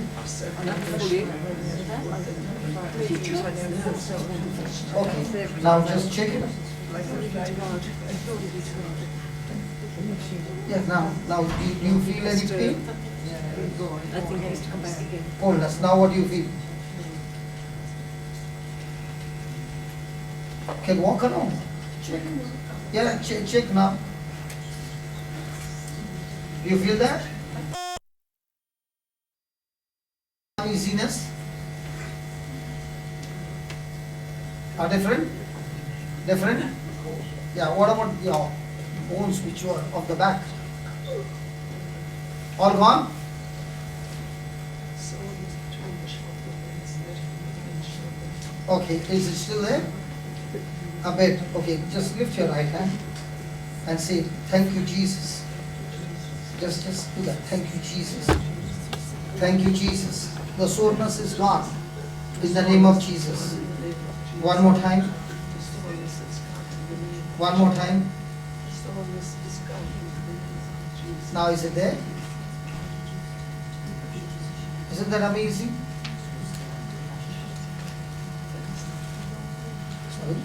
Okay, now just check it. Yeah, now do you feel any pain? I think I used to come back again. Coldness. Now what do you feel? Can walk around. Check. Yeah, check now. Do you feel that? Uneasiness are different? Different? Yeah, what about your bones which were of the back? All gone? Okay, is it still there? A bit. Okay, just lift your right hand and say, thank you, Jesus. Just do that. Thank you, Jesus. Thank you, Jesus. The soreness is gone. In the name of Jesus. One more time. One more time. Now is it there? Isn't that amazing? Sorry?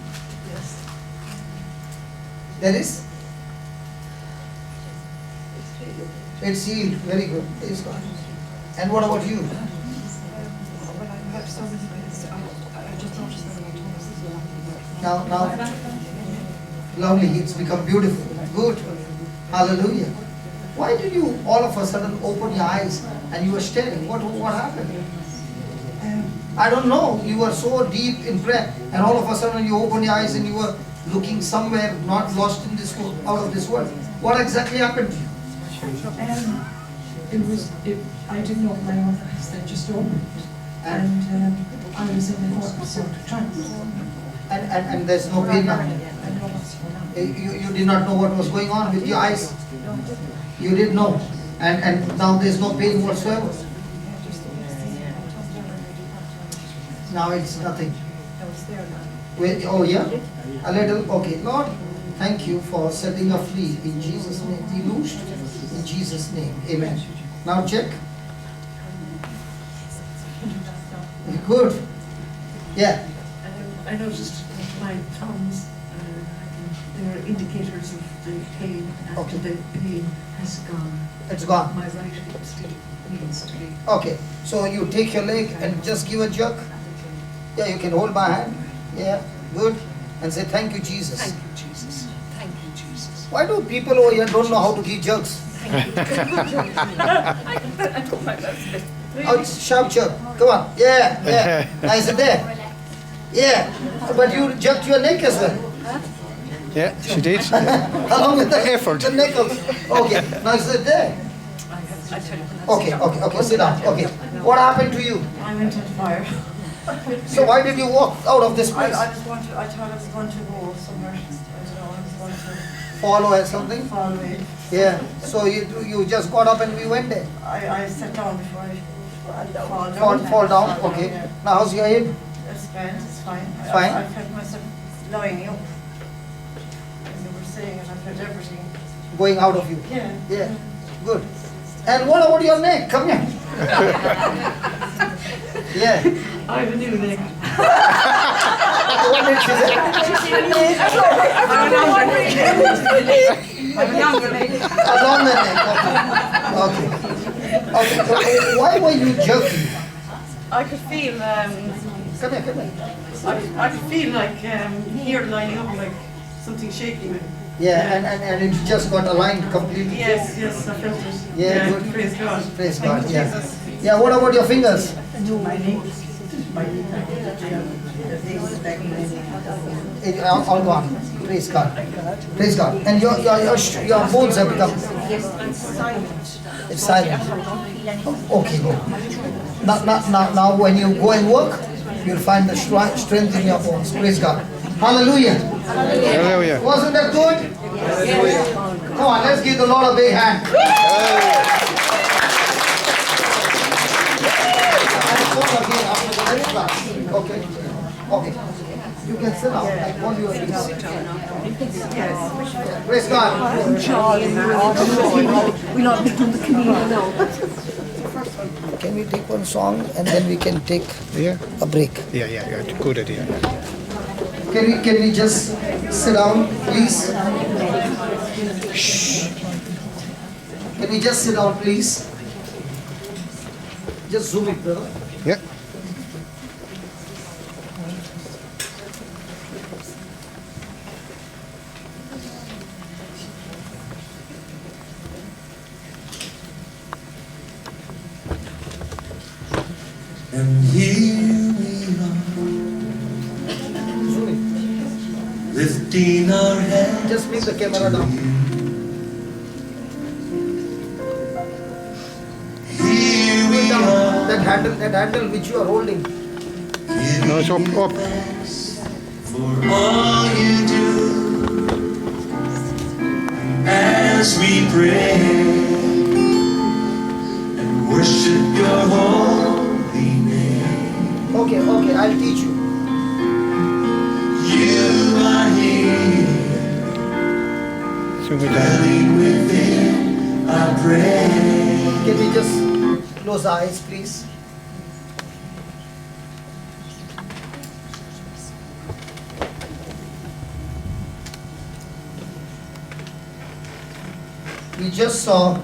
Yes. There is? It's healed. Very good. Praise God. And what about you? Well, I have so many things. I just noticed that my toes is Now, lovely. It's become beautiful. Good. Hallelujah. Why did you all of a sudden open your eyes and you were staring? What happened? I don't know. You were so deep in prayer and all of a sudden you opened your eyes and you were looking somewhere not lost in this world, out of this world. What exactly happened to you? I didn't open my own eyes, they just opened. And I was in the 4% trance. And there's no pain now? I know what's going on. You did not know what was going on with your eyes? You didn't know. And now there's no pain whatsoever? Now it's nothing. I was there now. Wait, oh yeah? A little? Okay. Lord, thank you for setting us free in Jesus' name. Be loosed in Jesus' name. Amen. Now check. Good. Yeah. I noticed my thumbs, they are indicators of the pain, and Okay. the pain has gone. It's gone. My right hip still needs to be. Okay. So you take your leg and just give a jerk. Yeah, you can hold my hand. Yeah. Good. And say, thank you, Jesus. Thank you, Jesus. Thank you, Jesus. Why do people over here don't know how to give jerks? Oh, sharp jerk. Come on. Yeah, yeah. Now is it there? Yeah. But you jerked your neck as well. Yeah, she did. Along with the Effort. The neck of, okay. Now is it there? I tell you. Okay. Sit down. Okay. What happened to you? I went on fire. So why did you walk out of this place? I thought I was going to go somewhere. I don't know, I was going to Follow or something? fall away. Yeah. So you just got up and we went there. I sat down before I fall down. Fall down. Okay. Yeah. Now how's your hip? It's fine, it's fine. Fine? I felt myself lying up. As you were saying, and I felt everything. Going out of you. Yeah. Yeah. Good. And what about your neck? Come here. Yeah. I have a new neck. What did she say? I'm a younger neck. A longer neck. Okay. Okay. Why were you jerking? I could feel, Come here. I could feel like here lining up, like something shaking me. Yeah, and it just got aligned completely. Yes, I felt it. Yeah, good. Praise God. Praise Thank God. you, Yeah. Jesus. Yeah. What about your fingers? My knee. All gone. Praise God. Praise God. And your bones have become. It's silent. Okay, go. Now, when you go and work, you'll find the strength in your bones. Praise God. Hallelujah. Hallelujah. Wasn't that good? Yes. Come on, let's give the Lord a big hand. Okay. Okay. You can sit down. I want you to sit down. Yes. Praise God. We're not making the communion now. Can we take one song and then we can take Yeah. a break? Yeah. Good idea. Can we just sit down, please? Shh. Can we just sit down, please? Just zoom it, brother. Yeah. And here we are, lifting our hands. Just leave the camera down. Here we are, That handle which you are holding. No, it's up. for all you do. As we pray and worship your holy name. Okay, I'll teach you. You are here, Zoom it down. dwelling within our praise. Can we just close the eyes, please? We just saw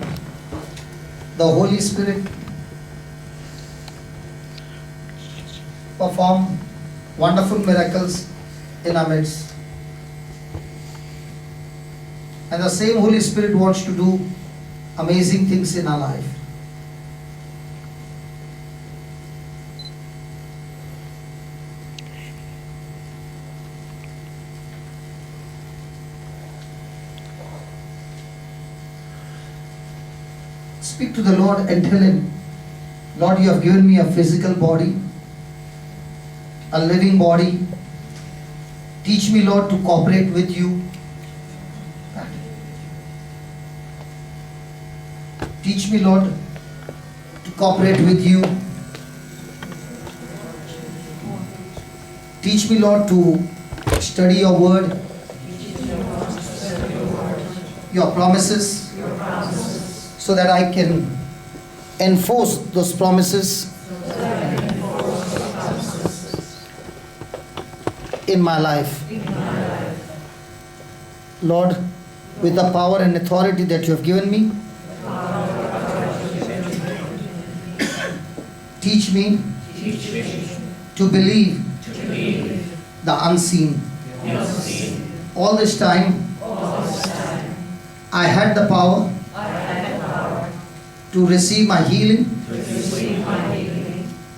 the Holy Spirit perform wonderful miracles in our midst. And the same Holy Spirit wants to do amazing things in our life. Speak to the Lord and tell Him, Lord, you have given me a physical body, a living body. Teach me, Lord, to cooperate with you. Teach me, Lord, to cooperate with you. Teach me, Lord, to study your word, your promises, so that I can enforce those promises in my life. Lord, with the power and authority that you have given me, teach me to believe the unseen. All this time, I had the power to receive my healing,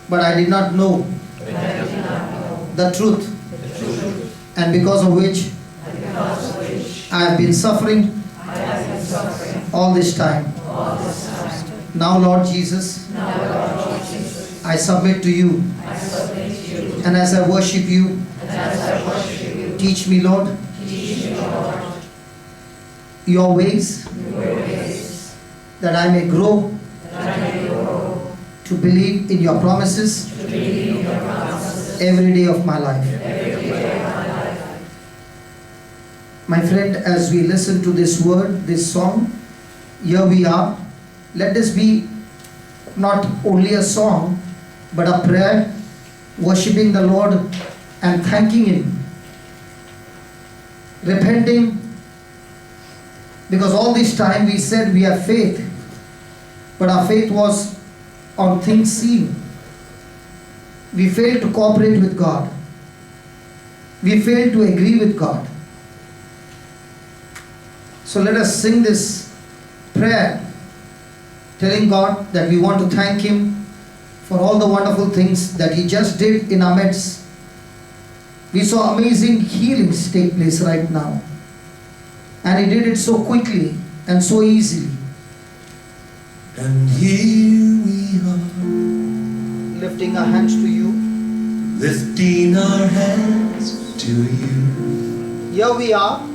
but I did not know the truth, and because of which I have been suffering all this time. Now, Lord Jesus, I submit to you, and as I worship you, teach me, Lord, your ways, that I may grow to believe in your promises every day of my life. My friend, as we listen to this word, this song, here we are. Let this be not only a song, but a prayer, worshiping the Lord and thanking Him, repenting, because all this time we said we have faith, but our faith was on things seen. We failed to cooperate with God. We failed to agree with God. So let us sing this prayer, telling God that we want to thank Him for all the wonderful things that He just did in our midst. We saw amazing healings take place right now. And He did it so quickly and so easily. And here we are, Lifting our hands to you. lifting our hands to you. Here we are,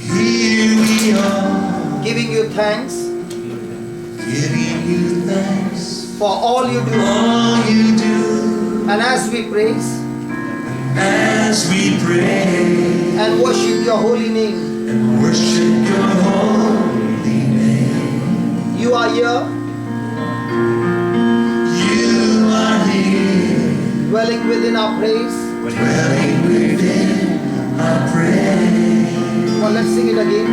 Here we are, giving you thanks giving you thanks for all you for do. all you do. And as we praise As we pray and worship your holy name, and worship your holy name, you are here, you are here, dwelling within our praise. dwelling within our praise. Come on, let's sing it again.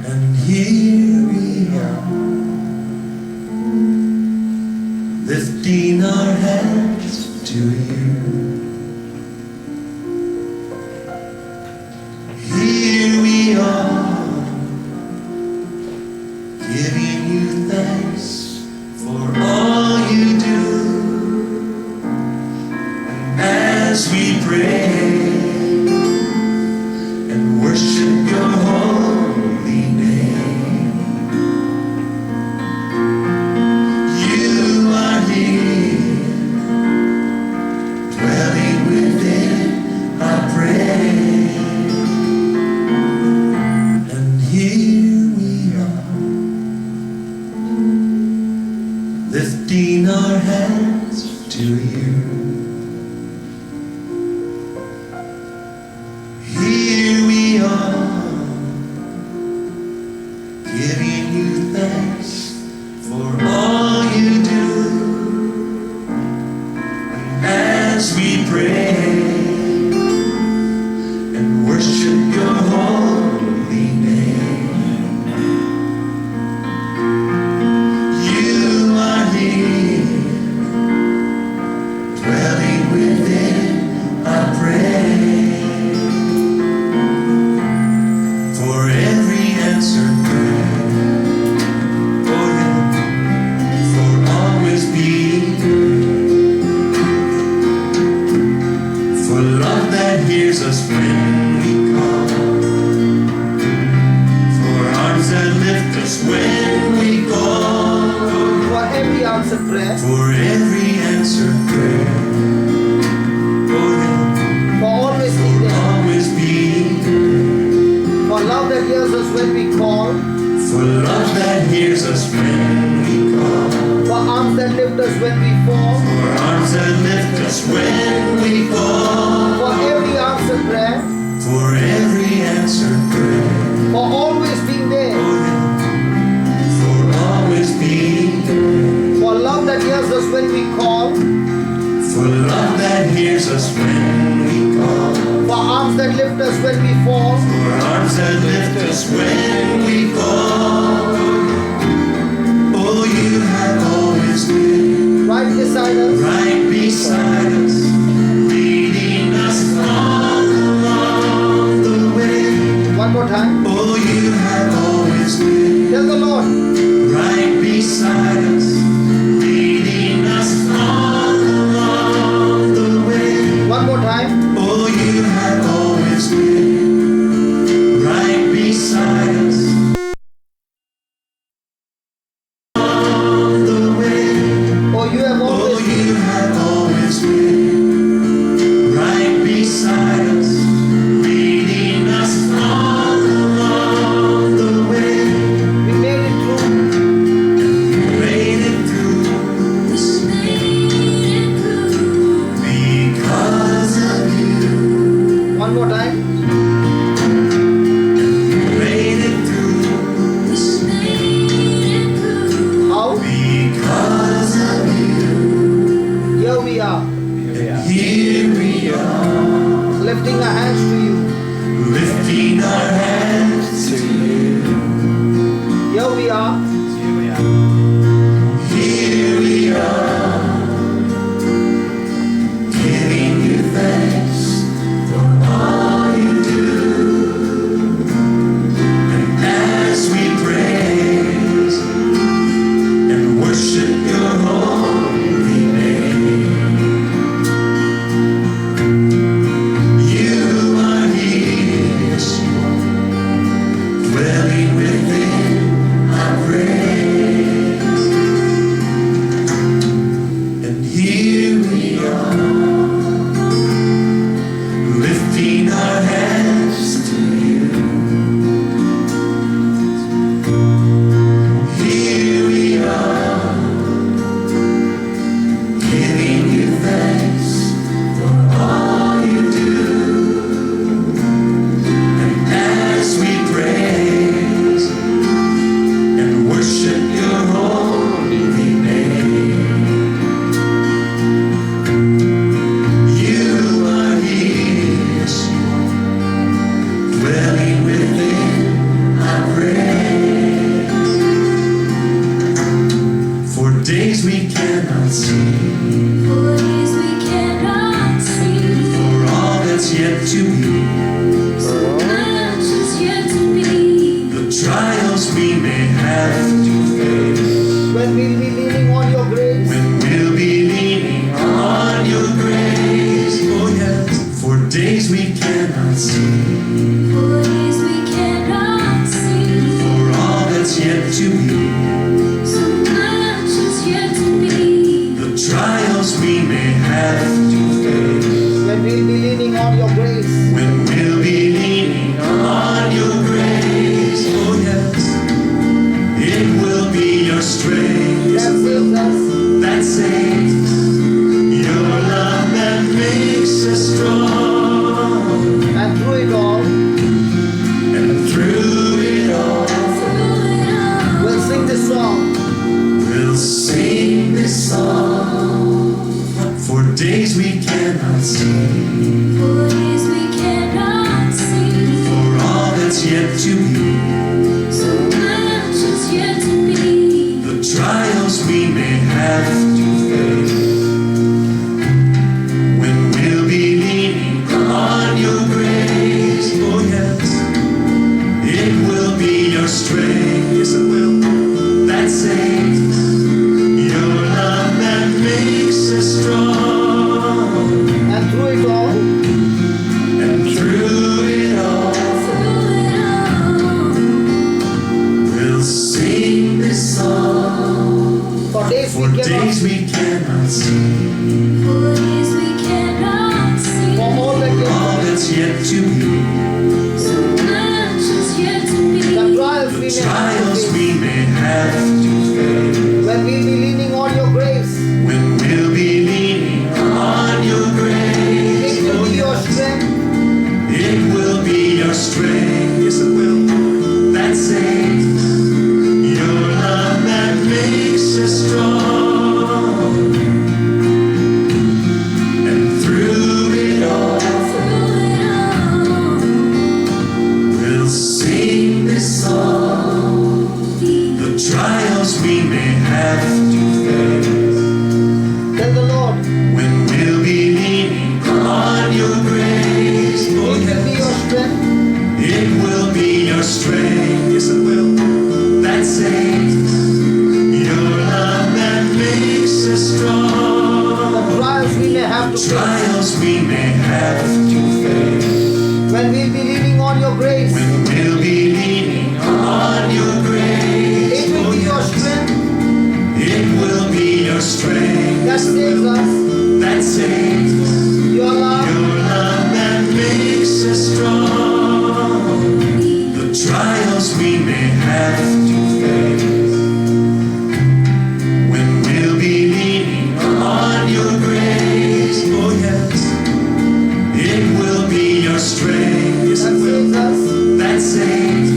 And here we are, lifting our hands to you. Here we are, giving you thanks for all us when we call, for arms that lift us when we fall, for every answered prayer, for every answered prayer. Oh, yeah. for always being there, Always be for love that hears us when we call, for love that hears us when we call, for arms that lift us when we fall, for arms that lift us when we fall, for every answered prayer, for every answered prayer. for always being there, Oh, yeah. For always being for love that hears us when we call, for love that hears us when we call, for arms that lift us when we fall, for arms that lift us when we fall. Oh, you have always been right beside us, right beside us, leading us all along the way. one more time, Oh, you have always been tell the Lord, right beside us, leading us all along the way. one more time, Oh, you have always been right beside us along the way. oh you have Oh, always you have always been right beside us, leading us all along the way. we made it through, Made it through because of you. one more time, Made it through how, because of you. here we are, Here we are, lifting our hands to you, lifting our hands to you. here we are, Here we are, giving you thanks for all you do. And as we praise and worship your holy name, you are here, Yeshua, dwelling within our praise. And here we are, lifting our hands to you. Here we are, giving you thanks for all you do. And as we praise and worship your holy name, you are here, Yeshua, dwelling within our praise. For days we cannot see, for all that's yet to be, the trials we may have to face, when we'll be leaning on your grace, when we'll be leaning on your grace. Oh yes, for days we cannot see, for all that's yet to be, the trials we may have to face, when we'll be leaning on your grace, when we'll be leaning on your grace. Oh yes, it will be your strength, yes, that it will, saves us, that saves, your love that makes us strong. and through it all, And through it all, we'll sing this song, we'll sing this song. For days we cannot see, for all that's yet to be, the trials we may have to face, when we'll be leaning on your grace. Oh yes, it will be your strength, yes it will, that saves, your love that makes us strong. and through it all, And through yet to be. The trials we may have to face. When we'll be leaning on your grace. When we'll be leaning on your grace. It will be your strength. It will be your strength. Yes, it will. That saves. Your love that makes us strong. And through it all, we'll sing this song. The trials we may have to face. Tell the Lord. When we'll be leaning on your grace. Oh, It will be your yes. strength. It will be your strength. Yes, it will. That saves. Your love that makes us strong. The trials we may have to face. Trials we may have to face. When we'll be leaning on your grace. When we'll be leaning on your grace. It will Oh, be your yes. strength It will be your strength. that saves us. That saves. Your love. Your love that makes us strong. The trials we may have to face. When we'll be leaning on your grace. Oh, yes. It will be your strength. Yes, That it will. saves us. That saves.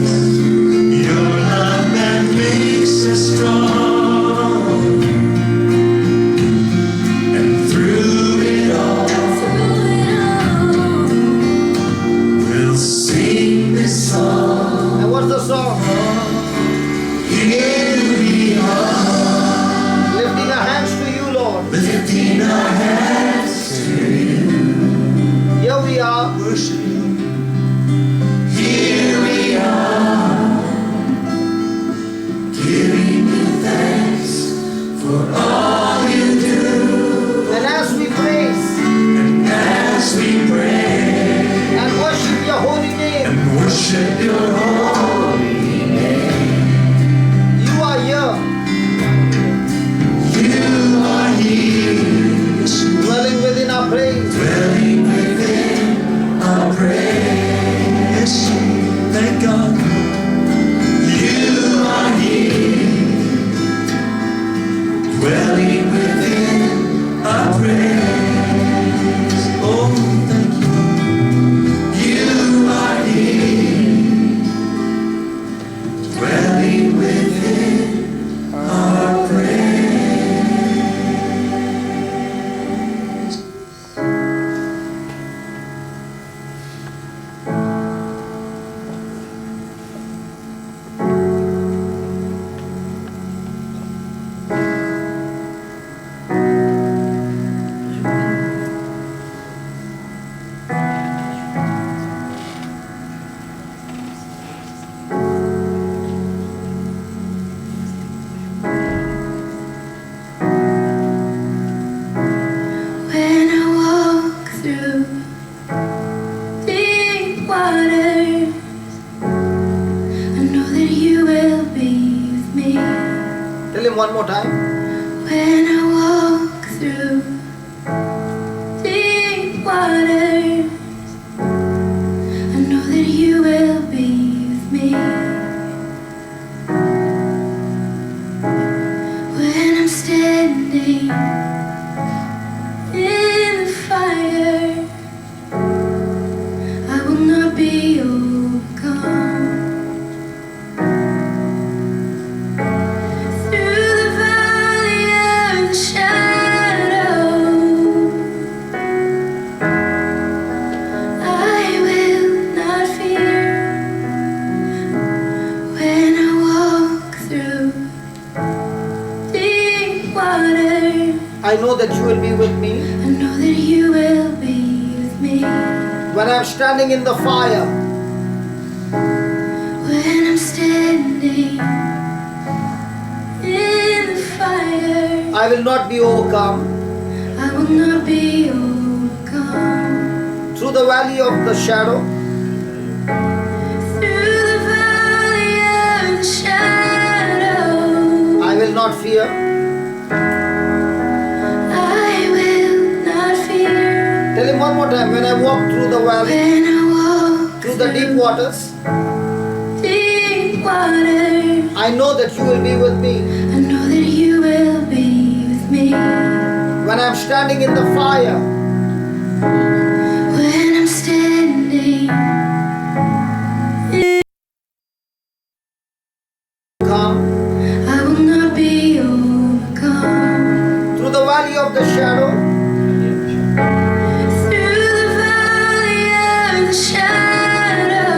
Your love that makes us strong. And through it all, we'll sing this song. And what's the song? Here we are, Lifting our hands to you, Lord. lifting our hands to you, Here we are. worship you. Here we are, giving you thanks for all you do. And as we praise And as we pray and worship your holy name, and worship your holy name, you are here, you are here, yes, you are dwelling within our praise. dwelling within our praise. Thank God. You are here, dwelling within our praise. Oh, thank you. You are here, dwelling within our praise. When I walk through deep waters, I know that you will be with me. Tell him one more time. When I walk through deep waters, I know that you will be with me. When I'm standing in the fire, I will not be overcome. Through the valley of the shadow, I will not fear. When I walk through deep water, I know that you will be with me. I know that you will be with me. When I'm standing in the fire, When I'm standing in the fire, I will not be overcome. I will not be overcome. Through the valley of the shadow, Through the valley of the shadow, I will not fear. I will not fear. Tell him one more time. When I walk through the valley, When I through the deep waters, deep waters. I know that you will be with me. I know that you will be with me When I'm standing in the fire, when I'm standing. come I will not be overcome. through the valley of the shadow, Through the valley of the shadow,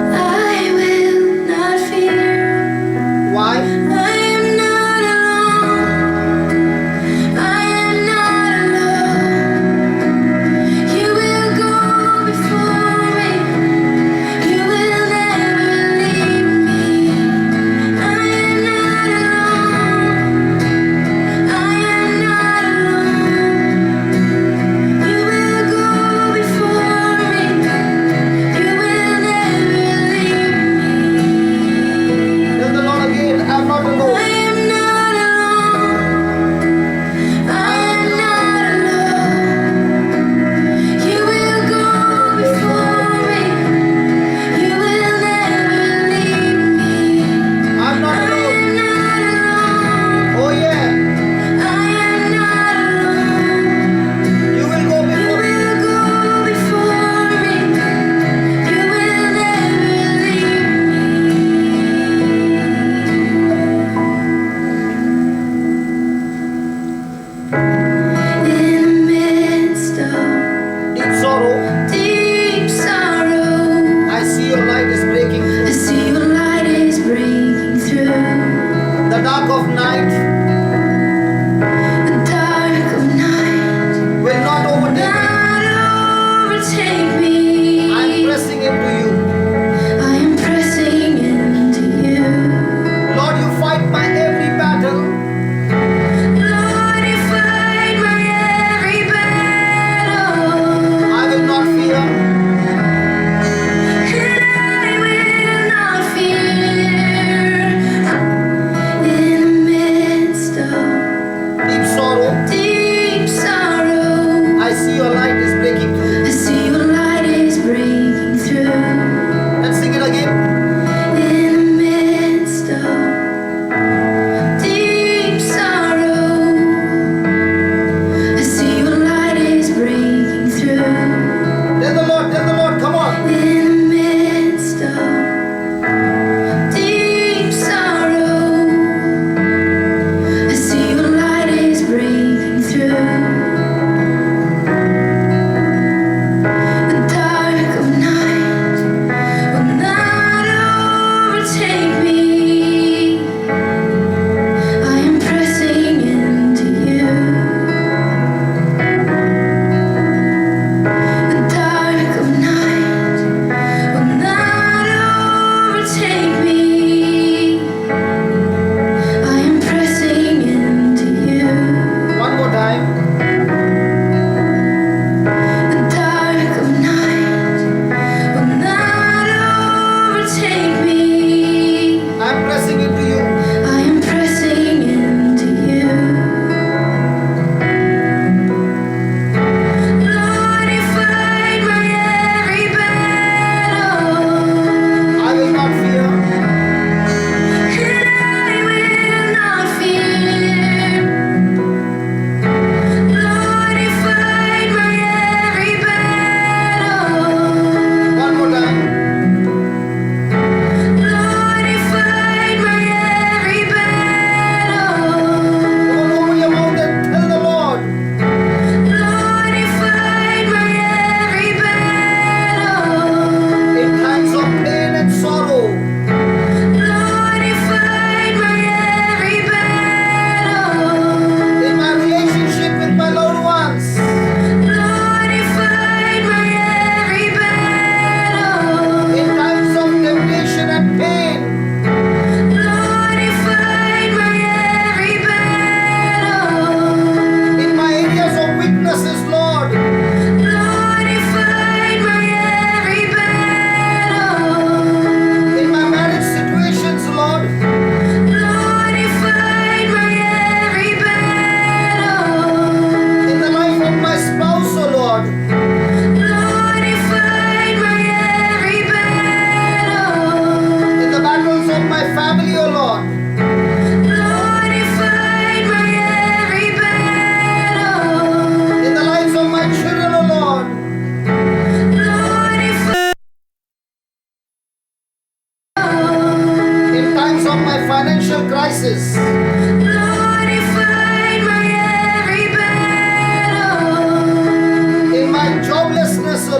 I will not fear. why? I am not alone. I am not alone. You will go before me. You will never leave me. I am not alone. I am not alone. You will go before me. You will never leave me. Tell the Lord again, I'm not I alone. am not alone. I am not alone. You will go before me. You will never leave me. I'm not I alone. am not alone. Oh yeah, I am not alone. you will go You before me. will go before me. You will never leave me. In the midst of Deep sorrow, deep sorrow, I see your light is breaking I through. see your light is breaking through The dark of night the dark of night. will not overtake me. Not overtake me. I'm pressing into you. I am pressing into you. Lord, you fight my every battle. Lord, you fight my every battle. I will not fear. And I will not fear. In the midst of Deep sorrow, deep sorrow, I see your light is breaking through. I see your light is breaking through. Let's sing it again. In the midst of deep sorrow, I see your light is breaking through. Tell the Lord, come on. In the midst of deep sorrow, I see your light is breaking through.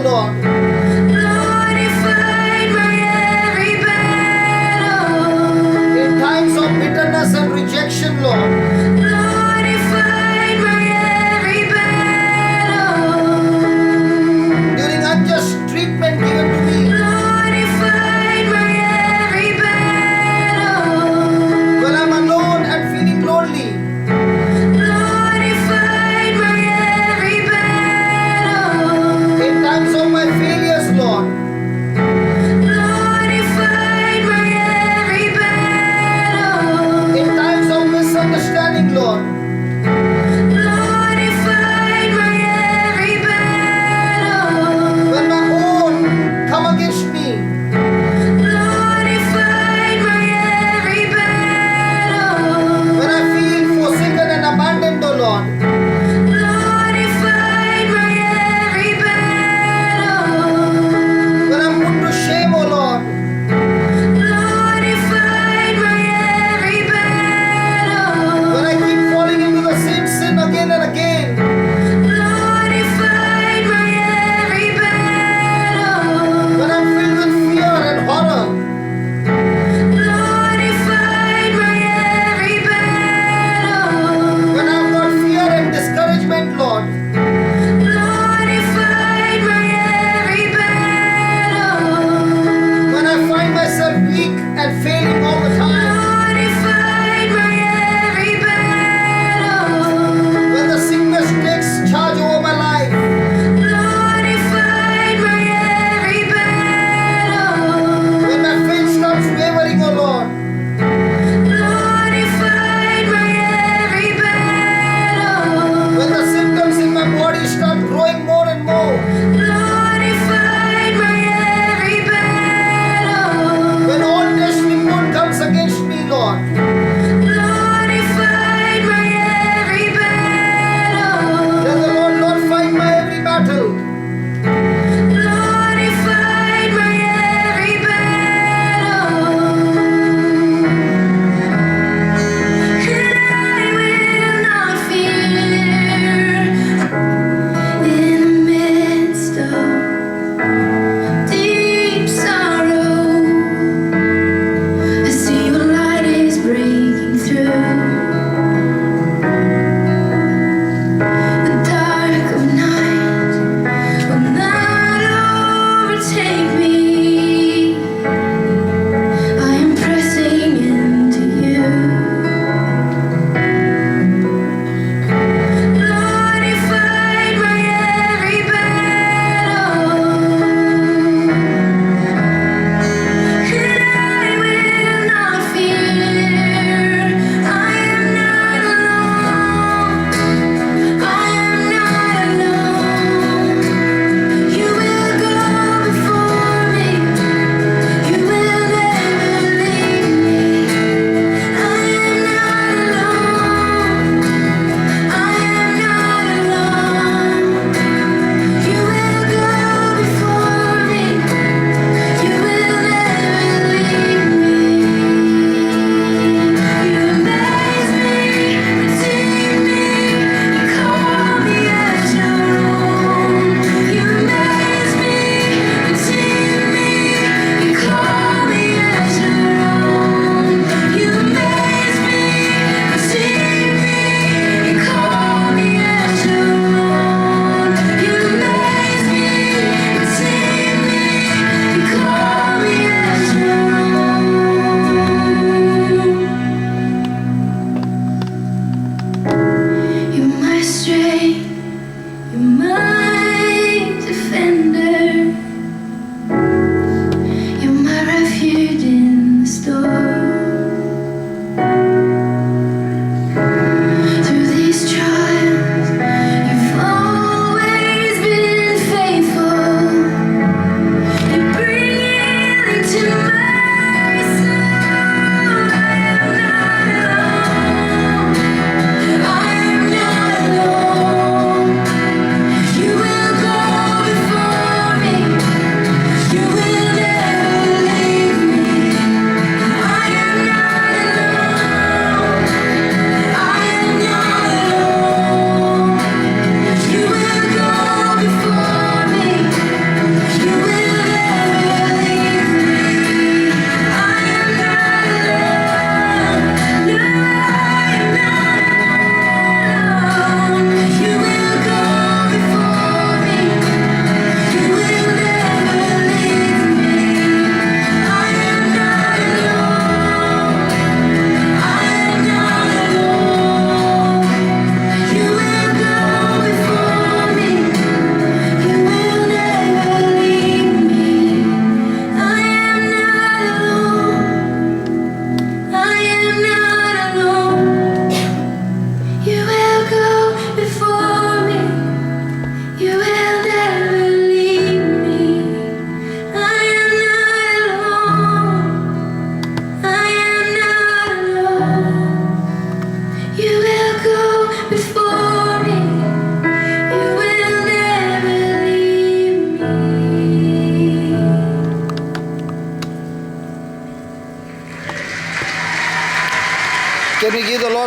Lord. Lord, you fight my every battle. In times of bitterness and rejection, Lord. Lord, you fight my every battle. During unjust treatment given to me. Lord, you fight my every battle. When I'm alone and feeling lonely. Lord, you fight my every battle. In times of my failure.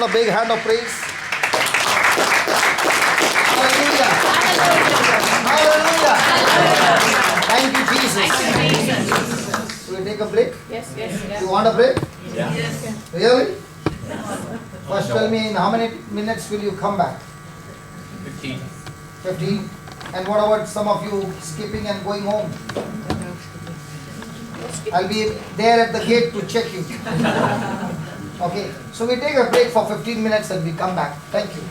a big hand of praise? Hallelujah. Hallelujah. Thank you, Jesus. Will we take a break? Yes, yes, You want a break? Yeah. Really? First tell me in how many minutes will you come back? 15. 15? And what about some of you skipping and going home? I'll be there at the gate to check you. Okay, so we take a break for 15 minutes and we come back. Thank you.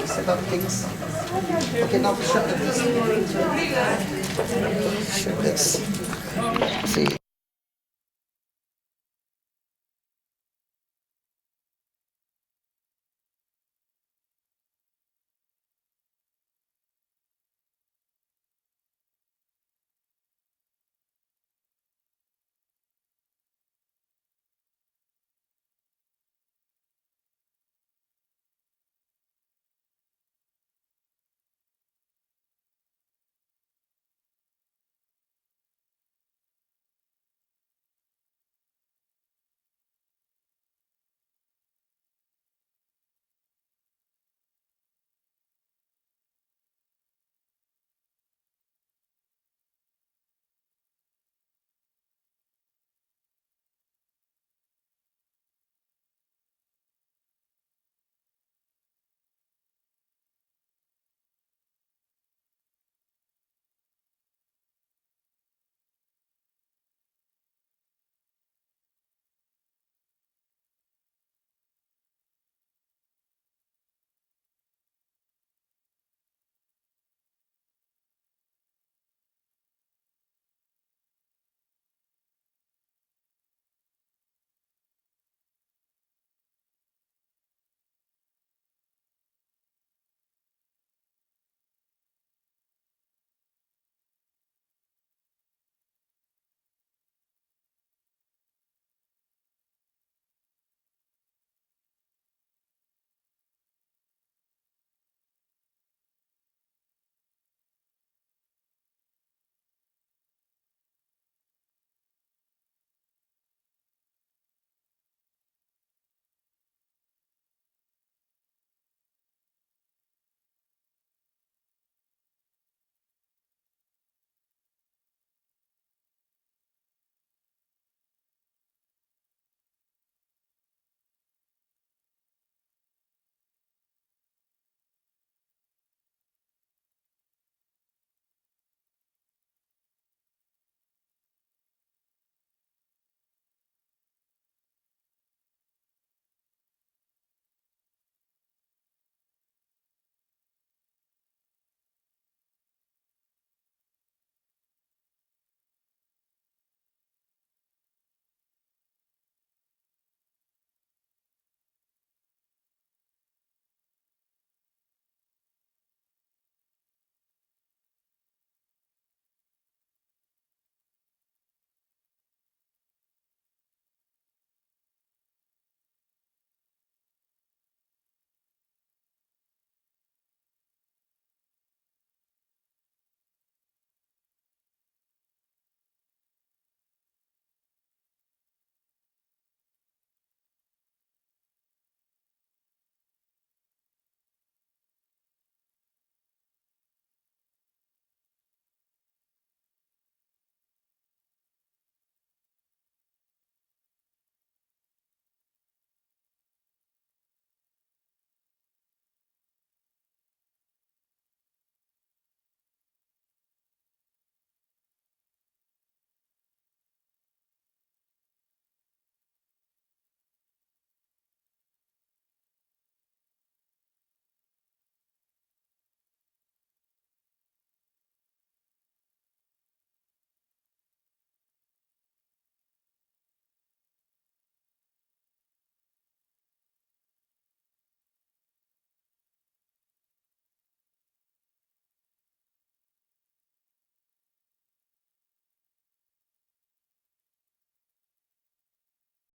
Set up things. Okay, now shut this. Shut this. See.